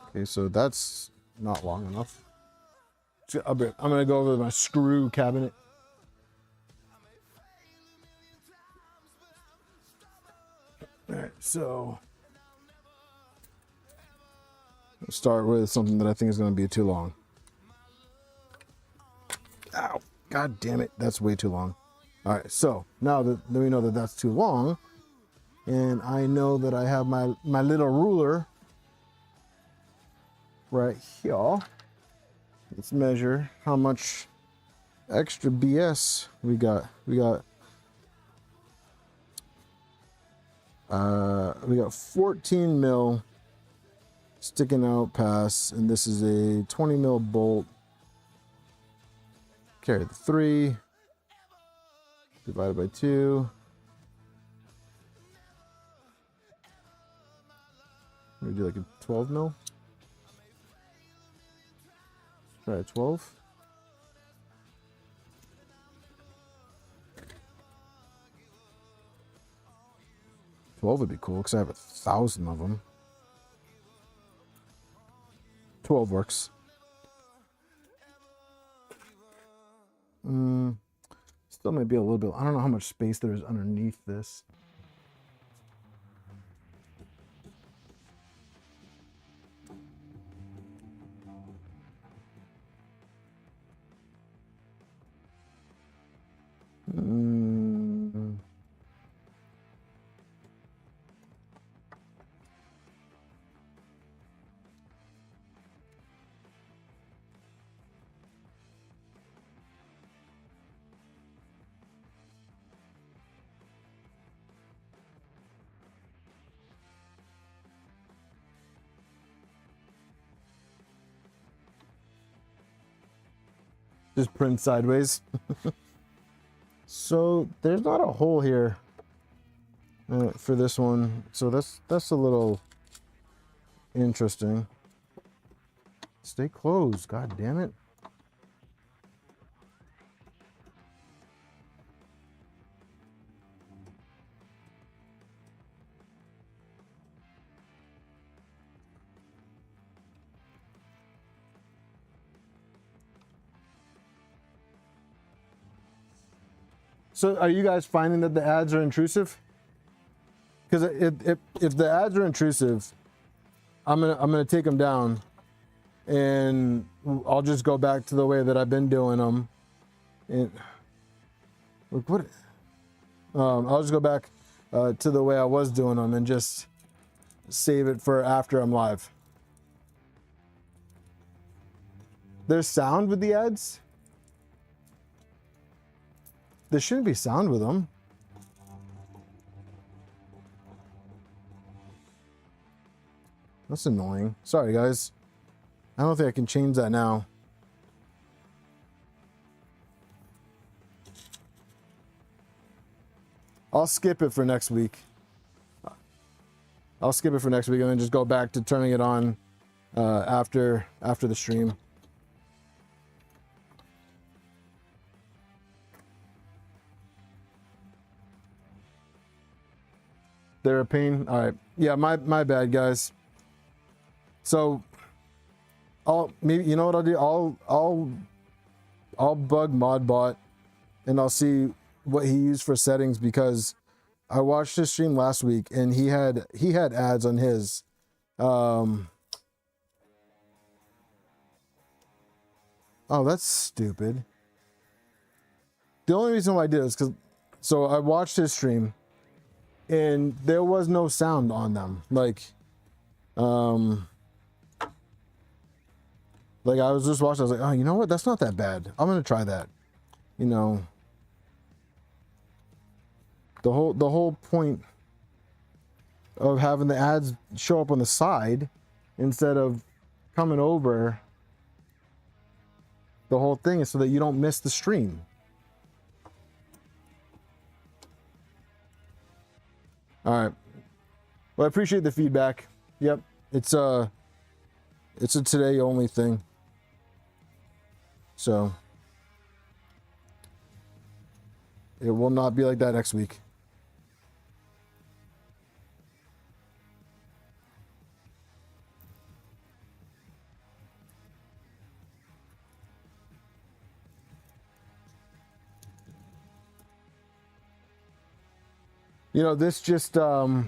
Okay, so that's not long enough. So I'm gonna go over my screw cabinet. All right, so start with something that I think is going to be too long. Ow, god damn it, that's way too long. All right, so now that we know that that's too long, and I know that I have my little ruler right here, let's measure how much extra BS we got. We got 14 mil sticking out past, and this is a 20 mil bolt. Carry the 3 divided by 2. Maybe do like a 12 mil. Try a 12. Would be cool because I have 1,000 of them. 12 works. Still might be a little bit. I don't know how much space there is underneath this. Just print sideways. So there's not a hole here for this one, so that's a little interesting. Stay closed, god damn it. So are you guys finding that the ads are intrusive? Because if the ads are intrusive, I'm gonna take them down, and I'll just go back to the way that I've been doing them. And look what, I'll just go back to the way I was doing them and just save it for after I'm live. There's sound with the ads. There shouldn't be sound with them. That's annoying. Sorry, guys. I don't think I can change that now. I'll skip it for next week. I'll skip it for next week and then just go back to turning it on after the stream. They're a pain. All right. Yeah, my bad, guys. So maybe, you know what I'll do? I'll bug Modbot and I'll see what he used for settings, because I watched his stream last week and he had ads on his. Oh, that's stupid. The only reason why I did it is because, so I watched his stream and there was no sound on them. Like I was just watching, I was like, oh, you know what? That's not that bad. I'm gonna try that. You know, the whole point of having the ads show up on the side instead of coming over the whole thing is so that you don't miss the stream. All right. Well, I appreciate the feedback. Yep. It's a today only thing. So it will not be like that next week. You know, this just, I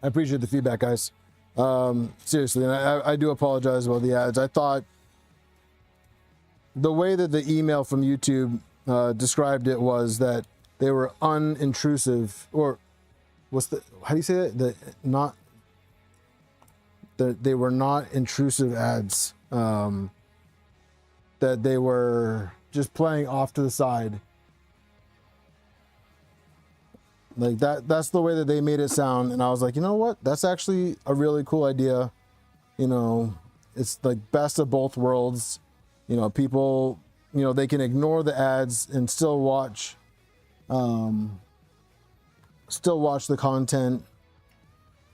appreciate the feedback, guys. Seriously, and I do apologize about the ads. I thought the way that the email from YouTube described it was that they were unintrusive, or what's the, how do you say it? They were not intrusive ads. That they were just playing off to the side. Like that's the way that they made it sound. And I was like, you know what? That's actually a really cool idea. You know, it's like best of both worlds. You know, people, you know, they can ignore the ads and still watch the content.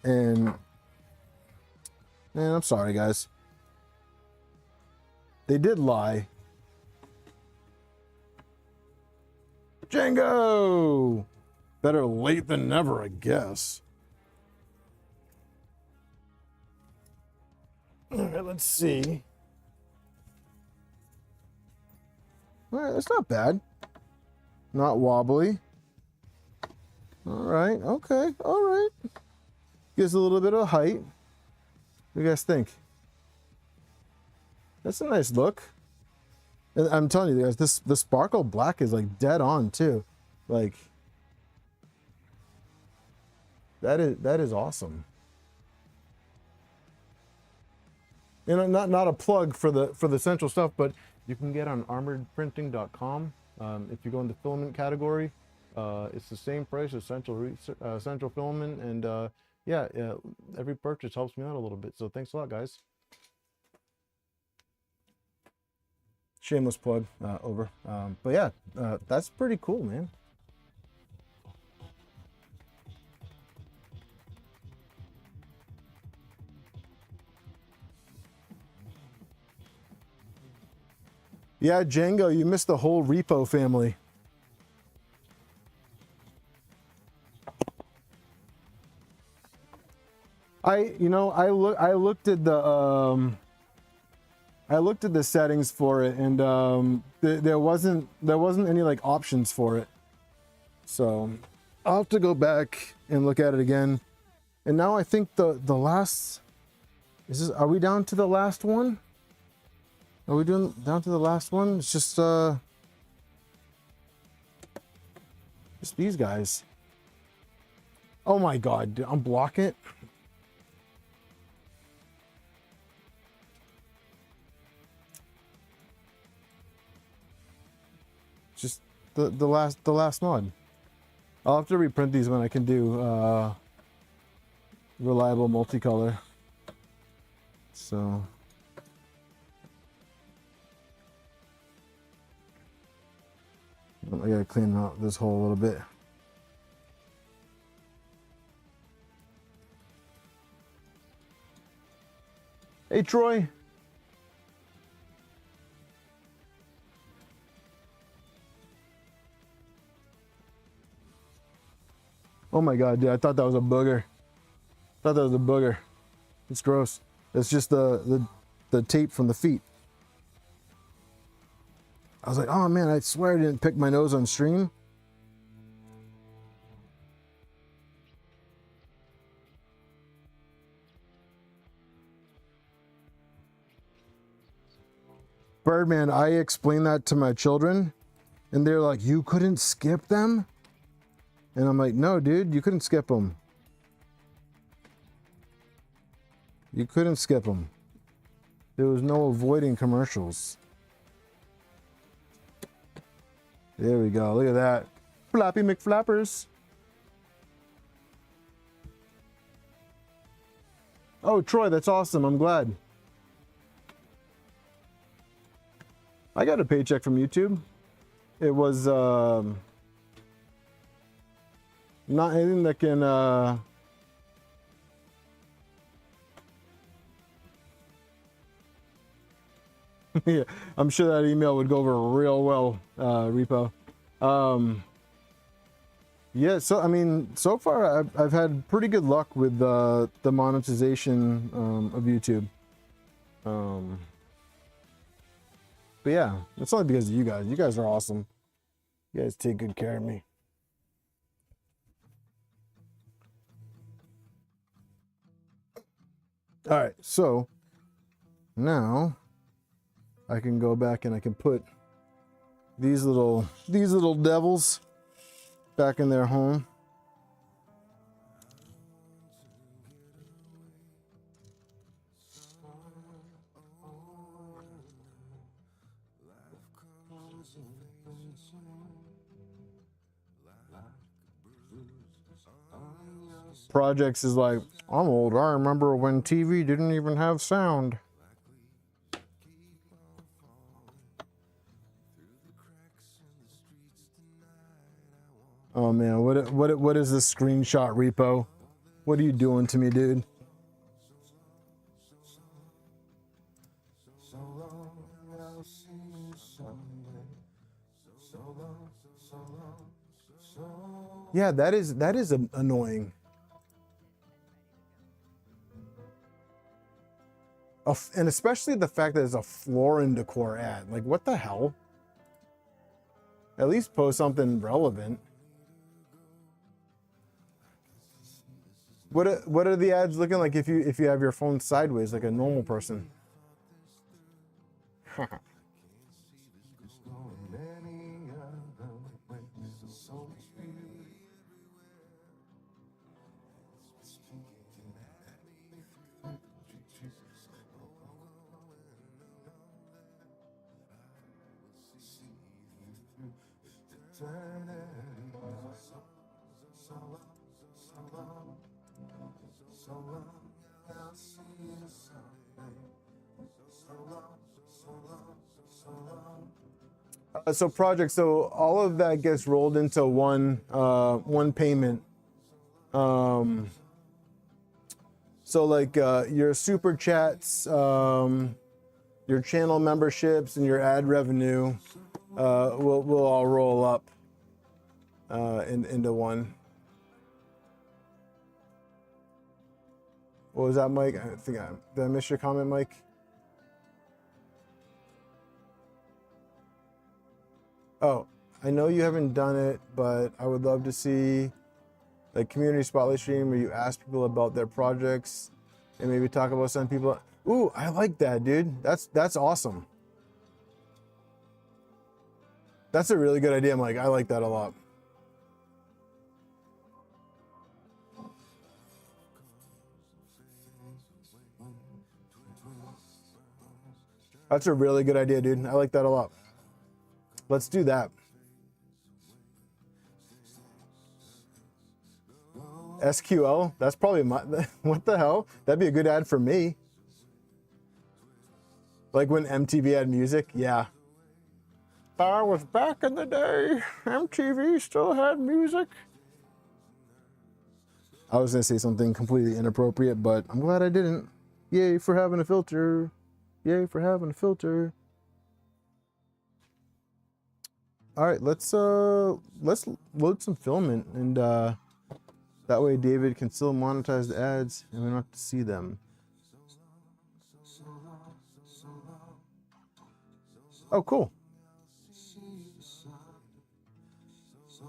And man, I'm sorry, guys. They did lie. Django! Better late than never, I guess. All right, let's see. All right, that's not bad. Not wobbly. All right, okay, all right. Gives a little bit of height. What do you guys think? That's a nice look. And I'm telling you guys, the sparkle black is like dead on too. Like that is awesome. And not a plug for the Central stuff, but you can get on armoredprinting.com. If you go in the filament category, it's the same price as Central Filament, and yeah, every purchase helps me out a little bit. So thanks a lot, guys. Shameless plug over. But yeah, that's pretty cool, man. Yeah, Django, you missed the whole repo family. I looked at the settings for it, and there wasn't any like options for it. So I'll have to go back and look at it again. And now I think the last are we down to the last one? Are we doing down to the last one? It's just these guys. Oh my god, did I unblock it? Just the last mod. I'll have to reprint these when I can do reliable multicolor. So I gotta clean out this hole a little bit. Hey Troy. Oh my god, dude, I thought that was a booger. It's gross. It's just the tape from the feet. I was like, oh man, I swear I didn't pick my nose on stream. Birdman, I explained that to my children, and they're like, you couldn't skip them? And I'm like, no, dude, you couldn't skip them. You couldn't skip them. There was no avoiding commercials. There we go. Look at that. Flappy McFlappers. Oh, Troy, that's awesome. I'm glad. I got a paycheck from YouTube. It was not anything that can yeah, I'm sure that email would go over real well, Repo. Yeah, so I mean, so far I've had pretty good luck with the monetization of YouTube. But yeah, it's only because of you guys. You guys are awesome. You guys take good care of me. All right, so now I can go back and I can put these little devils back in their home. Projects is like, I'm old. I remember when TV didn't even have sound. Oh man, what is this screenshot repo? What are you doing to me, dude? Yeah, that is annoying. And especially the fact that it's a floor and decor ad. Like, what the hell? At least post something relevant. What are the ads looking like if you have your phone sideways like a normal person? So project, so all of that gets rolled into one payment. So like your super chats, your channel memberships, and your ad revenue will all roll up into one. What was that, Mike? I think did I miss your comment, Mike? Oh, I know you haven't done it, but I would love to see like community spotlight stream where you ask people about their projects and maybe talk about some people. Ooh, I like that, dude. That's awesome. That's a really good idea, Mike. I like that a lot. That's a really good idea, dude. I like that a lot. Let's do that. SQL? That's probably my, what the hell? That'd be a good ad for me. Like when MTV had music, yeah. That was back in the day. MTV still had music. I was gonna say something completely inappropriate, but I'm glad I didn't. Yay for having a filter. Yay for having a filter. All right, let's load some Filament, and that way David can still monetize the ads and we don't have to see them. Oh, cool.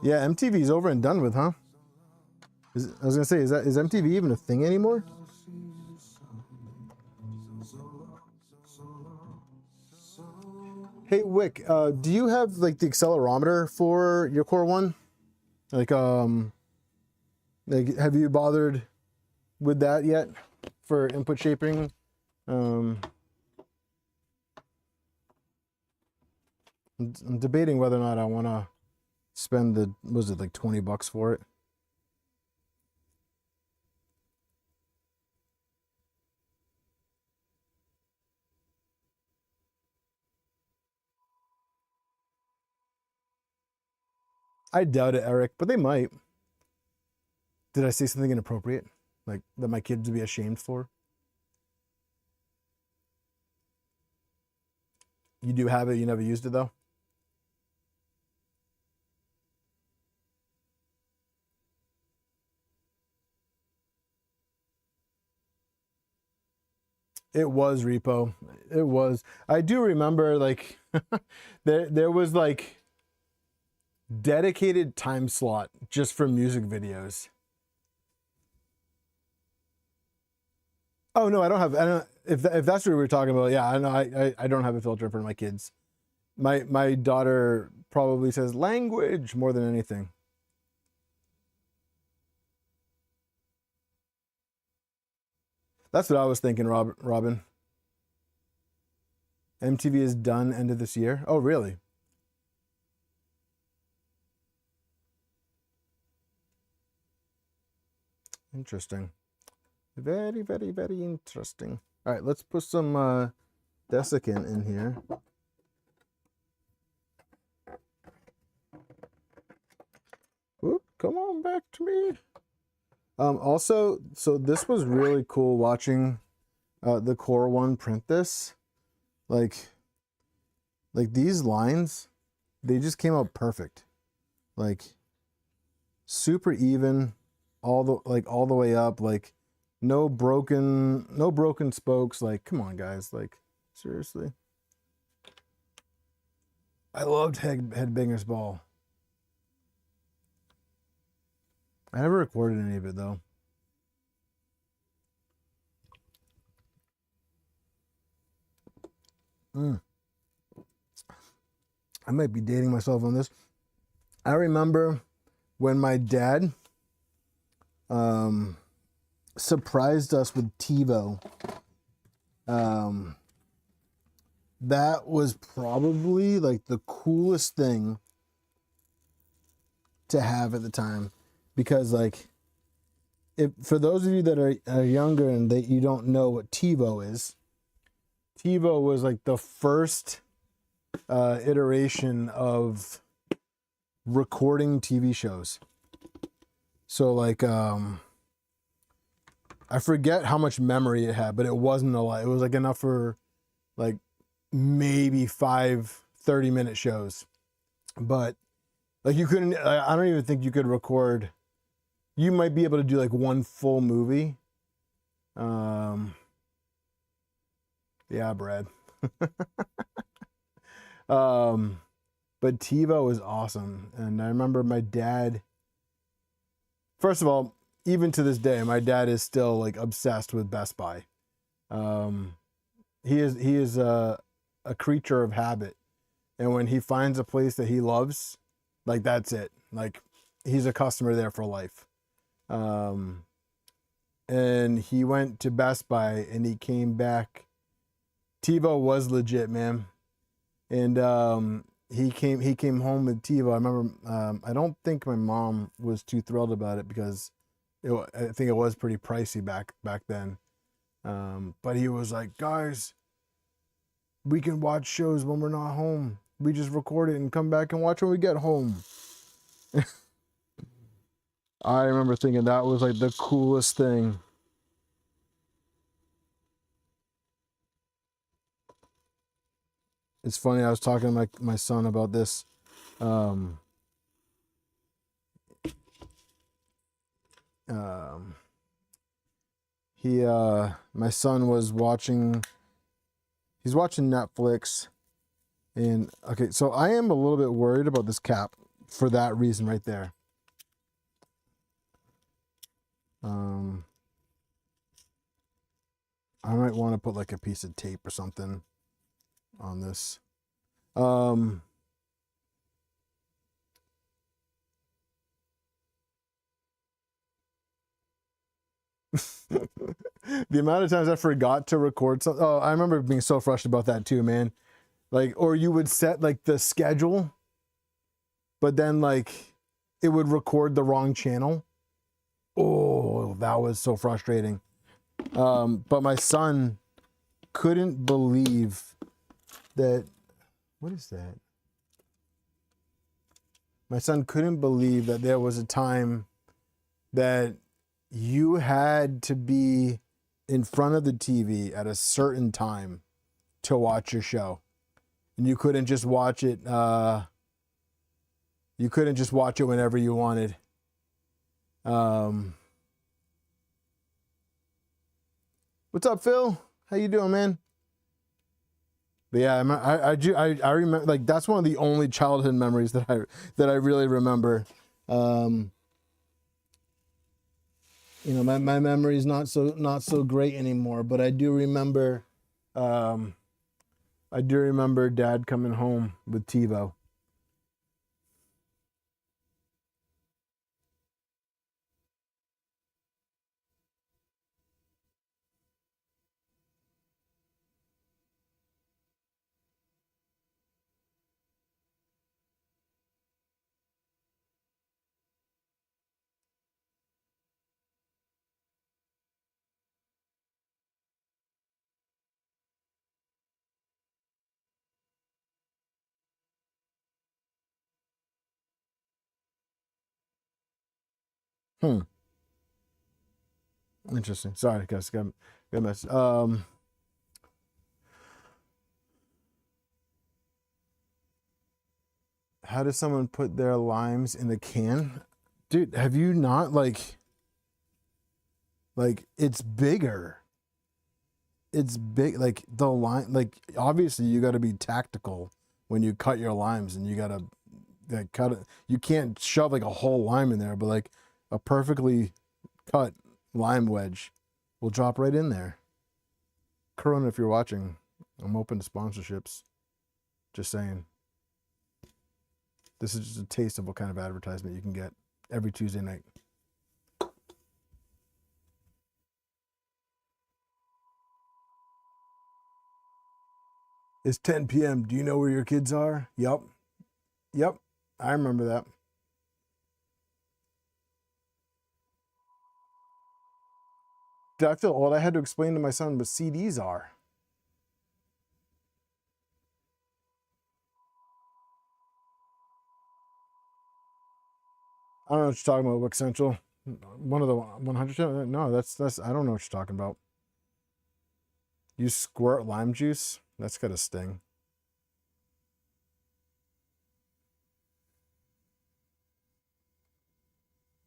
Yeah, MTV's over and done with, huh? I was gonna say, is MTV even a thing anymore? Hey Wick, do you have like the accelerometer for your CoreOne? Like have you bothered with that yet for input shaping? I'm debating whether or not I want to spend the, was it like $20 for it? I doubt it, Eric, but they might. Did I say something inappropriate? Like that my kids would be ashamed for? You do have it, you never used it though? It was repo. It was. I do remember like there was like dedicated time slot just for music videos. Oh no, I don't. If that's what we were talking about, yeah, I know. I don't have a filter for my kids. My daughter probably says language more than anything. That's what I was thinking, Robin. MTV is done end of this year. Oh, really? Interesting. Very, very, very interesting. All right, let's put some desiccant in here. Whoop, come on back to me. Also, so this was really cool watching the CoreOne print this. Like these lines, they just came out perfect. Like super even all the way up, like no broken spokes. Like, come on guys, like seriously. I loved Headbanger's Ball. I never recorded any of it though. I might be dating myself on this. I remember when my dad surprised us with TiVo. That was probably like the coolest thing to have at the time, because like, if for those of you that are younger and that you don't know what TiVo is, TiVo was like the first iteration of recording TV shows. So like, I forget how much memory it had, but it wasn't a lot. It was like enough for like maybe 5 30-minute shows. But like you couldn't, I don't even think you could record. You might be able to do like one full movie. Yeah, Brad. But TiVo was awesome. And I remember my dad, first of all, even to this day, my dad is still like obsessed with Best Buy. He is a creature of habit. And when he finds a place that he loves, like that's it. Like he's a customer there for life. And he went to Best Buy and he came back. TiVo was legit, man. And he came home with TiVo. I remember, I don't think my mom was too thrilled about it because I think it was pretty pricey back then. But he was like, guys, we can watch shows when we're not home. We just record it and come back and watch when we get home. I remember thinking that was like the coolest thing. It's funny, I was talking to my son about this. My son was watching, he's watching Netflix, and okay, so I am a little bit worried about this cap for that reason right there. I might want to put like a piece of tape or something on this. The amount of times I forgot to record something. Oh, I remember being so frustrated about that too, man. Like, or you would set like the schedule, but then like it would record the wrong channel. Oh, that was so frustrating. But my son couldn't believe that. What is that? My son couldn't believe that there was a time that you had to be in front of the TV at a certain time to watch your show. And you couldn't just watch it, whenever you wanted. What's up, Phil? How you doing, man? But yeah, I remember, like, that's one of the only childhood memories that I really remember. You know, my memory is not so great anymore, but I do remember Dad coming home with TiVo. Hmm. Interesting. Sorry, guys. Got a mess. How does someone put their limes in the can? Dude, have you not like it's bigger. It's big, like the lime, like obviously you got to be tactical when you cut your limes, and you got to like cut it. You can't shove like a whole lime in there, but like a perfectly cut lime wedge will drop right in there. CoreOne, if you're watching, I'm open to sponsorships. Just saying. This is just a taste of what kind of advertisement you can get every Tuesday night. It's 10 p.m. Do you know where your kids are? Yep. Yep. I remember that. Dude, I feel old. I had to explain to my son what CDs are. I don't know what you're talking about, Wick Central. One of the 100. No, that's. I don't know what you're talking about. You squirt lime juice? That's got a sting.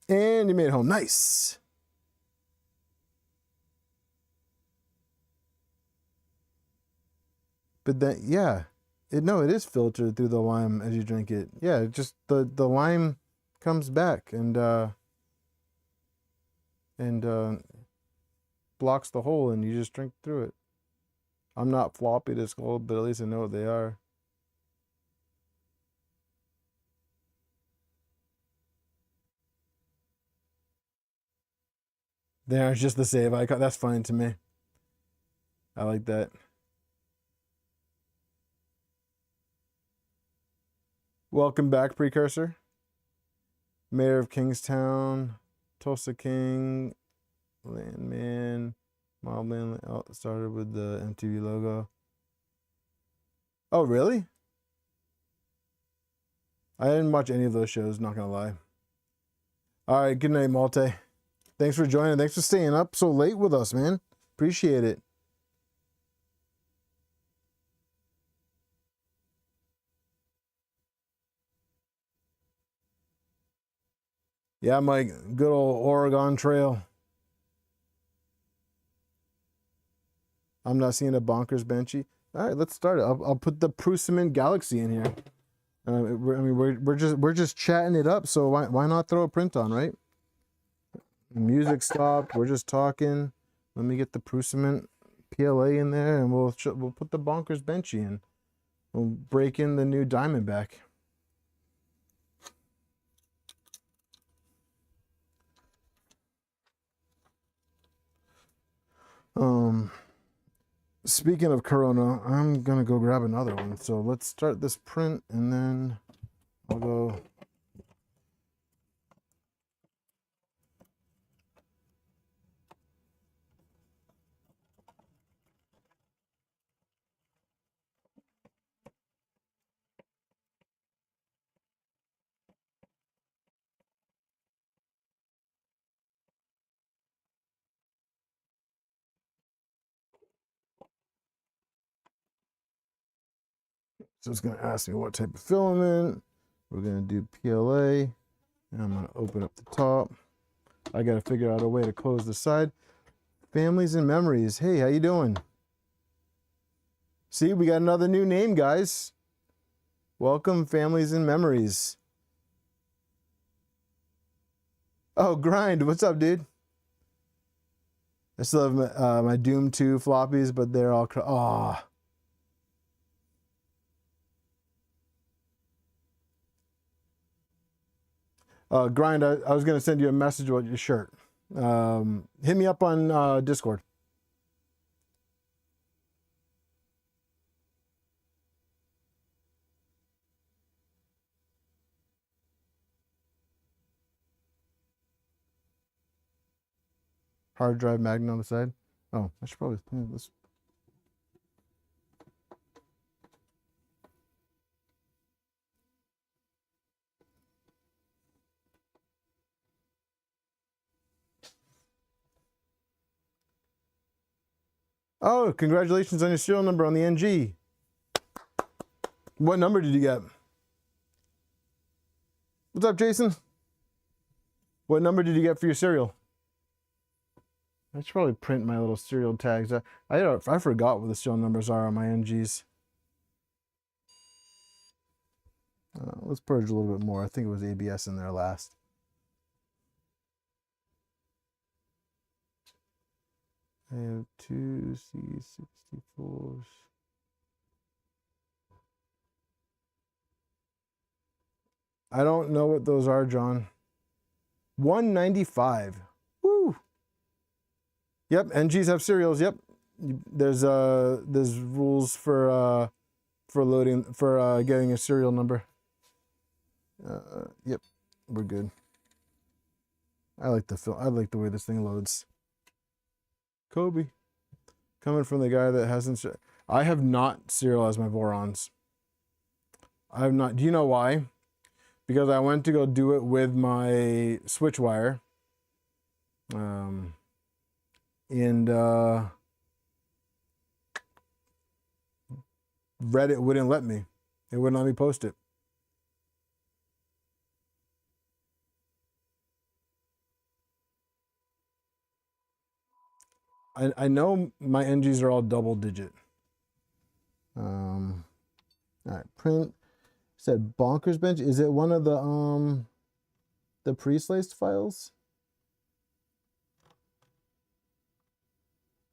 And you made it home. Nice. But then, yeah, it is filtered through the lime as you drink it. Yeah, it just the lime comes back and blocks the hole, and you just drink through it. I'm not floppy this cold, but at least I know what they are. There's just the save icon. That's fine to me. I like that. Welcome back, Precursor. Mayor of Kingstown, Tulsa King, Landman, Mobland. Oh, started with the MTV logo. Oh, really? I didn't watch any of those shows, not gonna lie. All right, good night, Malte. Thanks for joining. Thanks for staying up so late with us, man. Appreciate it. Yeah, Mike, good old Oregon Trail. I'm not seeing a bonkers benchy. All right, let's start it. I'll put the Prusament Galaxy in here. I mean, we're just chatting it up, so why not throw a print on, right? Music stopped. We're just talking. Let me get the Prusament PLA in there, and we'll put the bonkers benchy in. We'll break in the new Diamondback. Speaking of Corona, I'm gonna go grab another one. So let's start this print, and then I'll go. So it's gonna ask me what type of filament. We're gonna do PLA, and I'm gonna open up the top. I gotta figure out a way to close the side. Families and Memories. Hey, how you doing? See, we got another new name, guys. Welcome, Families and Memories. Oh, Grind, what's up, dude? I still have my Doom 2 floppies, but they're all Grind, I was going to send you a message about your shirt. Hit me up on Discord. Hard drive magnet on the side. Oh, I should probably clean this. Oh, congratulations on your serial number on the NG. What number did you get? What's up, Jason? What number did you get for your serial? I should probably print my little serial tags. I forgot what the serial numbers are on my NGs. Let's purge a little bit more. I think it was ABS in there last. I have two C64s. I don't know what those are, John. 195. Woo! Yep, NGs have serials. Yep, there's rules for loading getting a serial number. Yep, we're good. I like the way this thing loads. Kobe, coming from the guy that hasn't. I have not serialized my Vorons. I have not. Do you know why? Because I went to go do it with my switch wire. And Reddit wouldn't let me. It wouldn't let me post it. I know my NGs are all double digit. All right, print. Said bonkers bench. Is it one of the pre-sliced files?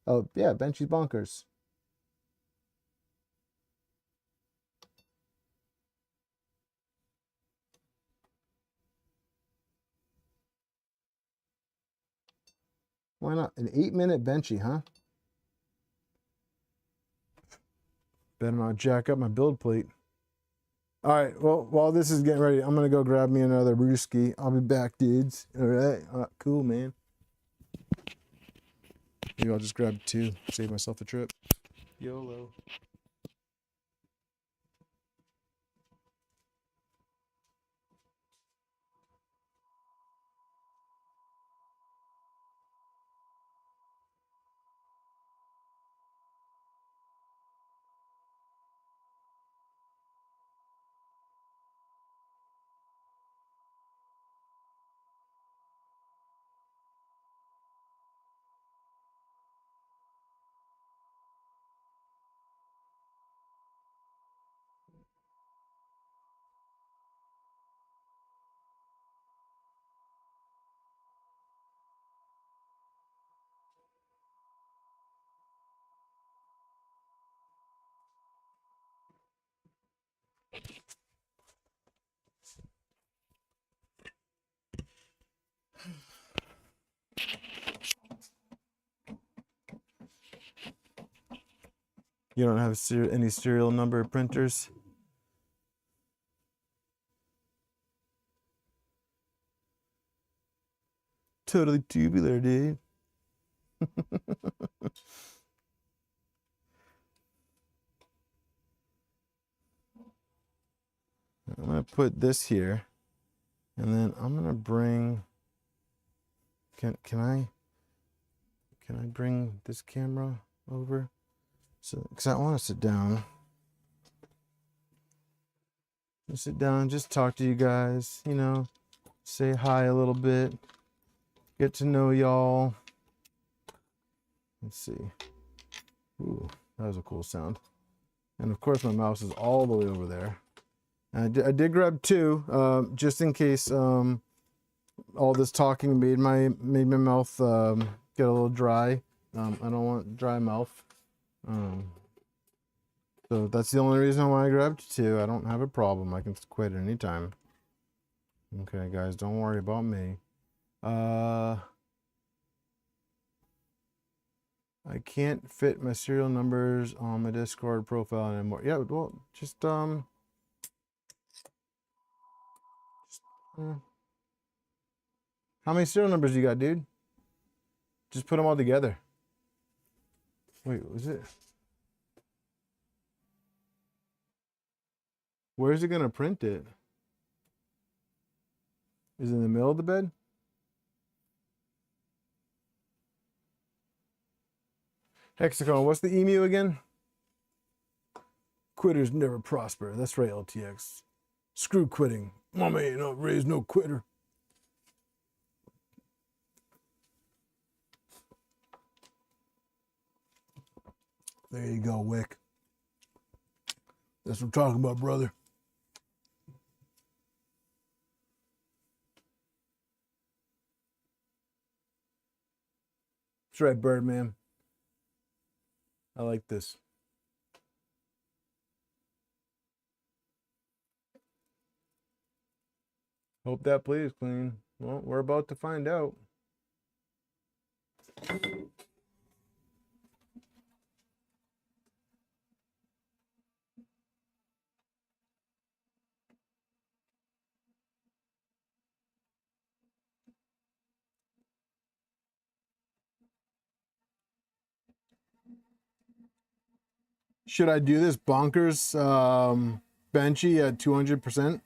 Oh yeah, Benchy's bonkers. Why not? An 8-minute Benchy, huh? Better not jack up my build plate. All right, well, while this is getting ready, I'm going to go grab me another brewski. I'll be back, dudes. All right, cool, man. Maybe I'll just grab 2, save myself a trip. YOLO. You don't have any serial number printers? Totally tubular, dude. I'm gonna put this here, and then I'm gonna bring. Can I bring this camera over? So, because I want to sit down. Sit down, just talk to you guys. You know, say hi a little bit, get to know y'all. Let's see. Ooh, that was a cool sound. And of course, my mouse is all the way over there. And I did grab 2, just in case all this talking made my mouth get a little dry. I don't want dry mouth. So that's the only reason why I grabbed 2. I don't have a problem. I can quit at any time. Okay, guys, don't worry about me. I can't fit my serial numbers on my Discord profile anymore. Yeah, well, just how many serial numbers you got, dude? Just put them all together. Wait, was it? Where's it gonna print it? Is it in the middle of the bed? Hexagon, what's the emu again? Quitters never prosper. That's right, LTX. Screw quitting. Mama ain't not raised no quitter. There you go, Wick. That's what I'm talking about, brother. That's right, Birdman. I like this. Hope that plays clean. Well, we're about to find out. Should I do this bonkers benchy at 200%?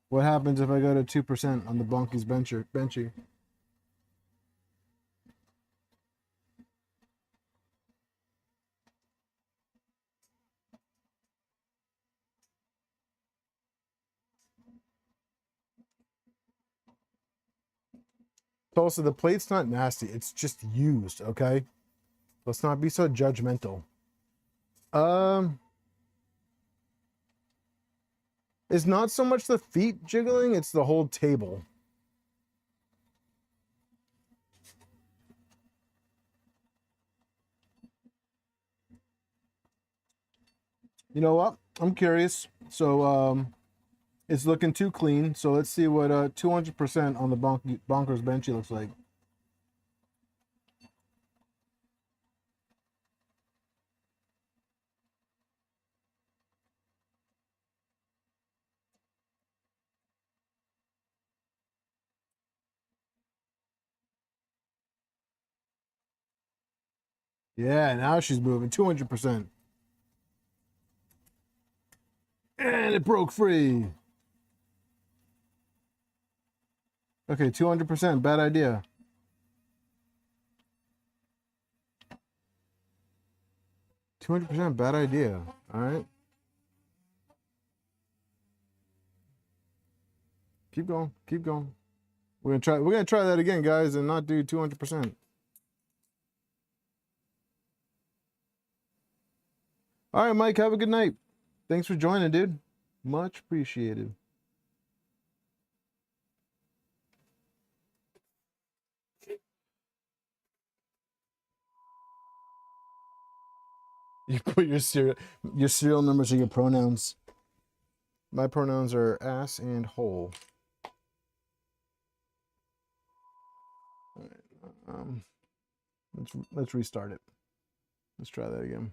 What happens if I go to 2% on the bonkies benchy? Also, the plate's not nasty. It's just used, okay? Let's not be so judgmental. It's not so much the feet jiggling, it's the whole table. You know what? I'm curious. So it's looking too clean. So let's see what 200% on the bonkers benchy looks like. Yeah, now she's moving 200%. And it broke free. Okay, 200%, bad idea. 200%, bad idea. All right. Keep going, keep going. We're gonna try that again, guys, and not do 200%. All right, Mike, have a good night. Thanks for joining, dude. Much appreciated. You put your serial numbers or your pronouns. My pronouns are ass and hole. All right, let's restart it. Let's try that again.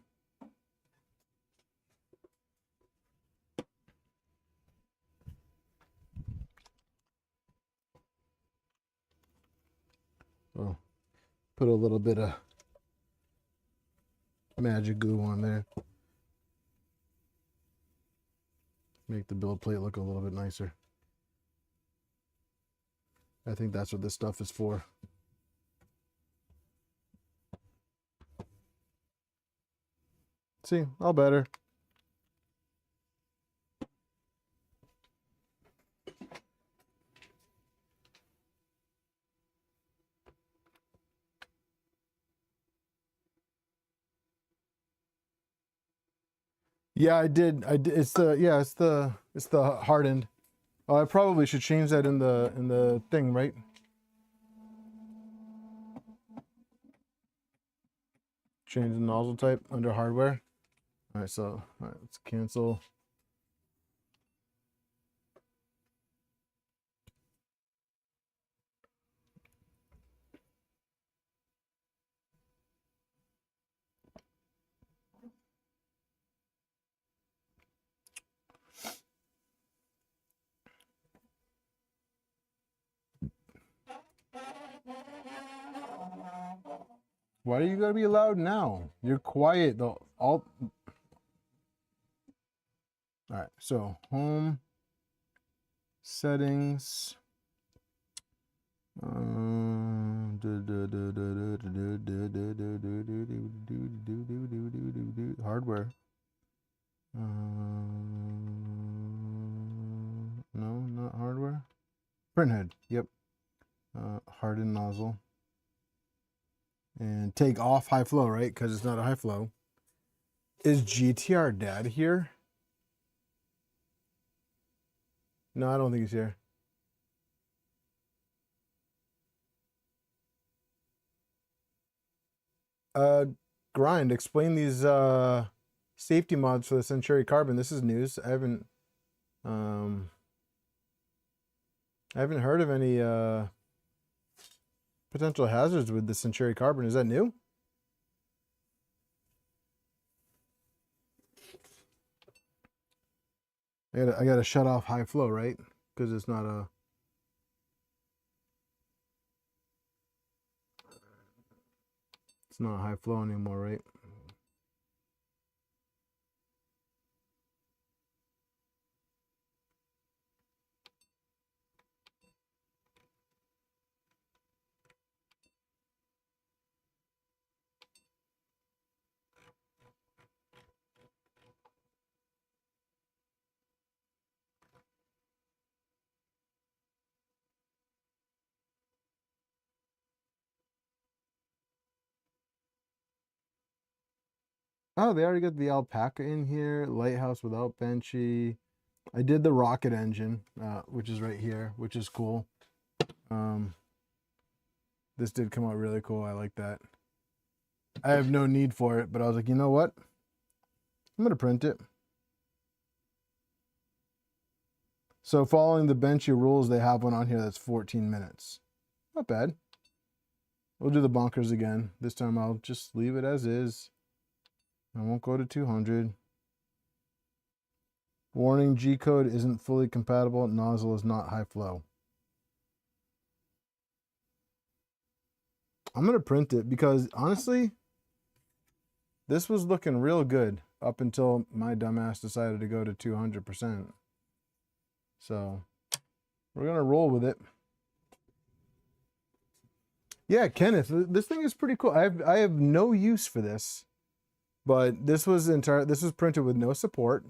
Oh, put a little bit of magic glue on there. Make the build plate look a little bit nicer. I think that's what this stuff is for. See, all better. Yeah, I did. It's the hardened. Oh, I probably should change that in the thing, right? Change the nozzle type under hardware. All right, so all right, let's cancel. Why do you gotta be loud now? You're quiet though. All right, so home settings. Hardware. No, not hardware. Printhead. Yep. Harden nozzle. And take off high flow, right? Because it's not a high flow. Is GTR Dad here? No, I don't think he's here. Grind, explain these safety mods for the Century Carbon. This is news. I haven't heard of any potential hazards with the Century Carbon. Is that new? I gotta shut off high flow, right? Because it's not a. It's not high flow anymore, right? Oh, they already got the alpaca in here. Lighthouse without benchy. I did the rocket engine, which is right here, which is cool. This did come out really cool. I like that. I have no need for it, but I was like, you know what? I'm gonna print it. So following the benchy rules, they have one on here that's 14 minutes. Not bad. We'll do the bonkers again. This time I'll just leave it as is. I won't go to 200. Warning, G-code isn't fully compatible. Nozzle is not high flow. I'm going to print it because honestly, this was looking real good up until my dumbass decided to go to 200%. So we're going to roll with it. Yeah, Kenneth, this thing is pretty cool. I have no use for this, but this was printed with no support.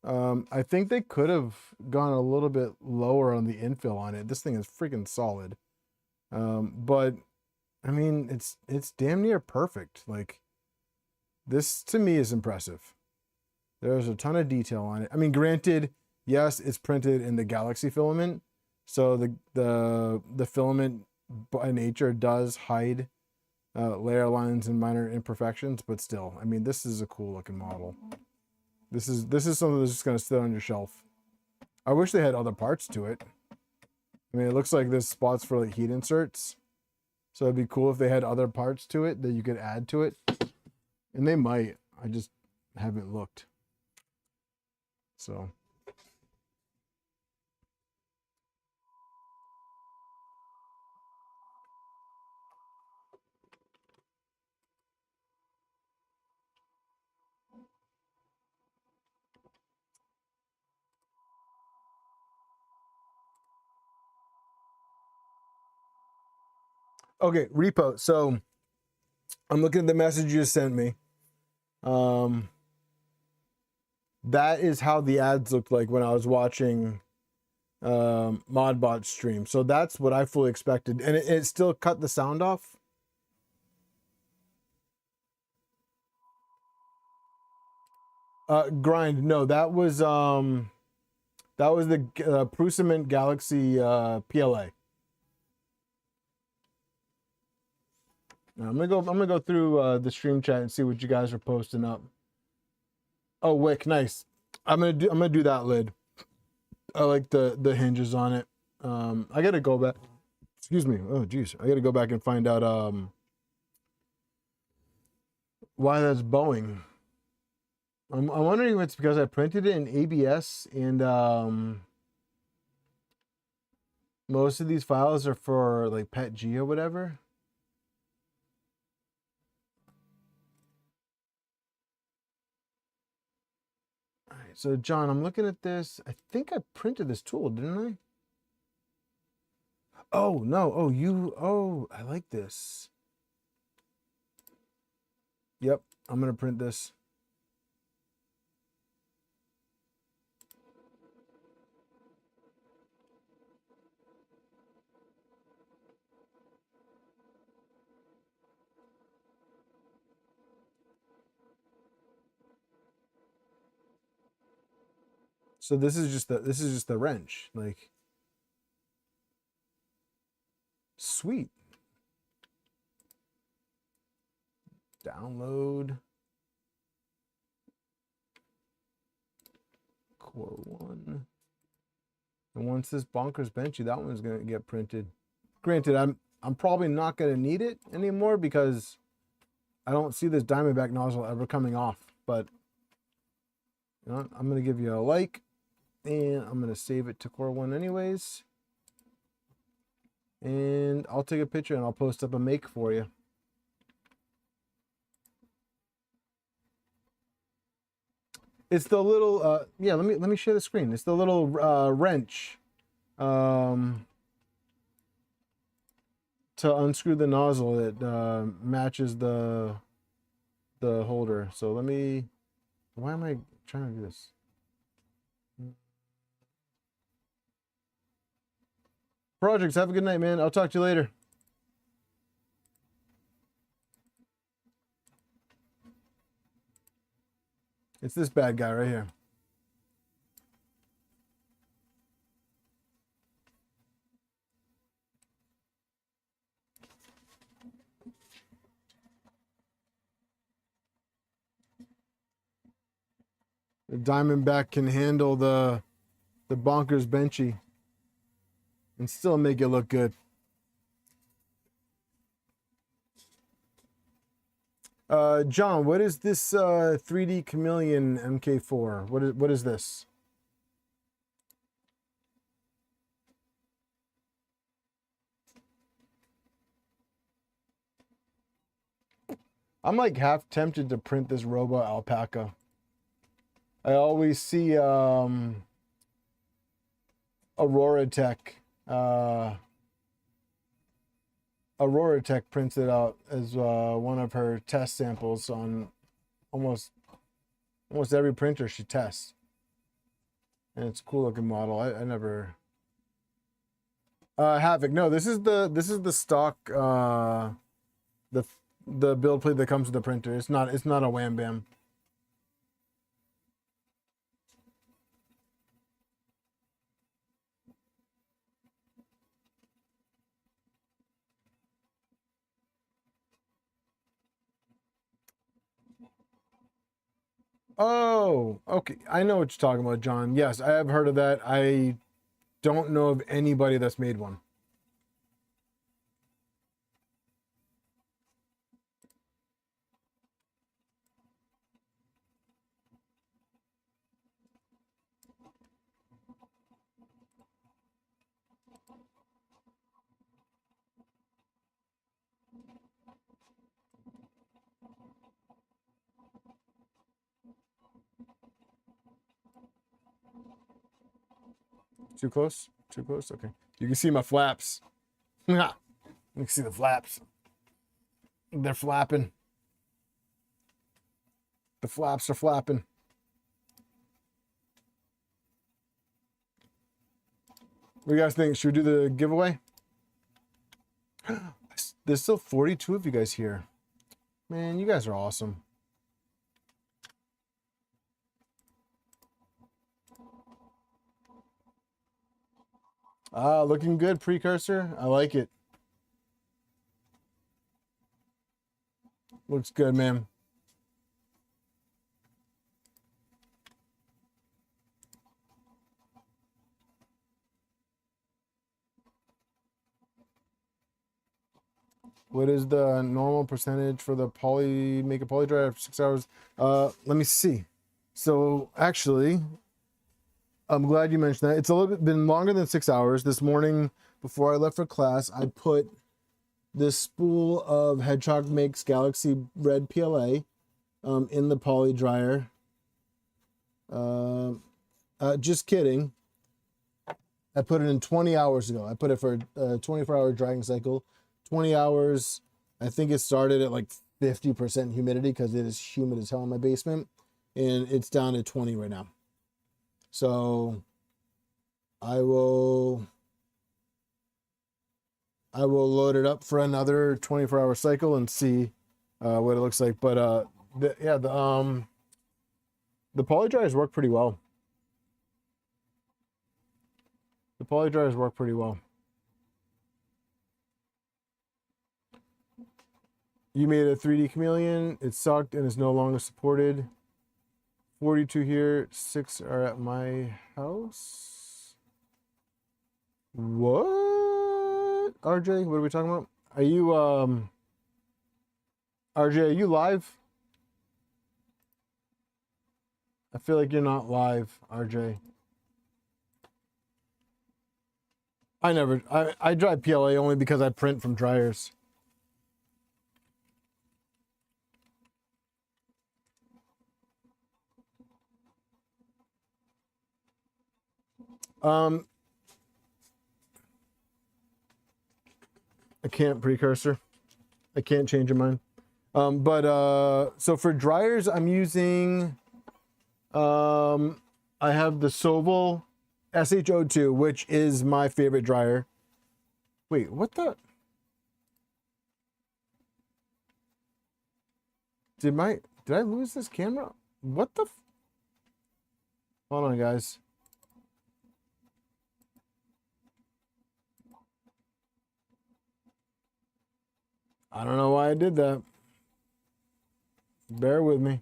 I think they could have gone a little bit lower on the infill on it. This thing is freaking solid. But I mean, it's damn near perfect. Like, this to me is impressive. There's a ton of detail on it. I mean, granted, yes, it's printed in the Galaxy filament, so the filament by nature does hide layer lines and minor imperfections, but still, I mean, this is a cool looking model. This is something that's just gonna sit on your shelf. I wish they had other parts to it. I mean, it looks like there's spots for like heat inserts, so it'd be cool if they had other parts to it that you could add to it, and they might. I just haven't looked. So. Okay, repo. So I'm looking at the message you sent me. That is how the ads looked like when I was watching Modbot stream. So that's what I fully expected. And it still cut the sound off. Grind. No, that was That was the Prusa Galaxy PLA. Now, I'm gonna go through the stream chat and see what you guys are posting up. Oh, wick, nice. I'm gonna do that lid. I like the hinges on it. I gotta go back. Excuse me. Oh, geez. I gotta go back and find out why that's bowing. I'm wondering if it's because I printed it in ABS and most of these files are for like PETG or whatever. All right, so John, I'm looking at this. I think I printed this tool, didn't I? Oh, no. Oh, I like this. Yep, I'm going to print this. So this is just the wrench, like sweet. Download CoreOne. And once this bonkers benchy, that one's gonna get printed. Granted, I'm probably not gonna need it anymore because I don't see this Diamondback nozzle ever coming off. But you know, I'm gonna give you a like, and I'm gonna save it to CoreOne anyways. And I'll take a picture and I'll post up a make for you. It's the little yeah, let me share the screen. It's the little wrench to unscrew the nozzle that matches the holder. So let me, why am I trying to do this? Projects, have a good night, man. I'll talk to you later. It's this bad guy right here. The Diamondback can handle the bonkers benchy and still make it look good. John, what is this 3D Chameleon MK4? What is this? I'm like half tempted to print this Robo Alpaca. I always see Aurora Tech prints it out as one of her test samples on almost every printer she tests, and it's a cool looking model. I never Havoc. No, this is the stock the build plate that comes with the printer. It's not a Wham Bam. Oh, okay. I know what you're talking about, John. Yes, I have heard of that. I don't know of anybody that's made one. Too close? Too close? Okay. You can see my flaps. You can see the flaps. They're flapping. The flaps are flapping. What do you guys think? Should we do the giveaway? There's still 42 of you guys here. Man, you guys are awesome. Ah, looking good, precursor. I like it. Looks good, man. What is the normal percentage for the make a poly dry after 6 hours? Let me see. So actually, I'm glad you mentioned that. It's a little bit been longer than 6 hours. This morning, before I left for class, I put this spool of Hedgehog Makes Galaxy Red PLA in the poly dryer. Just kidding. I put it in 20 hours ago. I put it for a 24-hour drying cycle. 20 hours. I think it started at like 50% humidity because it is humid as hell in my basement. And it's down to 20 right now. So I will load it up for another 24-hour cycle and see what it looks like. But the poly dryers work pretty well. The poly dryers work pretty well. You made a 3D chameleon. It sucked and is no longer supported. 42 here. 6 are at my house. What? RJ, what are we talking about? Are you RJ, are you live? I feel like you're not live, RJ. I dry PLA only because I print from dryers. I can't precursor. I can't change your mind. So for dryers, I'm using I have the Soval SHO2, which is my favorite dryer. Wait, what the? Did I lose this camera? What the? Hold on, guys. I don't know why I did that. Bear with me.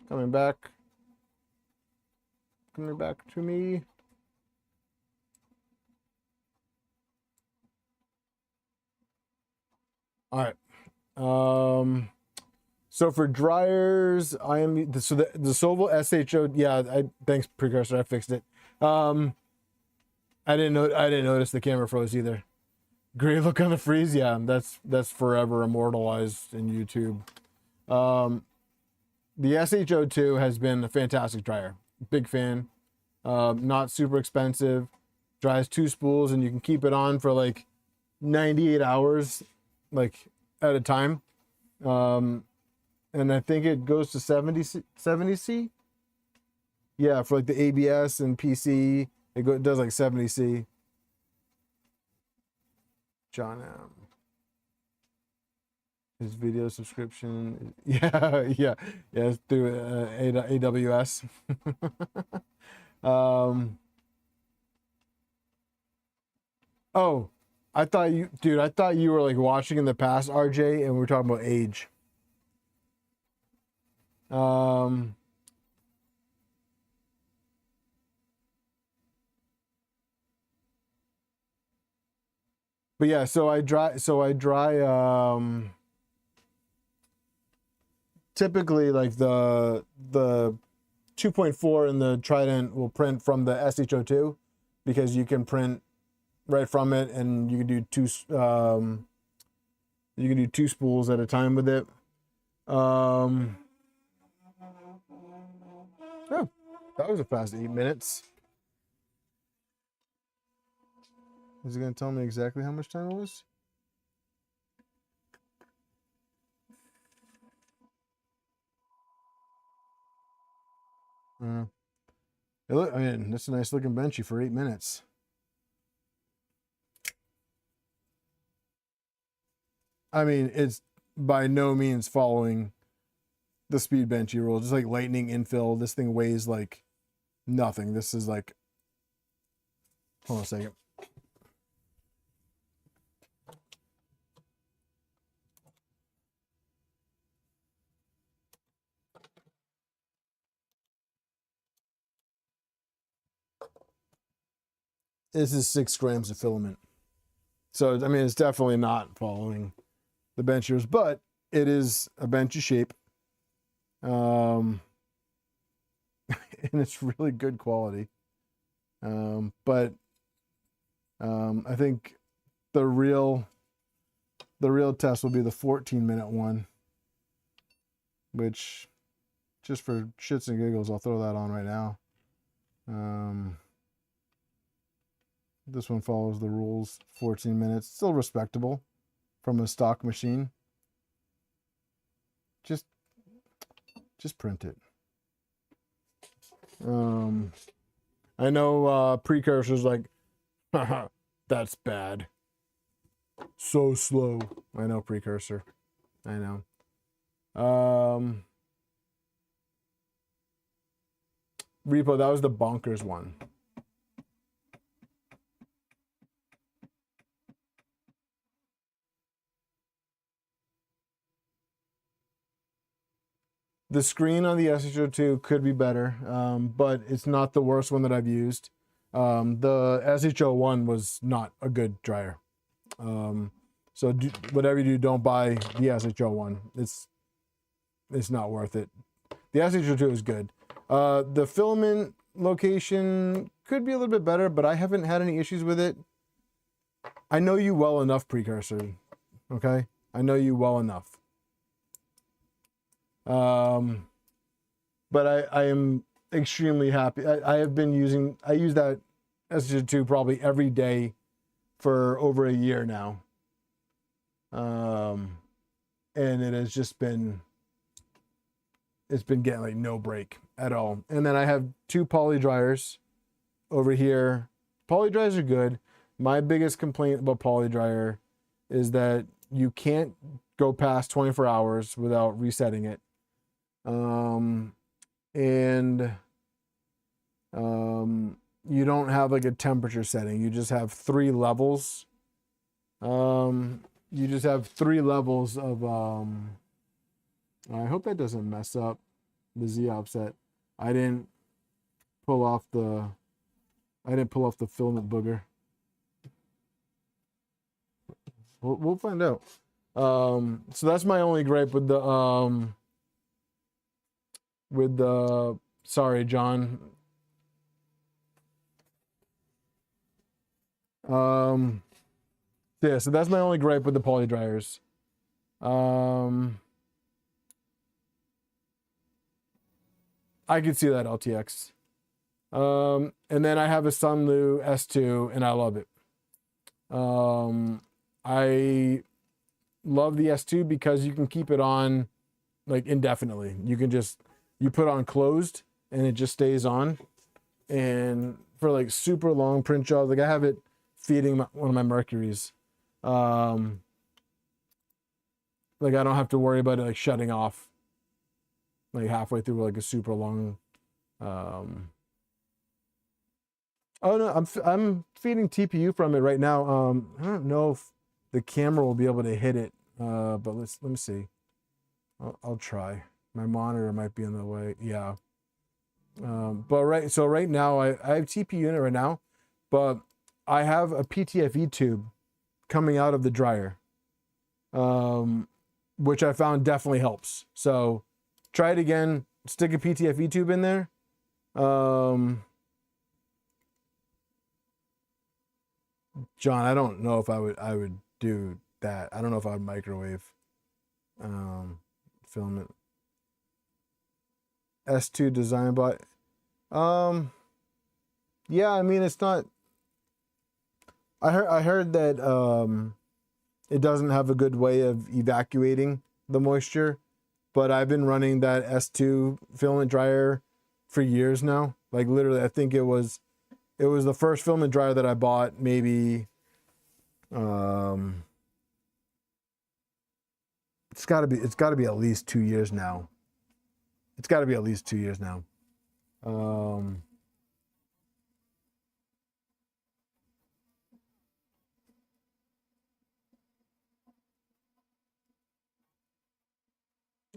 Coming back. Coming back to me. All right. So for dryers, I am the Soval SHO. Yeah, thanks precursor. I fixed it. I didn't notice the camera froze either. Great look on the freeze. Yeah, that's forever immortalized in YouTube. The SHO2 has been a fantastic dryer. Big fan. Not super expensive. Dries 2 spools and you can keep it on for like 98 hours, like at a time. And I think it goes to 70C. Yeah, for like the ABS and PC, it does like 70C. John M. His video subscription. Yeah, it's through AWS. Oh, I thought you were like watching in the past, RJ, and we were talking about age. But yeah, so I dry typically like the 2.4 in the Trident will print from the SHO2 because you can print right from it and you can do two spools at a time with it. Oh, that was a fast 8 minutes. Is it going to tell me exactly how much time it was? I mean, that's a nice looking benchy for 8 minutes. I mean, it's by no means following the speed benchy rule, just like lightning infill. This thing weighs like nothing. This is like, hold on a second. This is 6 grams of filament. So, I mean, it's definitely not following the benchers, but it is a benchy shape. And it's really good quality. But I think the real test will be the 14-minute one, which, just for shits and giggles, I'll throw that on right now. This one follows the rules, 14 minutes, still respectable from a stock machine. Just print it. I know Precursor's like, haha, that's bad. So slow. I know Precursor. I know. Repo, that was the bonkers one. The screen on the SHO2 could be better, but it's not the worst one that I've used. The SHO1 was not a good dryer. So whatever you do, don't buy the SHO1. It's not worth it. The SHO2 is good. The filament location could be a little bit better, but I haven't had any issues with it. I know you well enough, Precursor. Okay? I know you well enough. But I am extremely happy. I use that SHO2 probably every day for over a year now. And it has just been, it's been getting like no break at all. And then I have 2 poly dryers over here. Poly dryers are good. My biggest complaint about poly dryer is that you can't go past 24 hours without resetting it. You don't have like a temperature setting. You just have 3 levels. You just have 3 levels of, I hope that doesn't mess up the Z offset. I didn't pull off the filament booger. We'll find out. So that's my only gripe with the, sorry, John. Yeah, so that's my only gripe with the poly dryers. I could see that LTX. And then I have a Sunlu S2 and I love it. I love the S2 because you can keep it on like indefinitely. You can just, you put on closed and it just stays on. And for like super long print jobs, like I have it feeding one of my Mercuries. Like I don't have to worry about it like shutting off like halfway through like a super long. Oh no, I'm feeding TPU from it right now. I don't know if the camera will be able to hit it, but let me see. I'll try. My monitor might be in the way. Yeah. But right now I have TPU in it right now, but I have a PTFE tube coming out of the dryer, which I found definitely helps. So try it again. Stick a PTFE tube in there. John, I don't know if I would do that. I don't know if I would microwave filament. S2 design by yeah, I mean it's not, I heard that it doesn't have a good way of evacuating the moisture, but I've been running that S2 filament dryer for years now. Like literally, I think it was the first filament dryer that I bought maybe it's got to be at least 2 years now. It's got to be at least 2 years now.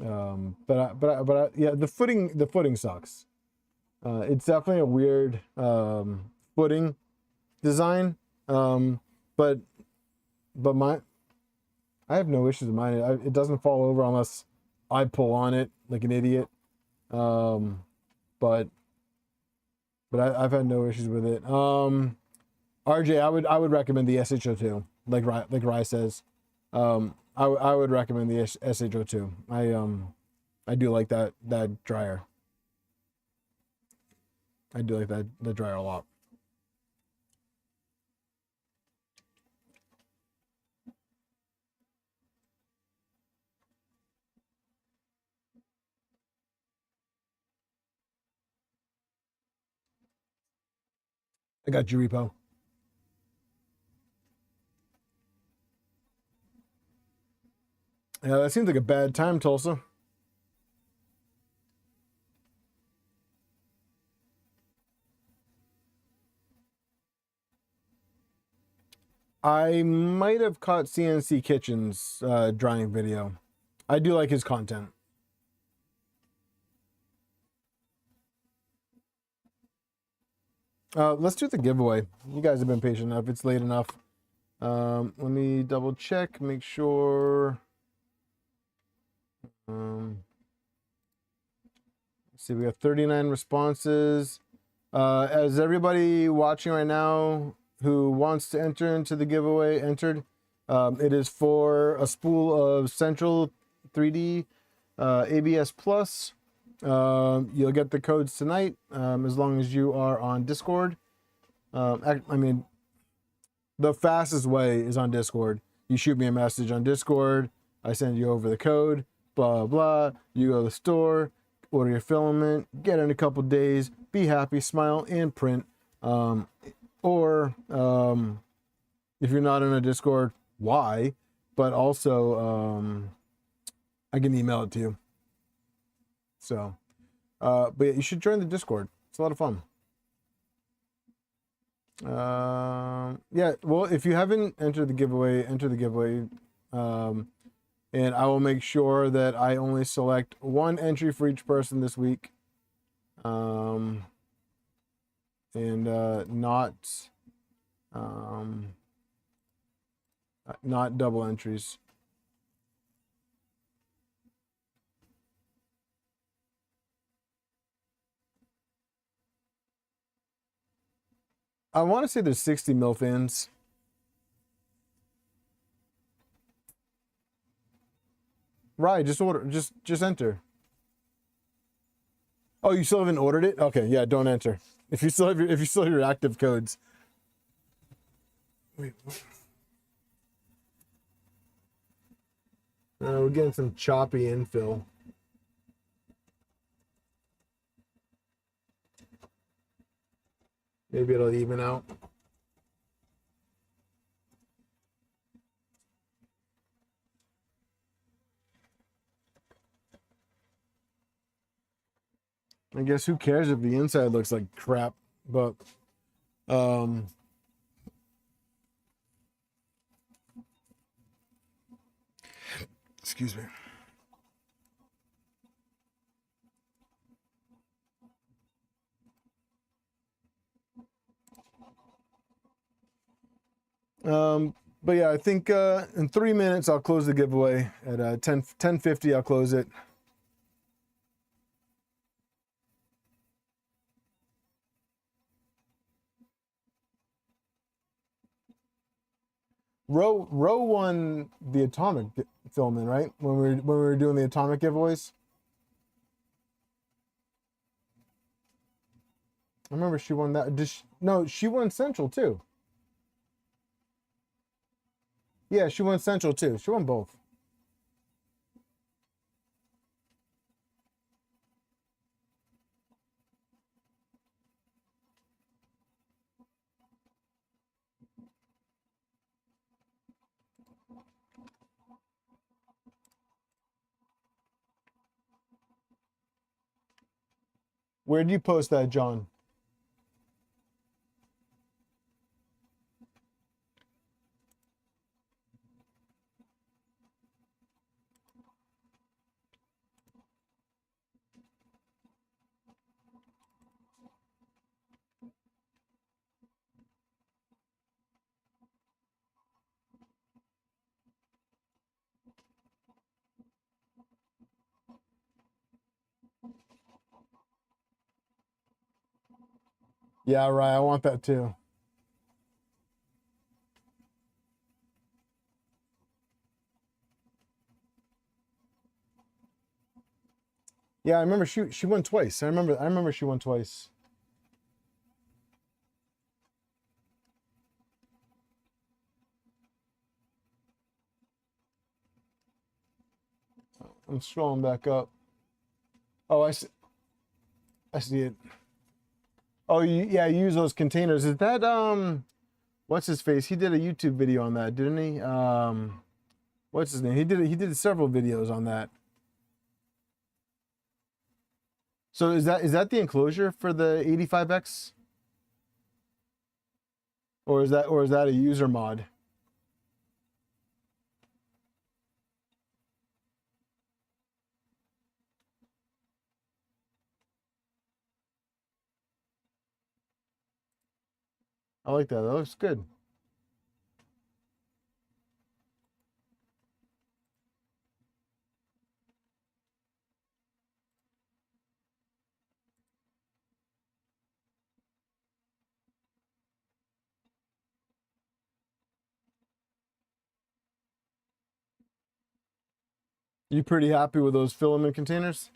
Yeah, the footing sucks. It's definitely a weird footing design. But I have no issues with mine. It doesn't fall over unless I pull on it like an idiot. But I've had no issues with it. RJ, I would recommend the SHO2, like Rye says. I would recommend the SHO2. I do like that dryer. I do like that dryer a lot. I got your repo. Yeah, that seems like a bad time, Tulsa. I might have caught CNC Kitchen's drying video. I do like his content. Let's do the giveaway. You guys have been patient enough. It's late enough. Let me double check, make sure. Let's see, we have 39 responses. As everybody watching right now who wants to enter into the giveaway entered, it is for a spool of Central 3D ABS Plus. You'll get the codes tonight as long as you are on Discord. I mean, the fastest way is on Discord. You shoot me a message on Discord. I send you over the code, blah, blah. You go to the store, order your filament, get it in a couple days, be happy, smile, and print. Or if you're not in a Discord, why? But also, I can email it to you. So, but yeah, you should join the Discord. It's a lot of fun. Yeah, well, if you haven't entered the giveaway, enter the giveaway. And I will make sure that I only select one entry for each person this week. And not double entries. I want to say there's 60 mil fins. Right, just order, just enter. Oh, you still haven't ordered it? Okay, yeah, don't enter. If you still have your active codes. Wait, what? We're getting some choppy infill. Maybe it'll even out. I guess who cares if the inside looks like crap, but excuse me. But yeah, I think in 3 minutes I'll close the giveaway at 10:50. I'll close it. Row won the atomic filament, right? When we were doing the atomic giveaways. I remember she won that. No, she won Central too. Yeah, she won Central too. She won both. Where'd you post that, John? Yeah, right. I want that too. Yeah, I remember she won twice. I remember she won twice. I'm scrolling back up. Oh, I see it. Oh, yeah, you use those containers. Is that what's his face? He did a YouTube video on that, didn't he? What's his name? He did several videos on that. So is that the enclosure for the 85X? Or is that a user mod? I like that. That looks good. You pretty happy with those filament containers?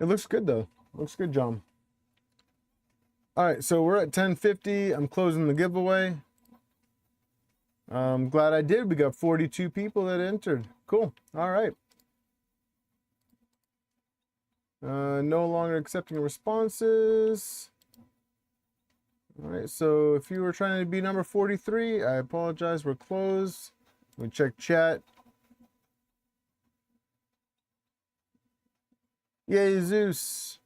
It looks good though. Looks good, John. All right, so we're at 10:50. I'm closing the giveaway. I'm glad I did. We got 42 people that entered. Cool. All right. No longer accepting responses. All right, so if you were trying to be number 43, I apologize. We're closed. We check chat. Yay, Zeus.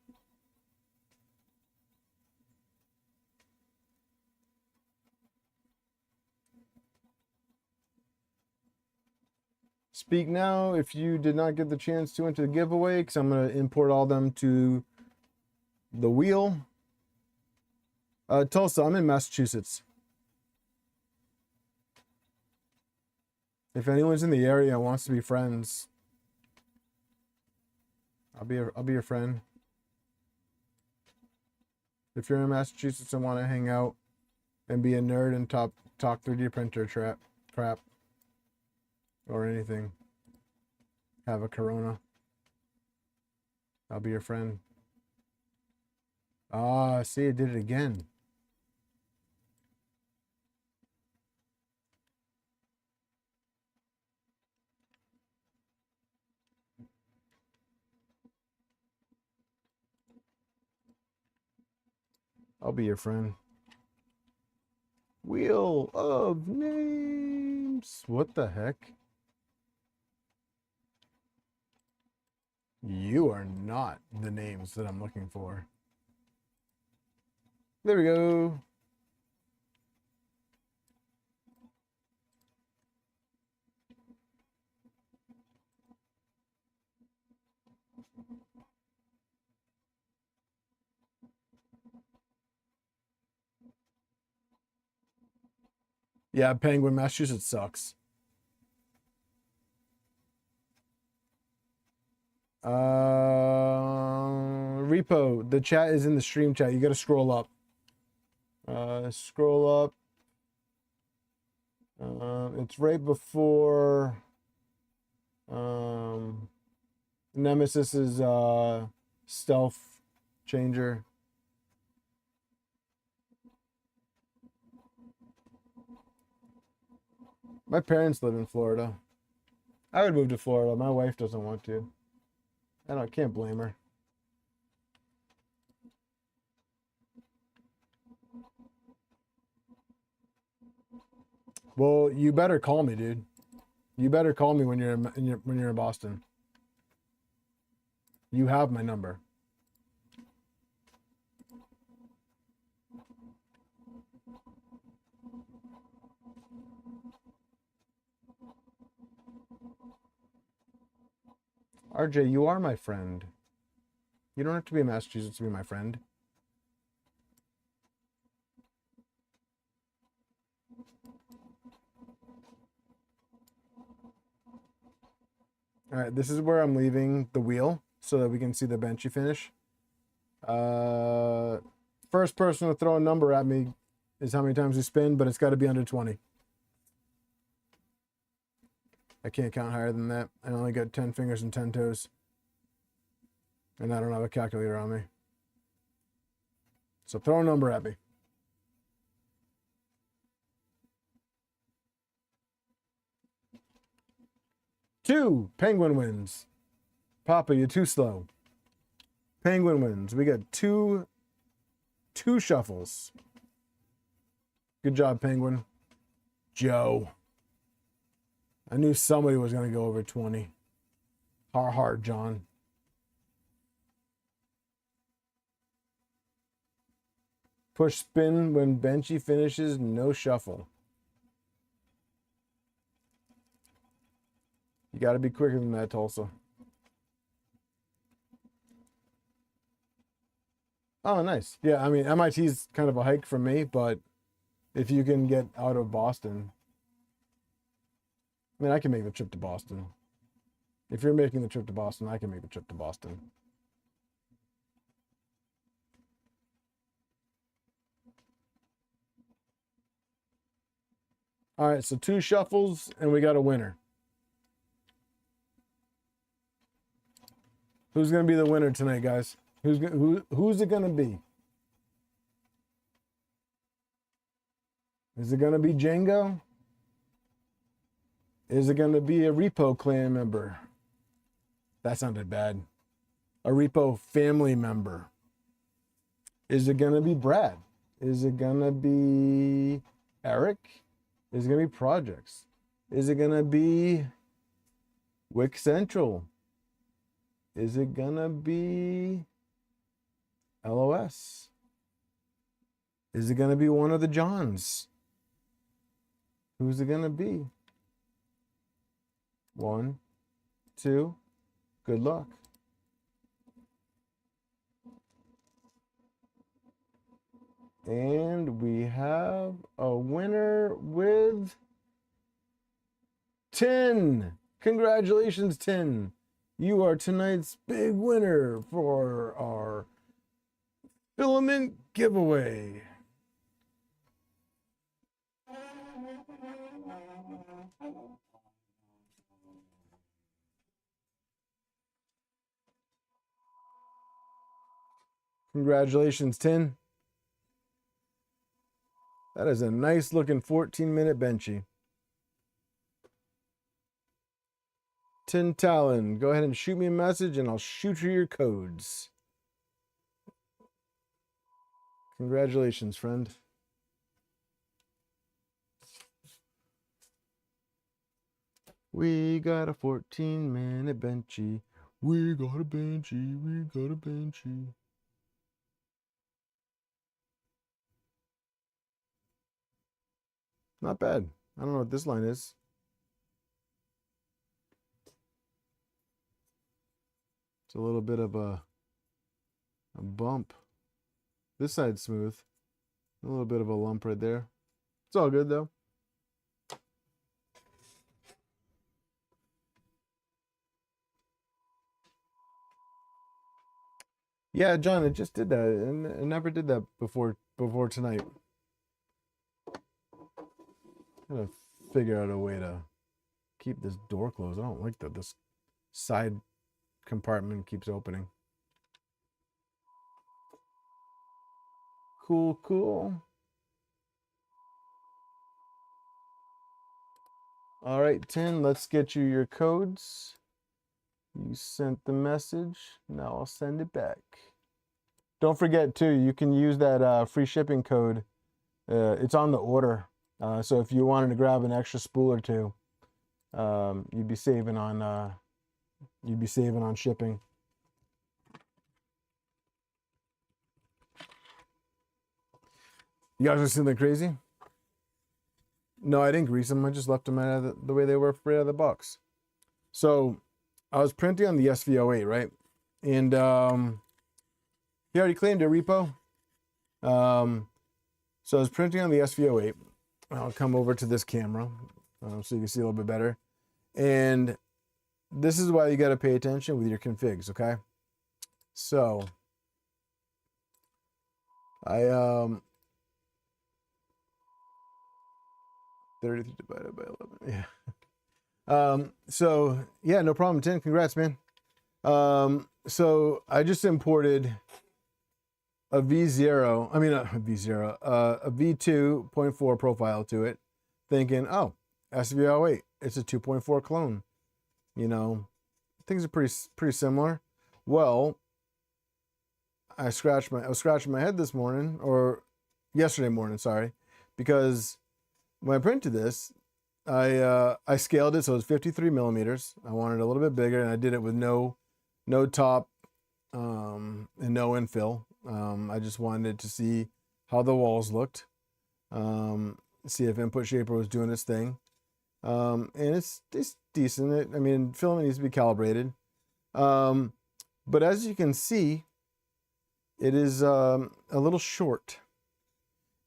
Speak now if you did not get the chance to enter the giveaway, because I'm going to import all them to the wheel. Tulsa, I'm in Massachusetts. If anyone's in the area and wants to be friends, I'll be your friend. If you're in Massachusetts and want to hang out and be a nerd and talk 3D printer crap or anything, have a Corona, I'll be your friend. Ah, see, I did it again. I'll be your friend. Wheel of names. What the heck? You are not the names that I'm looking for. There we go. Yeah, Penguin, Massachusetts sucks. Repo, the chat is in the stream chat. You got to scroll up. Scroll up. It's right before Nemesis's stealth changer. My parents live in Florida. I would move to Florida. My wife doesn't want to. Can't blame her. Well, you better call me, dude. You better call me when you're in Boston. You have my number. RJ, you are my friend. You don't have to be in Massachusetts to be my friend. All right, this is where I'm leaving the wheel so that we can see the benchy finish. First person to throw a number at me is how many times we spin, but it's got to be under 20. I can't count higher than that. I only got 10 fingers and 10 toes. And I don't have a calculator on me. So throw a number at me. 2. Penguin wins. Papa, you're too slow. Penguin wins. We got two shuffles. Good job, Penguin. Joe. I knew somebody was going to go over 20. Hard, John. Push spin when benchy finishes, no shuffle. You got to be quicker than that, Tulsa. Oh, nice. Yeah, I mean, MIT's kind of a hike for me, but if you can get out of Boston, I mean, I can make the trip to Boston. If you're making the trip to Boston, I can make the trip to Boston. All right, so 2 shuffles, and we got a winner. Who's going to be the winner tonight, guys? Who's it going to be? Is it going to be Django? Is it going to be a Repo clan member? That sounded bad. A Repo family member. Is it going to be Brad? Is it going to be Eric? Is it going to be Projects? Is it going to be Wick Central? Is it going to be LOS? Is it going to be one of the Johns? Who's it going to be? 1, 2. Good luck. And we have a winner with 10. Congratulations, 10. You are tonight's big winner for our Filament giveaway. Congratulations, Tin. That is a nice looking 14-minute benchy. Tin Talon, go ahead and shoot me a message and I'll shoot you your codes. Congratulations, friend. We got a 14-minute benchy. We got a benchy. We got a benchy. Not bad. I don't know what this line is. It's a little bit of a bump. This side's smooth. A little bit of a lump right there. It's all good though. Yeah, John, it just did that. And it never did that before tonight. I'm gonna figure out a way to keep this door closed. I don't like that this side compartment keeps opening. Cool, cool. All right, Tin, let's get you your codes. You sent the message. Now I'll send it back. Don't forget, too, you can use that free shipping code. It's on the order. So if you wanted to grab an extra spool or two, you'd be saving on shipping. You guys are something crazy? No, I didn't grease them. I just left them out of the way they were right out of the box. So I was printing on the SV08, right? And he already claimed a repo. So I was printing on the SV08. I'll come over to this camera so you can see a little bit better. And this is why you got to pay attention with your configs, okay? So I 33 divided by 11. Yeah. So yeah, no problem, Tim. Congrats, man. So I just imported a V0, I mean, a V0, a V2.4 profile to it, thinking, oh, SV08, it's a 2.4 clone. You know, things are pretty similar. Well, I was scratching my head this morning, or yesterday morning, sorry, because when I printed this, I scaled it so it was 53 millimeters. I wanted it a little bit bigger, and I did it with no top and no infill. I just wanted to see how the walls looked, see if Input Shaper was doing its thing, and it's decent. I mean, filament needs to be calibrated, but as you can see, it is a little short.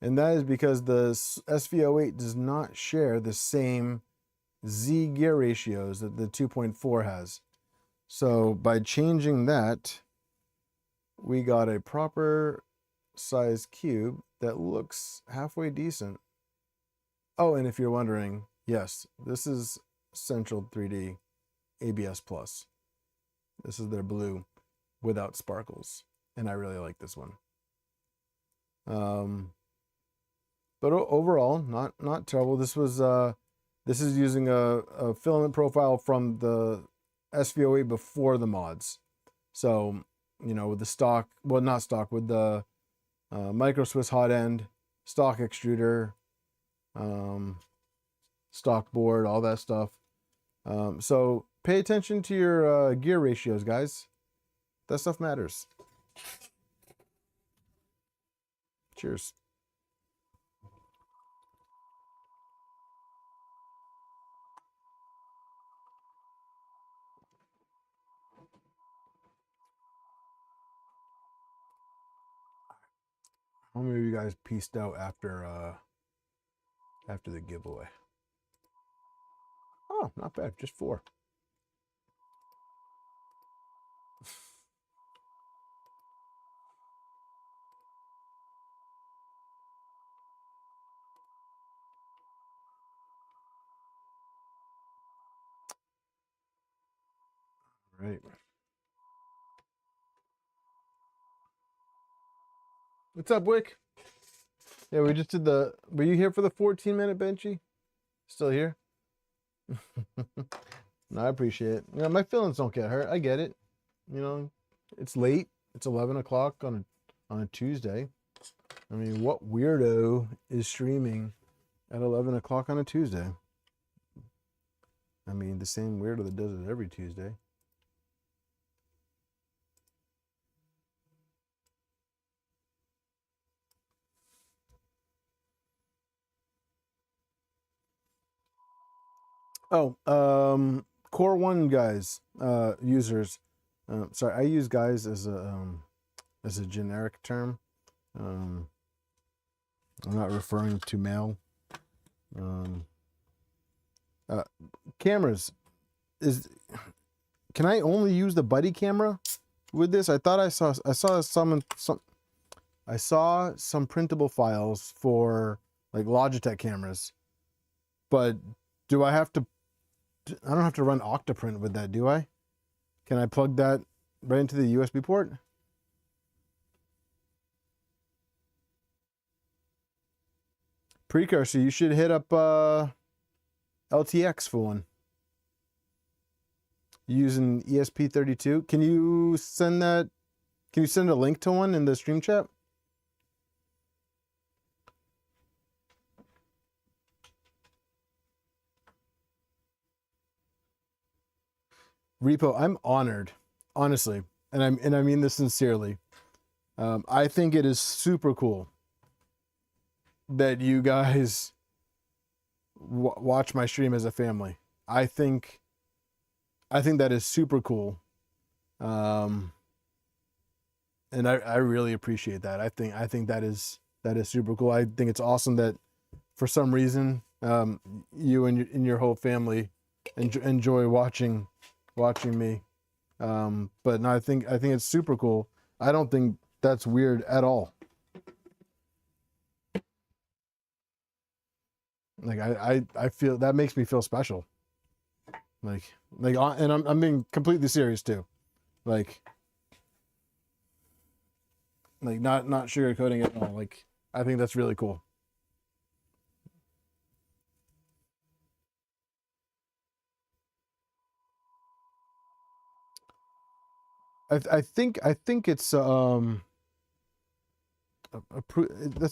And that is because the SV08 does not share the same Z gear ratios that the 2.4 has. So by changing that, we got a proper size cube that looks halfway decent. Oh, and if you're wondering, yes, this is Central 3D ABS Plus. This is their blue without sparkles. And I really like this one. But overall, not terrible. This is using a filament profile from the SV08 before the mods. So, you know, with the stock, well, not stock, with the micro Swiss hot end, stock extruder, stock board, all that stuff. So pay attention to your gear ratios, guys. That stuff matters. Cheers. How many of you guys pieced out after the giveaway? Oh, not bad. Just 4. Right. What's up, Wick? Yeah, we just did the. Were you here for the 14-minute benchy? Still here? No, I appreciate it. You know, my feelings don't get hurt. I get it. You know, it's late. It's 11 o'clock on a Tuesday. I mean, what weirdo is streaming at 11 o'clock on a Tuesday? I mean, the same weirdo that does it every Tuesday. Oh, CoreOne guys, users. Sorry, I use guys as a generic term. I'm not referring to male. Cameras. Can I only use the buddy camera with this? I thought I saw some printable files for like Logitech cameras, but do I have to? I don't have to run Octoprint with that, do I? Can I plug that right into the USB port? Precursor, you should hit up LTX for one. Using ESP32. Can you send that? Can you send a link to one in the stream chat? Repo, I'm honored, honestly, and I mean this sincerely. I think it is super cool that you guys watch my stream as a family. I think that is super cool, and I really appreciate that. I think that is super cool. I think it's awesome that for some reason you and your whole family enjoy watching me. But no, I think it's super cool. I don't think that's weird at all. Like I feel that makes me feel special. Like and I'm being completely serious too. Like not sugarcoating it at all. Like I think that's really cool. I think it's that's a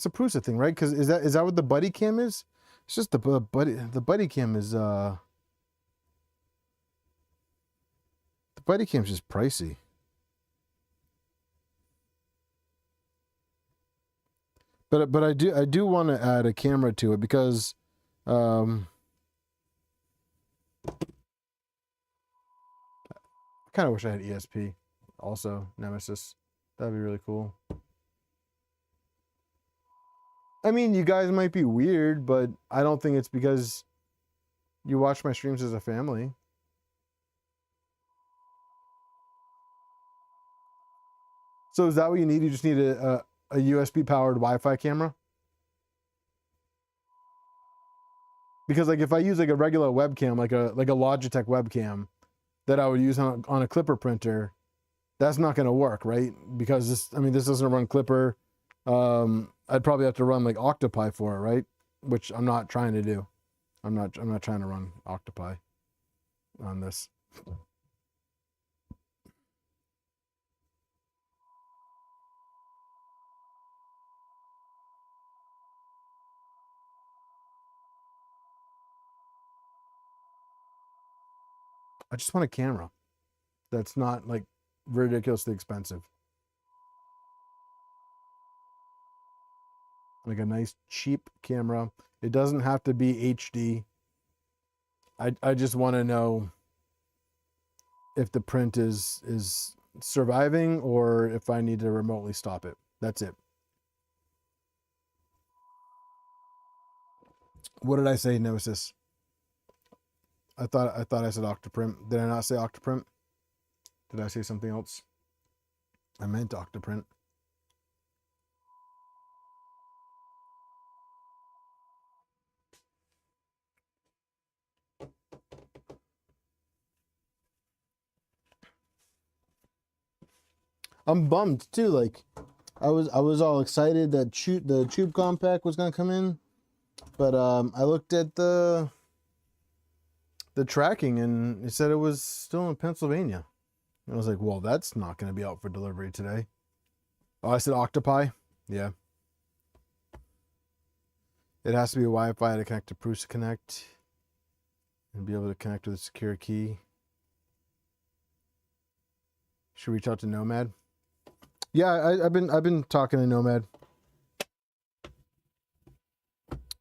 Prusa thing, right? Because is that what the buddy cam is? It's just the buddy cam is the buddy cam's just pricey. But I do want to add a camera to it because I kind of wish I had ESP also Nemesis. That'd be really cool. I mean, you guys might be weird, but I don't think it's because you watch my streams as a family. So is that what you need? You just need a USB powered Wi-Fi camera? Because like if I use like a regular webcam, like a Logitech webcam that I would use on a Clipper printer, that's not going to work, right? Because this doesn't run Clipper. I'd probably have to run like Octopi for it, right? Which I'm not trying to do. I'm not trying to run Octopi on this. I just want a camera that's not like ridiculously expensive. Like a nice cheap camera. It doesn't have to be HD. I just want to know if the print is surviving or if I need to remotely stop it. That's it. What did I say, Nemesis? I thought I said Octoprint. Did I not say Octoprint? Did I say something else? I meant Octoprint. I'm bummed too. Like I was all excited that the Tube Compact was gonna come in, but I looked at the tracking and it said it was still in Pennsylvania. And I was like, well, that's not gonna be out for delivery today. Oh, I said Octopi. Yeah. It has to be Wi-Fi to connect to Prusa Connect and be able to connect with a secure key. Should reach out to Nomad. Yeah, I've been talking to Nomad.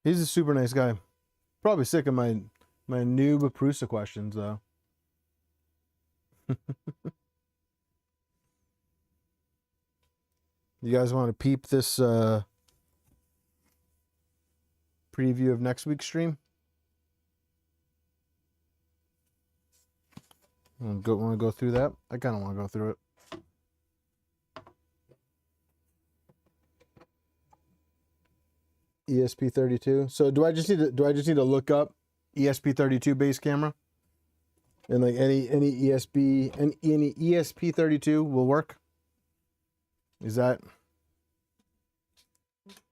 He's a super nice guy. Probably sick of my noob Prusa questions though. You guys want to peep this preview of next week's stream? Want to go through that? I kind of want to go through it. ESP32. So do I just need to look up ESP32 base camera? And like any ESP32 will work? Is that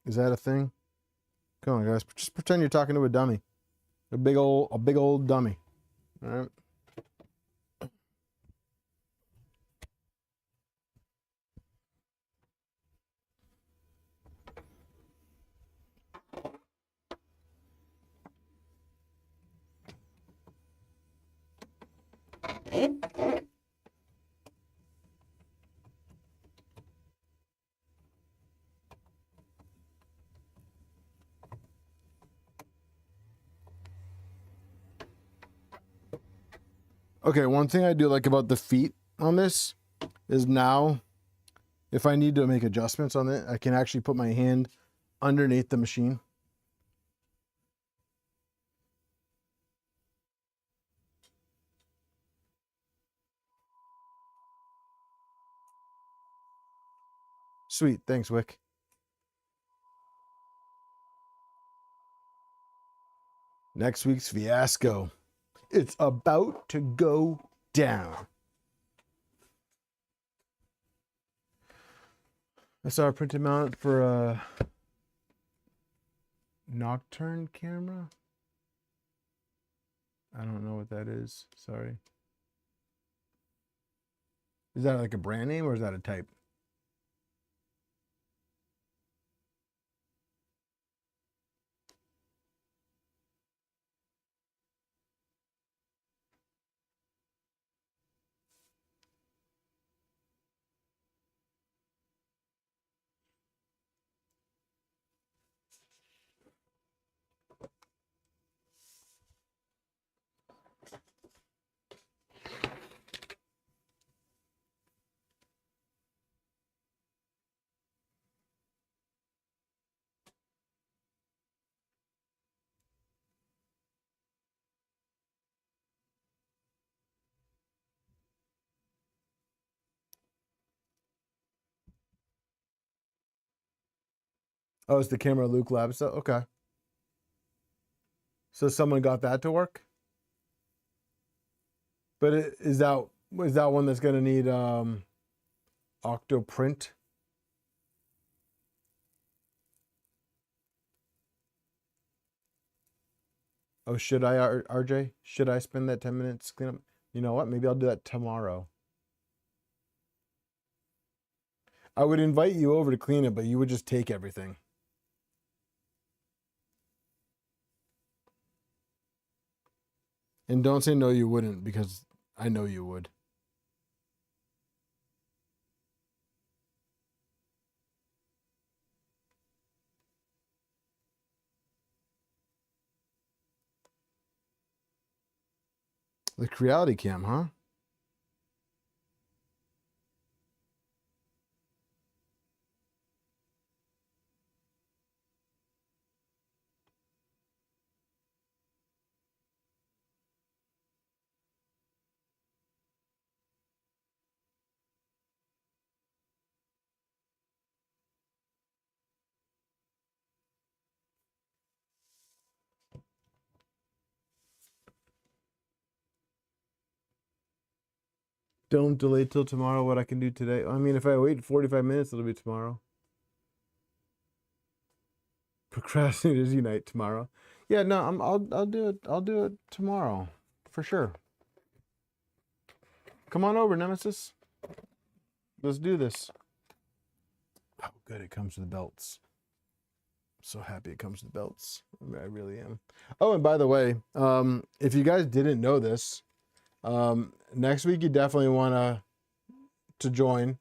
a thing? Come on, guys. Just pretend you're talking to a dummy. A big old dummy. All right. Okay, one thing I do like about the feet on this is now, if I need to make adjustments on it, I can actually put my hand underneath the machine. Sweet, thanks, Wick. Next week's fiasco. It's about to go down. I saw a printed mount for a nocturne camera. I don't know what that is. Sorry. Is that like a brand name or is that a type? Oh, it's the camera Luke Lab stuff. Okay. So someone got that to work? But is that one that's going to need Octoprint? Oh, should I, RJ? Should I spend that 10 minutes clean up? You know what? Maybe I'll do that tomorrow. I would invite you over to clean it, but you would just take everything. And don't say no, you wouldn't, because I know you would. The Creality Cam, huh? Don't delay till tomorrow what I can do today. I mean, if I wait 45 minutes, it'll be tomorrow. Procrastinators unite tomorrow. Yeah, no, I'll do it. I'll do it tomorrow for sure. Come on over, Nemesis. Let's do this. Oh, good. It comes with belts. I'm so happy it comes with belts. I really am. Oh, and by the way, if you guys didn't know this, next week you definitely want to join,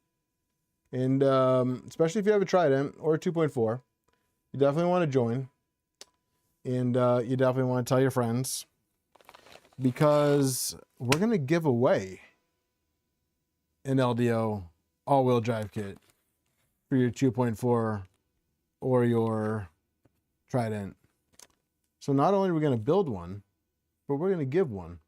and especially if you have a Trident or a 2.4, you definitely want to join, and you definitely want to tell your friends, because we're gonna give away an LDO all-wheel drive kit for your 2.4 or your Trident. So not only are we going to build one, but we're going to give one.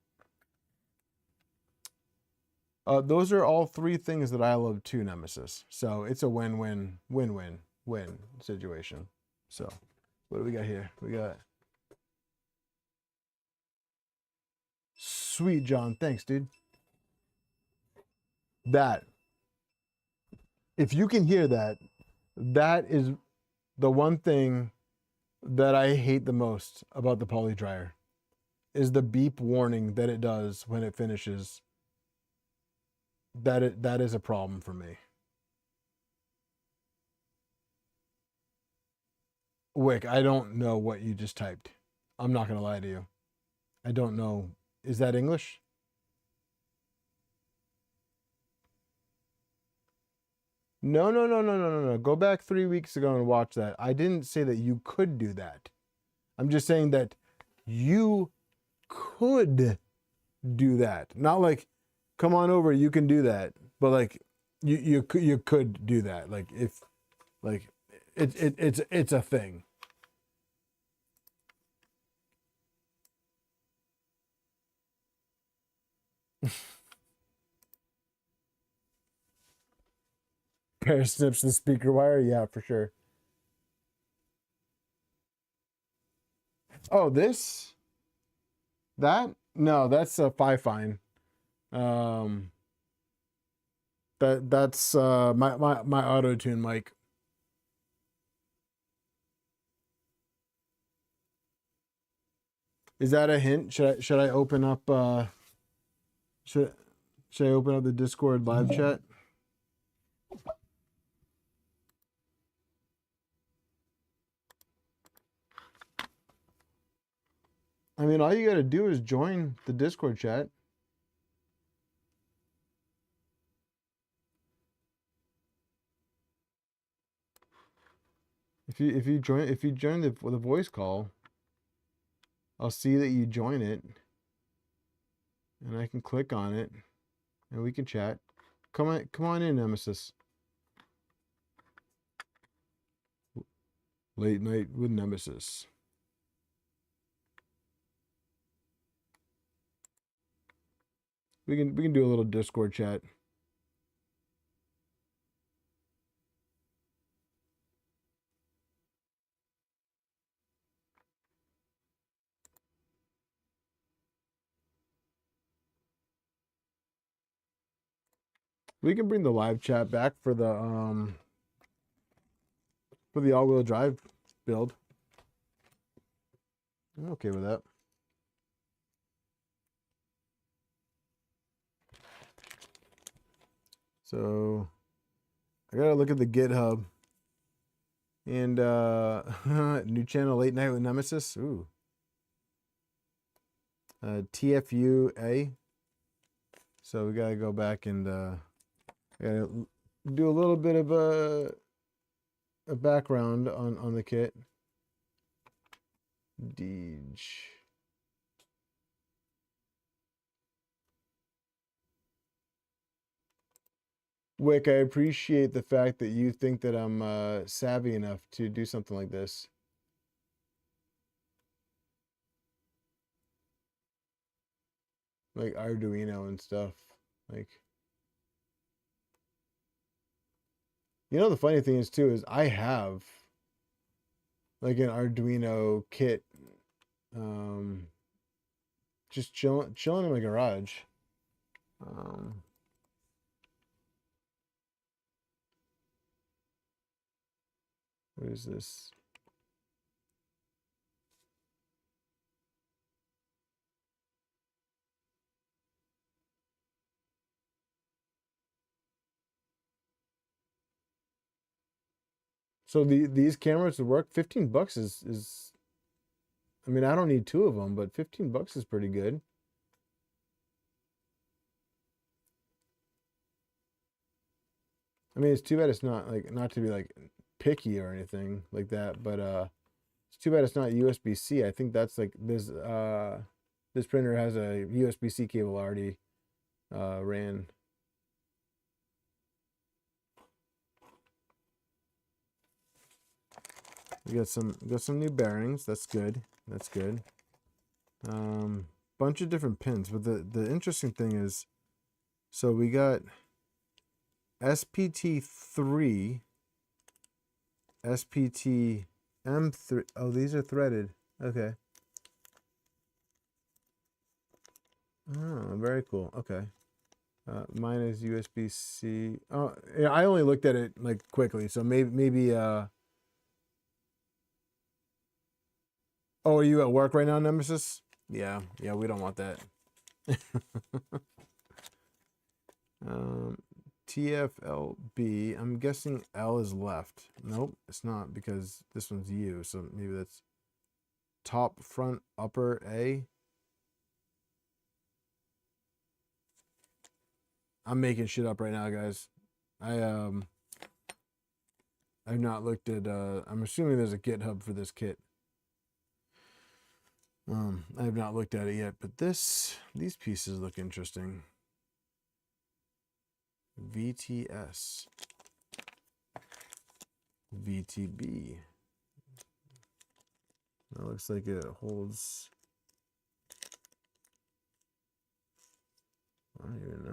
Those are all three things that I love too, Nemesis. So it's a win-win, win-win-win situation. So what do we got here? We got... Sweet, John. Thanks, dude. That. If you can hear that, that is the one thing that I hate the most about the poly dryer is the beep warning that it does when it finishes. That is a problem for me. Wick, I don't know what you just typed. I'm not gonna lie to you. I don't know. Is that English? No, no, no, no, no, no, no. Go back 3 weeks ago and watch that. I didn't say that you could do that. I'm just saying that you could do that. Not like, come on over, you can do that. But like, you could do that. Like if, like, it's a thing. Pair snips the speaker wire, yeah, for sure. Oh, this? That? No, that's a fine. That's my auto tune mic. Is that a hint? Should I open up should I open up the Discord live chat? I mean, all you got to do is join the Discord chat. If you join the voice call, I'll see that you join it, and I can click on it, and we can chat. Come on in, Nemesis. Late night with Nemesis. We can do a little Discord chat. We can bring the live chat back for the all-wheel drive build. I'm okay with that. So I gotta look at the GitHub and new channel Late Night with Nemesis. Ooh. TFUA. So we gotta go back and gotta do a little bit of a background on the kit. Deej. Wick, I appreciate the fact that you think that I'm savvy enough to do something like this. Like Arduino and stuff. Like, you know, the funny thing is too is I have like an Arduino kit, just chilling in my garage. What is this? So these cameras would work. 15 bucks is I mean, I don't need two of them, but 15 bucks is pretty good. I mean, it's too bad it's not like, not to be like picky or anything like that, but it's too bad it's not USB-C. I think that's like this printer has a USB-C cable already ran. We got some new bearings. That's good. That's good. Bunch of different pins, but the interesting thing is, so we got SPT3, SPT M3. Oh, these are threaded. Okay. Oh, very cool. Okay. Mine is USB-C. Oh, yeah, I only looked at it like quickly, so maybe Oh, are you at work right now, Nemesis? Yeah, we don't want that. TFLB, I'm guessing L is left. Nope, it's not because this one's U, so maybe that's top, front, upper, A. I'm making shit up right now, guys. I've not looked at, I'm assuming there's a GitHub for this kit. I have not looked at it yet, but these pieces look interesting. VTS. VTB. That looks like it holds. I don't even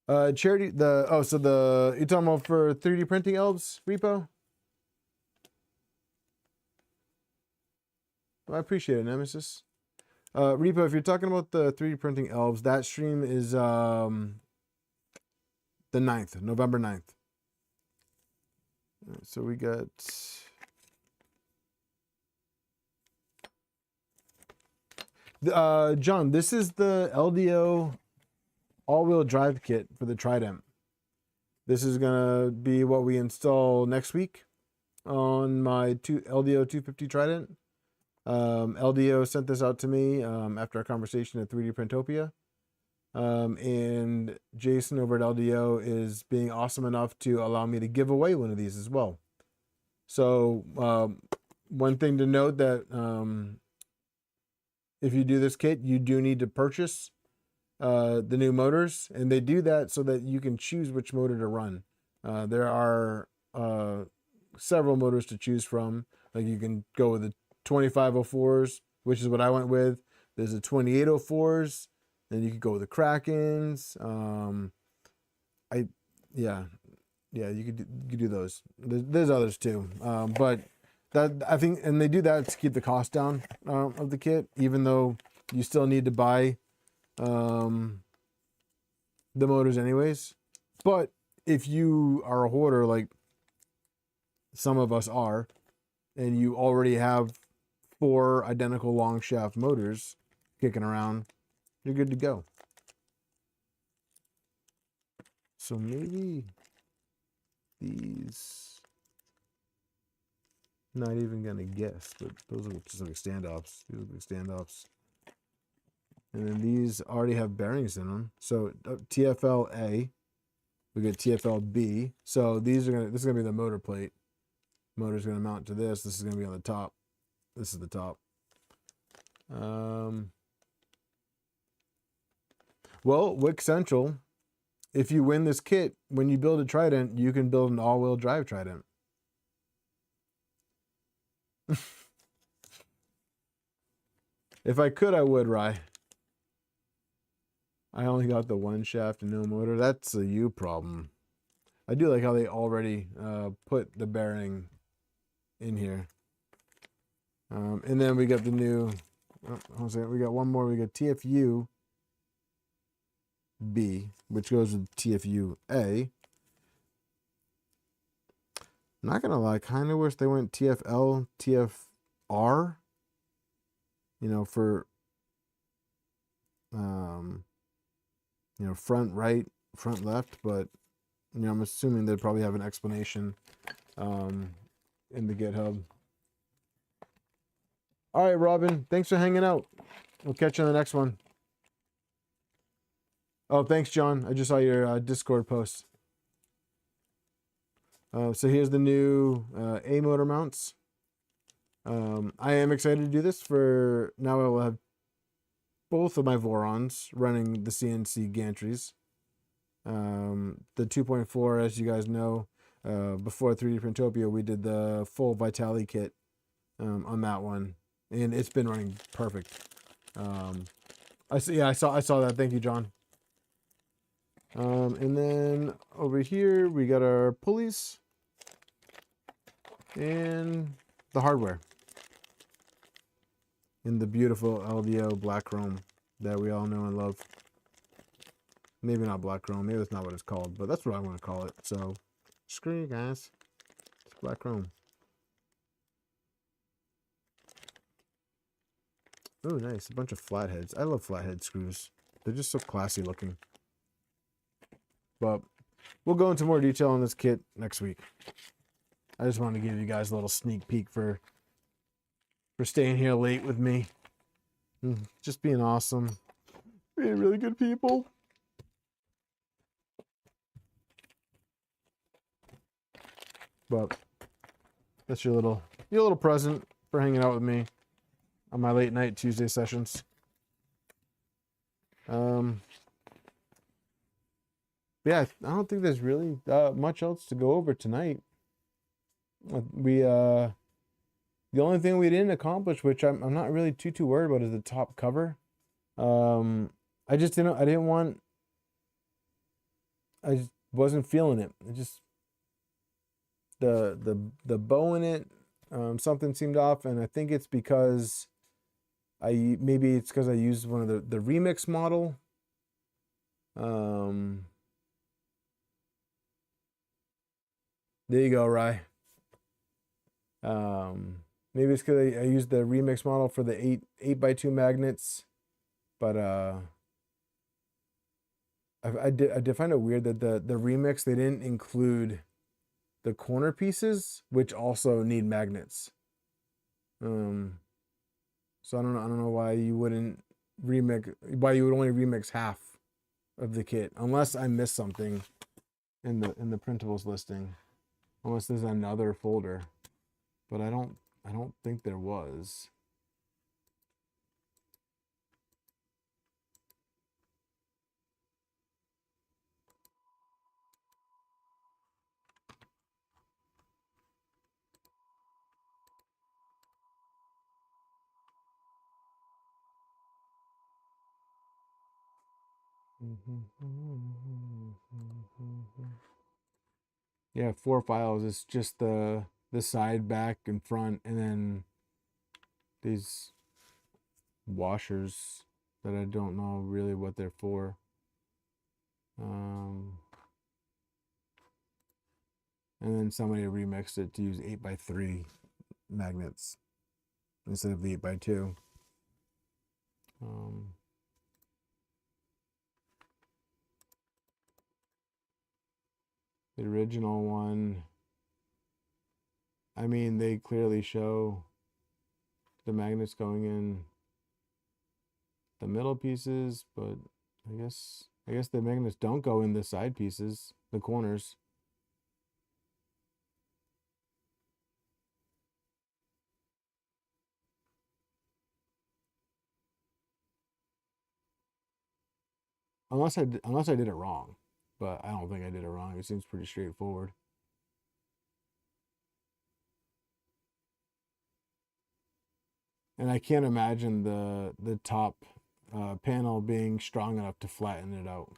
know. Charity, you're talking about for 3D printing elves repo? Well, I appreciate it, Nemesis. Repo, if you're talking about the 3D printing elves, that stream is the 9th, November 9th. So we got John, this is the LDO all-wheel drive kit for the Trident. This is gonna be what we install next week on my LDO 250 Trident. LDO sent this out to me after our conversation at 3D Printopia. And Jason over at LDO is being awesome enough to allow me to give away one of these as well. So one thing to note that if you do this kit, you do need to purchase the new motors, and they do that so that you can choose which motor to run. There are several motors to choose from. Like you can go with the 2504s, which is what I went with. There's the 2804s, then you could go with the Krakens. You could do those. There's others too, but that I think, and they do that to keep the cost down of the kit, even though you still need to buy the motors anyways. But if you are a hoarder like some of us are, and you already have 4 identical long shaft motors kicking around, you're good to go. So maybe these, not even gonna guess, but those are just like standoffs. These look like standoffs. And then these already have bearings in them. So TFL-A, we get TFL-B. So this is gonna be the motor plate. Motor's gonna mount to this. This is gonna be on the top. This is the top. Well, Wick Central, if you win this kit, when you build a Trident, you can build an all-wheel drive Trident. If I could, I would, Rye. I only got the 1 shaft and no motor. That's a you problem. I do like how they already put the bearing in here. And then we got the new, we got one more. We got TFU B, which goes with TFU A. Not gonna lie, kind of wish they went TFL, TFR, for, front right, front left, but, I'm assuming they'd probably have an explanation in the GitHub. All right, Robin, thanks for hanging out. We'll catch you on the next one. Oh, thanks, John. I just saw your Discord post. So here's the new A motor mounts. I am excited to do this for now. I will have both of my Vorons running the CNC gantries. The 2.4, as you guys know, before 3D Printopia, we did the full Vitali kit on that one, and it's been running perfect. I saw that. Thank you, John. And then over here we got our pulleys and the hardware in the beautiful LDO black chrome that we all know and love. Maybe not black chrome, maybe that's not what it's called, but that's what I want to call it. So screw you guys, it's black chrome. Oh, nice. A bunch of flatheads. I love flathead screws. They're just so classy looking. But we'll go into more detail on this kit next week. I just wanted to give you guys a little sneak peek for staying here late with me. Just being awesome. Being really good people. But that's your little present for hanging out with me on my late night Tuesday sessions. Yeah, I don't think there's really much else to go over tonight. The only thing we didn't accomplish, which I'm not really too worried about, is the top cover. I just wasn't feeling it. It just the bow in it, something seemed off, and I think it's because maybe it's because I used one of the remix model. There you go, Rye. Maybe it's because I used the remix model for the 8x2 magnets, but I did find it weird that the remix, they didn't include the corner pieces, which also need magnets. So I don't know why you wouldn't why you would only remix half of the kit, unless I missed something in the printables listing, unless there's another folder, but I don't think there was. Yeah, 4 files. It's just the side, back, and front, and then these washers that I don't know really what they're for. And then somebody remixed it to use 8x3 magnets instead of the 8x2. The original one, I mean, they clearly show the magnets going in the middle pieces, but I guess the magnets don't go in the side pieces, the corners. Unless I did it wrong, but I don't think I did it wrong. It seems pretty straightforward. And I can't imagine the top panel being strong enough to flatten it out.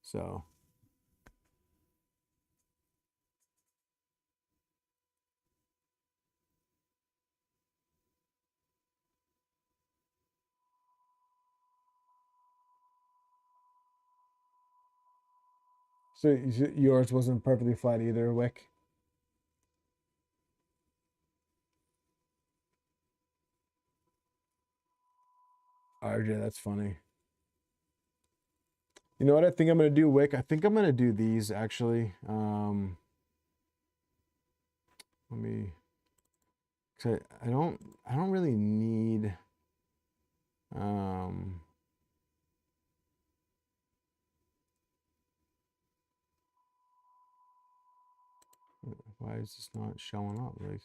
So yours wasn't perfectly flat either, Wick? RJ, that's funny. You know what I think I'm gonna do, Wick? I think I'm gonna do these actually. Let me. Cause I don't really need. Why is this not showing up? Like,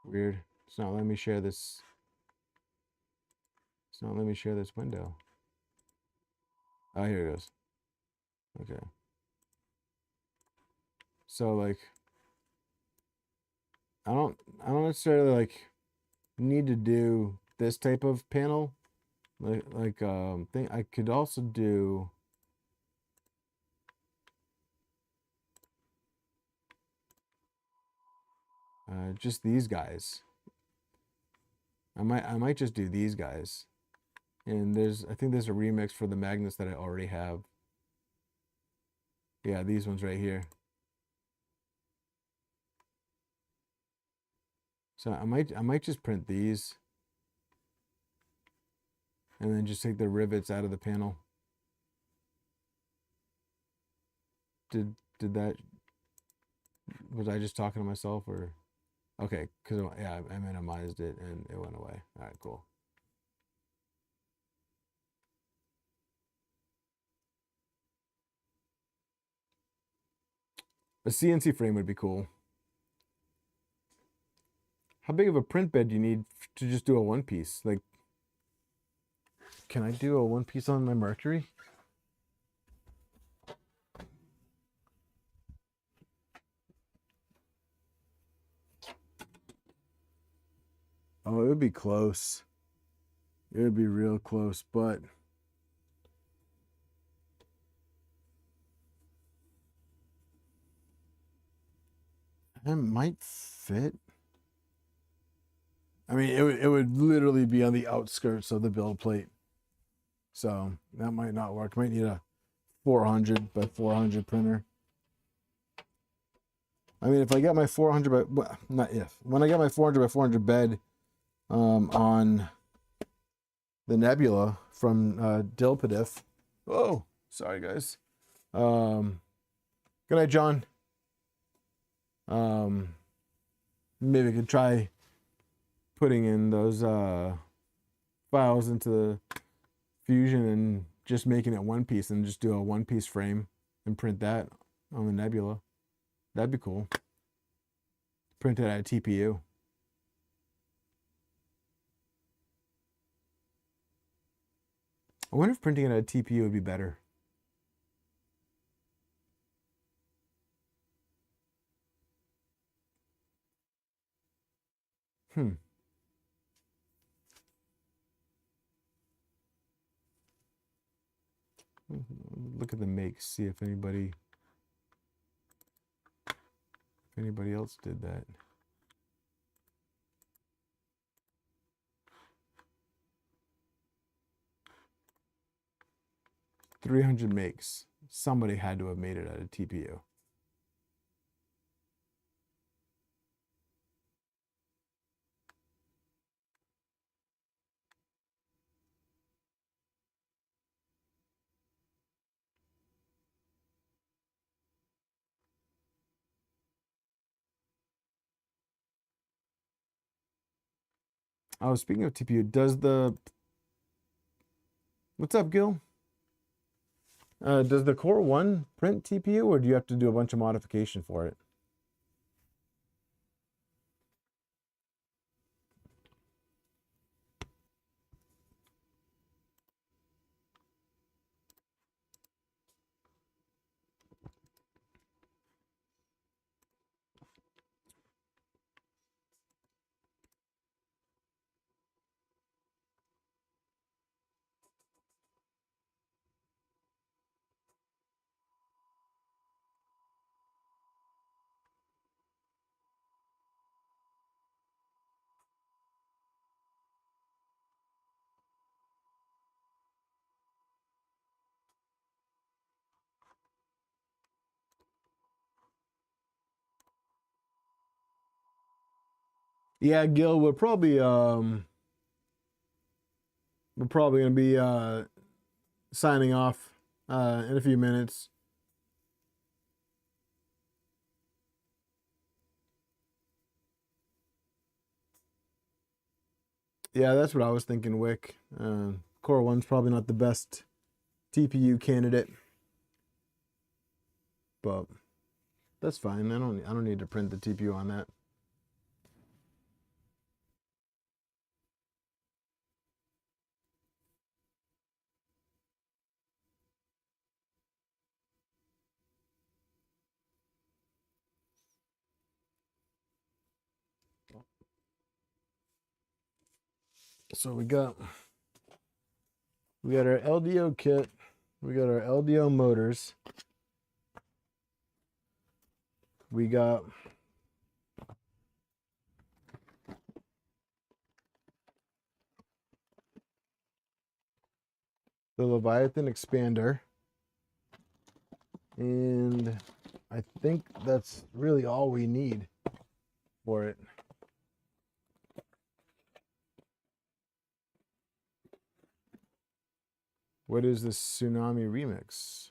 weird. It's not letting me share this. It's not letting me share this window. Oh, here it goes. Okay. So like, I don't necessarily like need to do this type of panel. Thing I could also do. Just these guys. I might just do these guys. And I think there's a remix for the magnets that I already have. Yeah, these ones right here. So I might just print these and then just take the rivets out of the panel. Did that, was I just talking to myself, or? Okay, because yeah, I minimized it and it went away. All right, cool. A CNC frame would be cool. How big of a print bed do you need to just do a one piece? Like, can I do a one piece on my Mercury? Oh, it would be close. It would be real close, but it might fit. I mean, it would literally be on the outskirts of the build plate. So that might not work. Might need a 400 by 400 printer. I mean, if I get my 400 by, well, not if, when I get my 400 by 400 bed on the Nebula from Dilpidif. Oh, sorry guys. Good night, John. Maybe I could try putting in those files into the Fusion and just making it one piece and just do a one piece frame and print that on the Nebula. That'd be cool. Print it at a TPU. I wonder if printing it at a TPU would be better. Look at the makes, see if anybody else did that. $300 makes. Somebody had to have made it at a TPU. Oh, speaking of TPU, what's up, Gil? Does the CoreOne print TPU, or do you have to do a bunch of modification for it? Yeah, Gil, we're probably gonna be signing off in a few minutes. Yeah, that's what I was thinking, Wick. CoreOne's probably not the best TPU candidate, but that's fine. I don't need to print the TPU on that. So we got our LDO kit, we got our LDO motors, we got the Leviathan expander. And I think that's really all we need for it. What is this Tsunami Remix?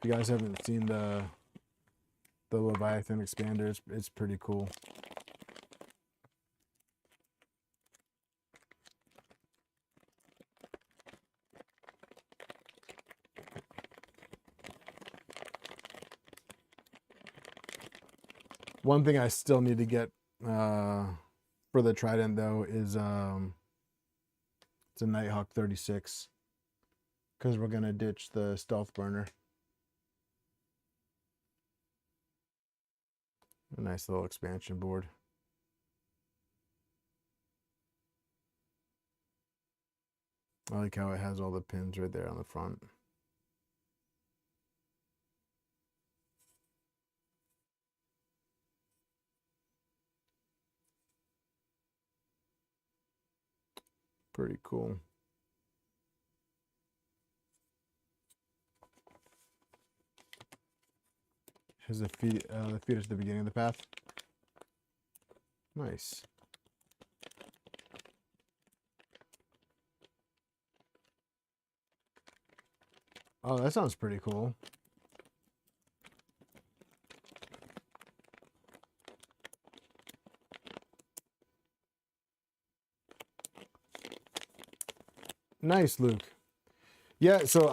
If you guys haven't seen the Leviathan expander, it's pretty cool. One thing I still need to get for the Trident though is it's a Nighthawk 36, because we're gonna ditch the stealth burner. A nice little expansion board. I like how it has all the pins right there on the front. Pretty cool. Has the feet at the beginning of the path. Nice. Oh, that sounds pretty cool. Nice, Luke. Yeah, so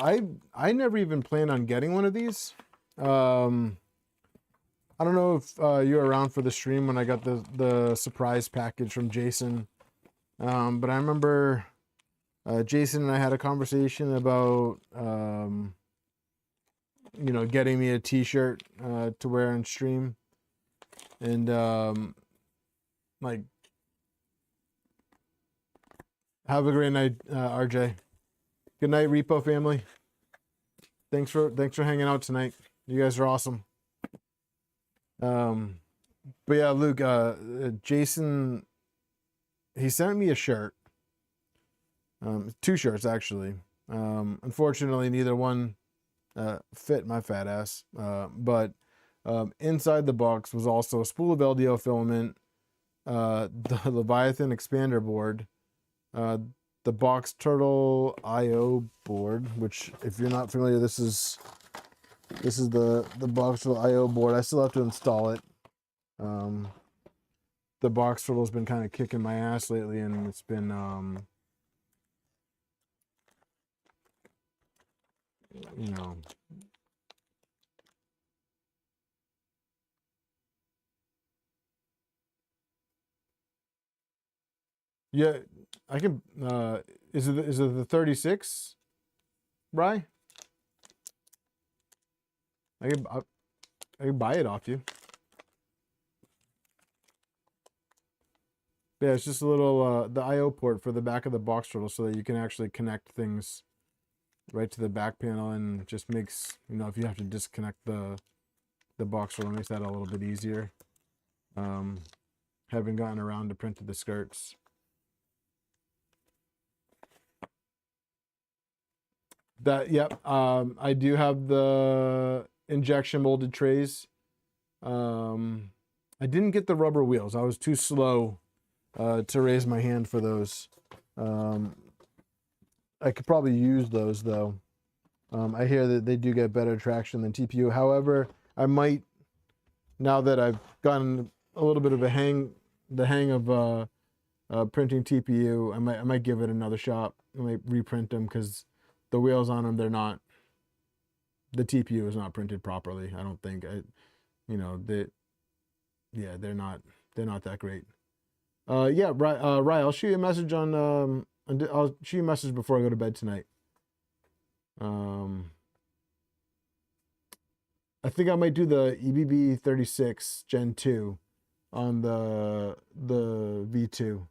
I never even planned on getting one of these. I don't know if you were around for the stream when I got the surprise package from Jason. But I remember Jason and I had a conversation about you know, getting me a t-shirt to wear on stream. And like, have a great night, RJ. Good night, Repo family. Thanks for hanging out tonight. You guys are awesome. But yeah, Luke, Jason, he sent me a shirt. 2 shirts actually. Unfortunately, neither one fit my fat ass. But inside the box was also a spool of LDO filament, the Leviathan expander board, the Box Turtle IO board, which if you're not familiar, this is the Box Turtle IO board. I still have to install it. The Box Turtle's been kind of kicking my ass lately, and it's been you know, yeah, I can is it the 36, Bri? I can buy it off you. Yeah, it's just a little the IO port for the back of the Box Turtle, so that you can actually connect things right to the back panel, and just makes, you know, if you have to disconnect the Box Turtle, it makes that a little bit easier. Haven't gotten around to printing the skirts. That, yep. I do have the injection molded trays. I didn't get the rubber wheels. I was too slow to raise my hand for those. I could probably use those though. I hear that they do get better traction than TPU. However, I might, now that I've gotten a little bit of the hang of printing TPU, I might give it another shot. I might reprint them, because the wheels on them, the TPU is not printed properly. I don't think. You know, yeah, they're not that great. Yeah, right. I'll shoot you a message on. I'll shoot you a message before I go to bed tonight. I think I might do the EBB 36 Gen 2 on the V2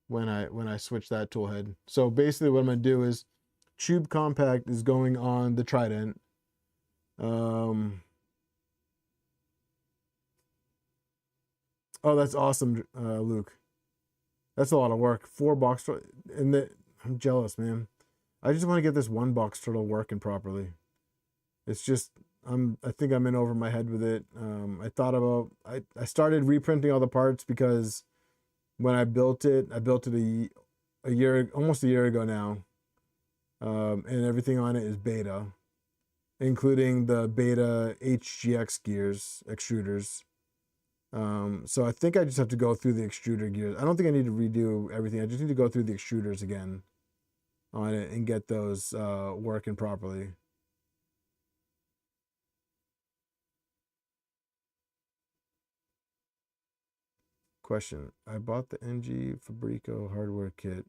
when I switch that tool head. So basically, what I'm gonna do is Tube Compact is going on the Trident. Oh, that's awesome, Luke. That's a lot of work. 4 box turtle, and I'm jealous, man. I just want to get this 1 box turtle working properly. It's just I think I'm in over my head with it. I started reprinting all the parts because when I built it a year, almost a year ago now. And everything on it is beta, including the beta HGX gears, extruders. So I think I just have to go through the extruder gears. I don't think I need to redo everything. I just need to go through the extruders again on it and get those working properly. Question. I bought the NG Fabrico hardware kit,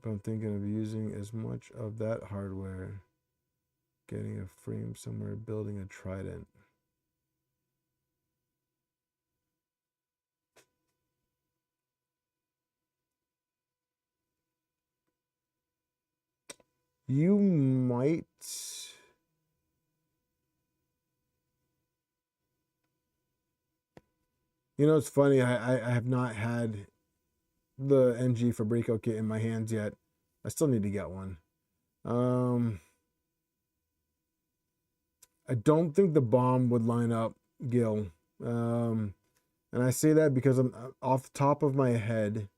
but I'm thinking of using as much of that hardware, getting a frame somewhere, building a trident. You might. You know, it's funny. I have not had the NG Fabrico kit in my hands yet. I still need to get one. I don't think the bomb would line up, Gil. And I say that because I'm off the top of my head.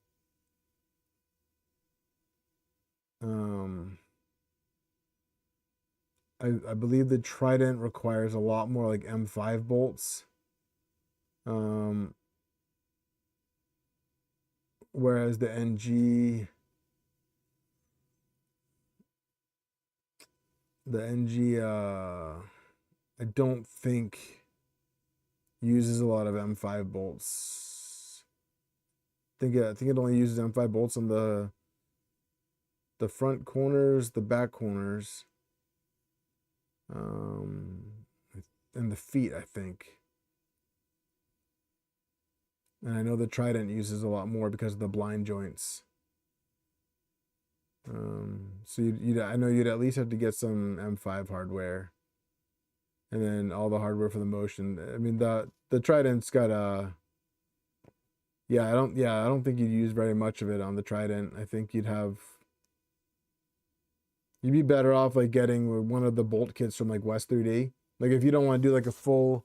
I believe the Trident requires a lot more like M5 bolts. Whereas the NG I don't think uses a lot of M5 bolts. I think it only uses M5 bolts on the front corners, the back corners, and the feet, I think. And I know the Trident uses a lot more because of the blind joints. So I know you'd at least have to get some M5 hardware, and then all the hardware for the motion. I mean the Trident's got I don't think you'd use very much of it on the Trident. I think you'd be better off like getting one of the bolt kits from like West 3D. Like if you don't want to do like a full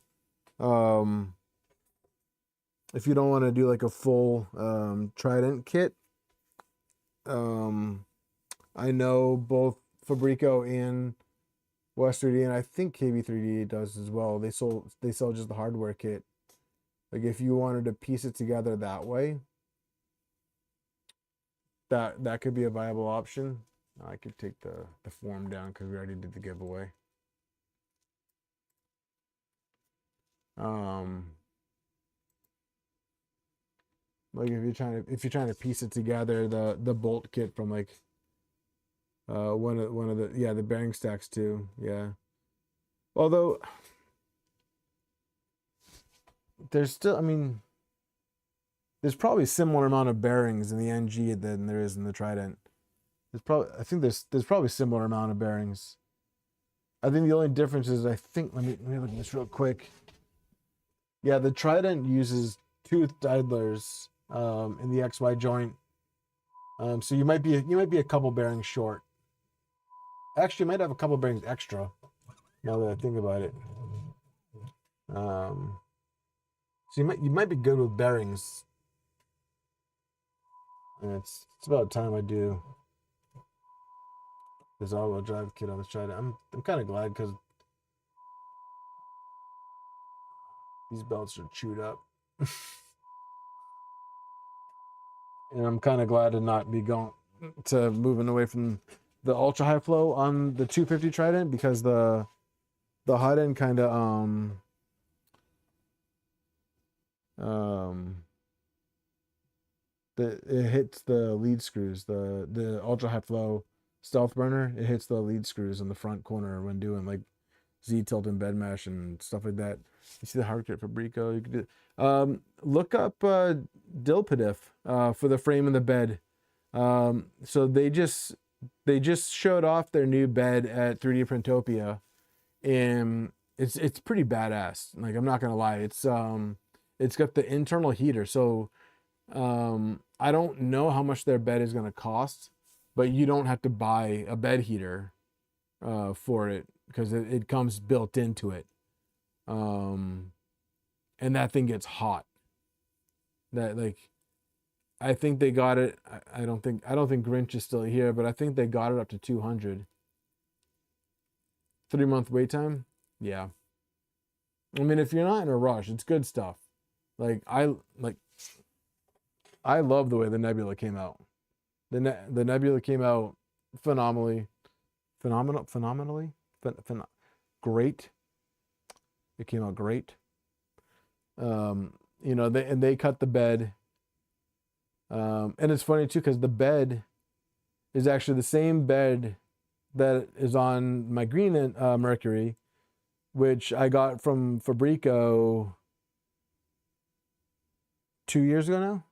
Trident kit, I know both Fabrico and West 3D, and I think KB3D does as well. They sell just the hardware kit. Like if you wanted to piece it together that way, that could be a viable option. I could take the form down because we already did the giveaway. Like if you're trying to piece it together, the bolt kit from like one of the bearing stacks too. Yeah. Although there's still, I mean, there's probably a similar amount of bearings in the NG than there is in the Trident. I think there's probably a similar amount of bearings. I think the only difference is let me look at this real quick. Yeah, the Trident uses toothed idlers in the XY joint. So you might be a couple bearings short. Actually, you might have a couple bearings extra. Now that I think about it. So you might be good with bearings. And it's about time I do this all-wheel drive kit on this Trident. I'm kind of glad because these belts are chewed up. And I'm kind of glad to not be moving away from the ultra high flow on the 250 Trident, because the hot end kind of it hits the lead screws. The ultra high flow stealth burner, it hits the lead screws in the front corner when doing like Z tilt and bed mesh and stuff like that. You see the hard kit Fabrico. You could do. Look up Dilpidif for the frame and the bed. So they just showed off their new bed at 3D Printopia, and it's pretty badass. Like I'm not gonna lie, it's got the internal heater. So I don't know how much their bed is going to cost, but you don't have to buy a bed heater for it because it comes built into it. And that thing gets hot. That like, I think they got it. I don't think Grinch is still here, but I think they got it up to 200. 3-month wait time. Yeah. I mean, if you're not in a rush, it's good stuff. Like I love the way the Nebula came out. The Nebula came out phenomenally. Great. It came out great. You know, they cut the bed. And it's funny too, because the bed is actually the same bed that is on my green Mercury, which I got from Fabrico 2 years ago now.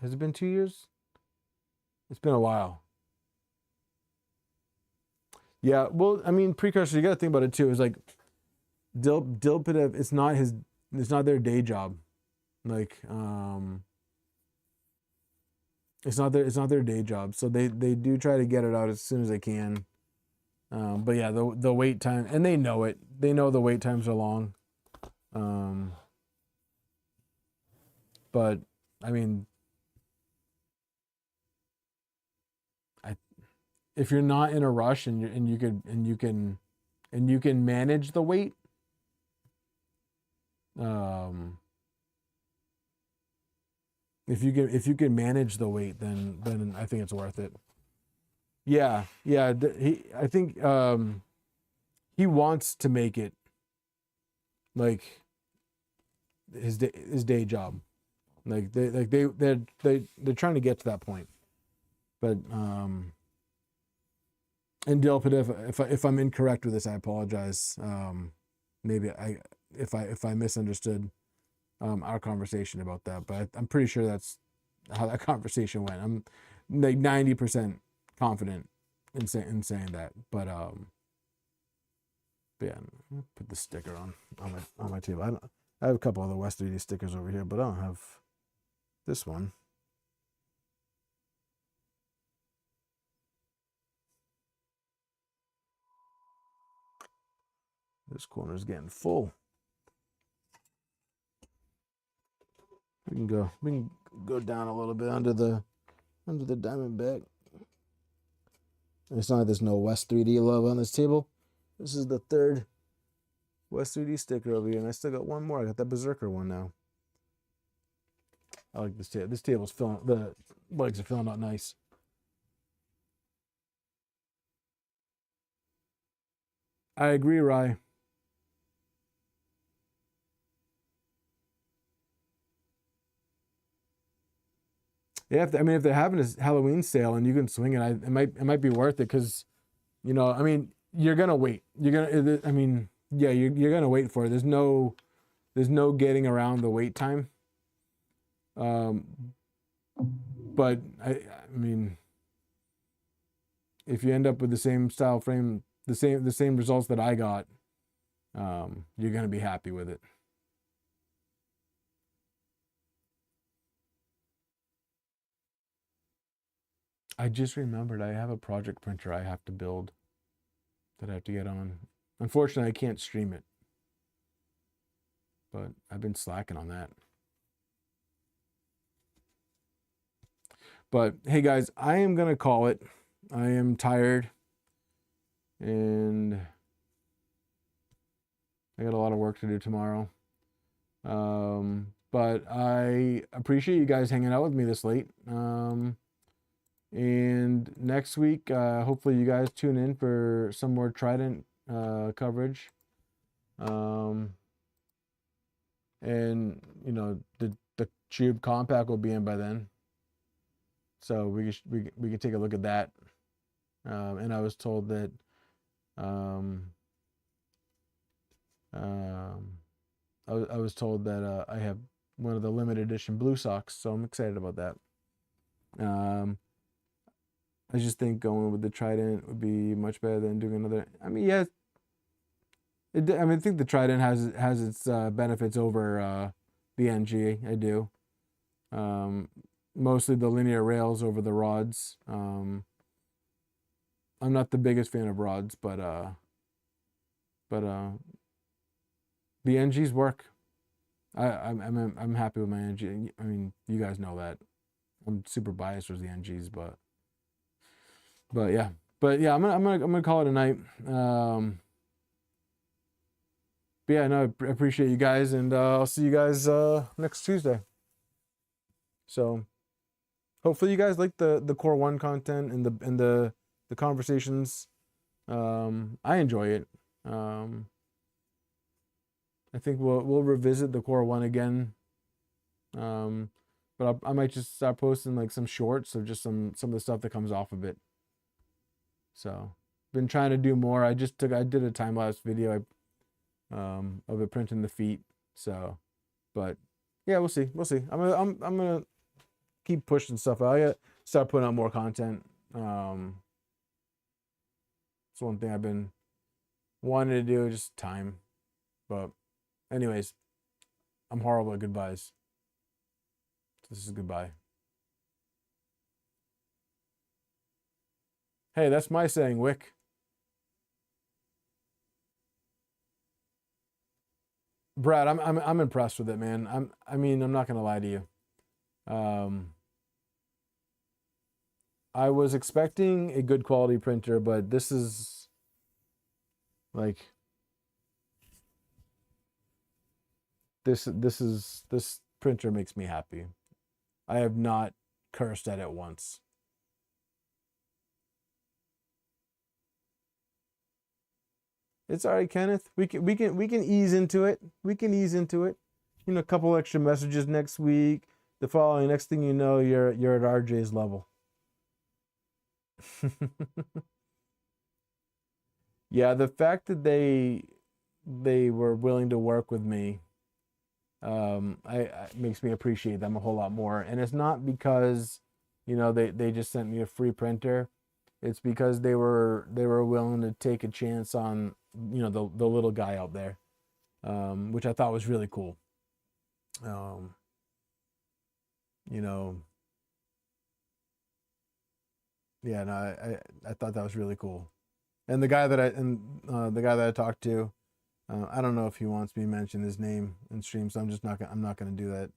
Has it been 2 years? It's been a while. Yeah, well, I mean, precursor, you got to think about it too. It's like Dilpitev, it's not their day job. Like, it's not their day job. So they do try to get it out as soon as they can. But yeah, the wait time, and they know it. They know the wait times are long. But I mean, if you're not in a rush and you can manage the wait, if you can manage the wait, then I think it's worth it. Yeah. I think he wants to make it like his day job. Like they're trying to get to that point. But and Dilpit, if I'm incorrect with this, I apologize. Maybe if I misunderstood our conversation about that, but I'm pretty sure that's how that conversation went. I'm like 90% confident in saying that, but yeah, I'll put the sticker on my table. I have a couple other West 3D stickers over here, but I don't have this one. This corner's getting full. We can go down a little bit under the Diamondback. It's not like there's no West 3D love on this table. This is the third West 3D sticker over here, and I still got one more. I got that Berserker one now. I like this table. This table's filling, the legs are filling out nice. I agree, Rye. Yeah, if they're having a Halloween sale and you can swing it, it might be worth it because, you know, I mean, you're gonna wait. You're gonna wait for it. There's no getting around the wait time. But I mean, if you end up with the same style frame, the same results that I got, you're gonna be happy with it. I just remembered I have a project printer I have to build that I have to get on. Unfortunately, I can't stream it, but I've been slacking on that. But hey guys, I am gonna call it. I am tired and I got a lot of work to do tomorrow. But I appreciate you guys hanging out with me this late. And next week, hopefully you guys tune in for some more Trident coverage. And you know, the Tube Compact will be in by then, so we can take a look at that. And I was told that I was told that I have one of the limited edition blue socks, so I'm excited about that. I just think going with the Trident would be much better than doing another. I mean, yeah. I think the Trident has its benefits over the NG. I do. Mostly the linear rails over the rods. I'm not the biggest fan of rods, but the NGs work. I'm happy with my NG. I mean, you guys know that. I'm super biased with the NGs, but yeah. But yeah, I'm gonna call it a night. But yeah, no, I appreciate you guys, and I'll see you guys next Tuesday. So hopefully you guys like the CoreOne content and the conversations. I enjoy it. I think we'll revisit the CoreOne again. But I might just start posting like some shorts of just some of the stuff that comes off of it. So been trying to do more. I did a time lapse video of it printing the feet. So, but yeah, we'll see. I'm gonna keep pushing stuff out. I gotta start putting out more content. It's one thing I've been wanting to do, just time. But anyways, I'm horrible at goodbyes. This is goodbye. Hey, that's my saying, Wick. Brad, I'm impressed with it, man. I mean, I'm not gonna lie to you. I was expecting a good quality printer, but this is like this printer makes me happy. I have not cursed at it once. It's all right, Kenneth. We can ease into it. We can ease into it. You know, a couple extra messages next week. The following, next thing you know, you're at RJ's level. Yeah, the fact that they were willing to work with me, makes me appreciate them a whole lot more. And it's not because, you know, they just sent me a free printer. It's because they were willing to take a chance on, you know, the little guy out there, which I thought was really cool. You know, yeah, no, I thought that was really cool. And the guy that I talked to, I don't know if he wants me to mention his name in stream, so I'm not gonna do that.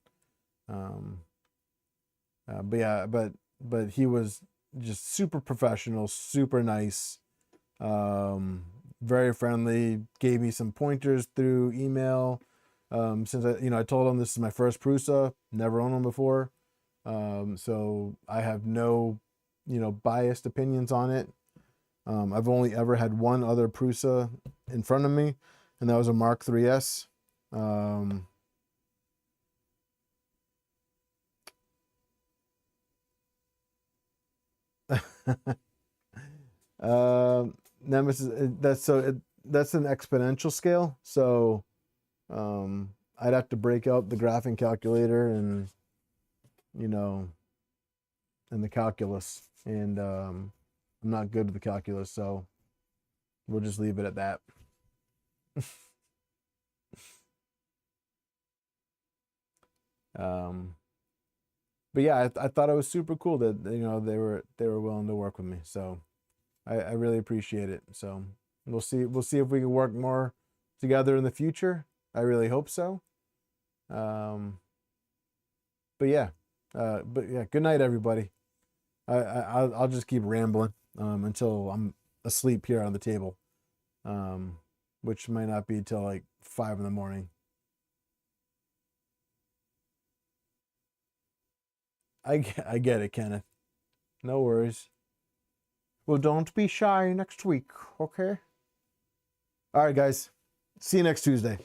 But yeah, but he was just super professional, super nice, very friendly, gave me some pointers through email. Since I told him this is my first Prusa, never owned one before. So I have no, biased opinions on it. I've only ever had one other Prusa in front of me, and that was a Mark 3S. Nemesis, that's an exponential scale. So I'd have to break out the graphing calculator and and the calculus, and I'm not good with the calculus, so we'll just leave it at that. But yeah, I thought it was super cool that they were willing to work with me, so I really appreciate it. So we'll see if we can work more together in the future. I really hope so. But yeah, good night, everybody. I'll just keep rambling until I'm asleep here on the table, which might not be till like 5 in the morning. I get it, Kenneth. No worries. Well, don't be shy next week, okay? All right, guys. See you next Tuesday.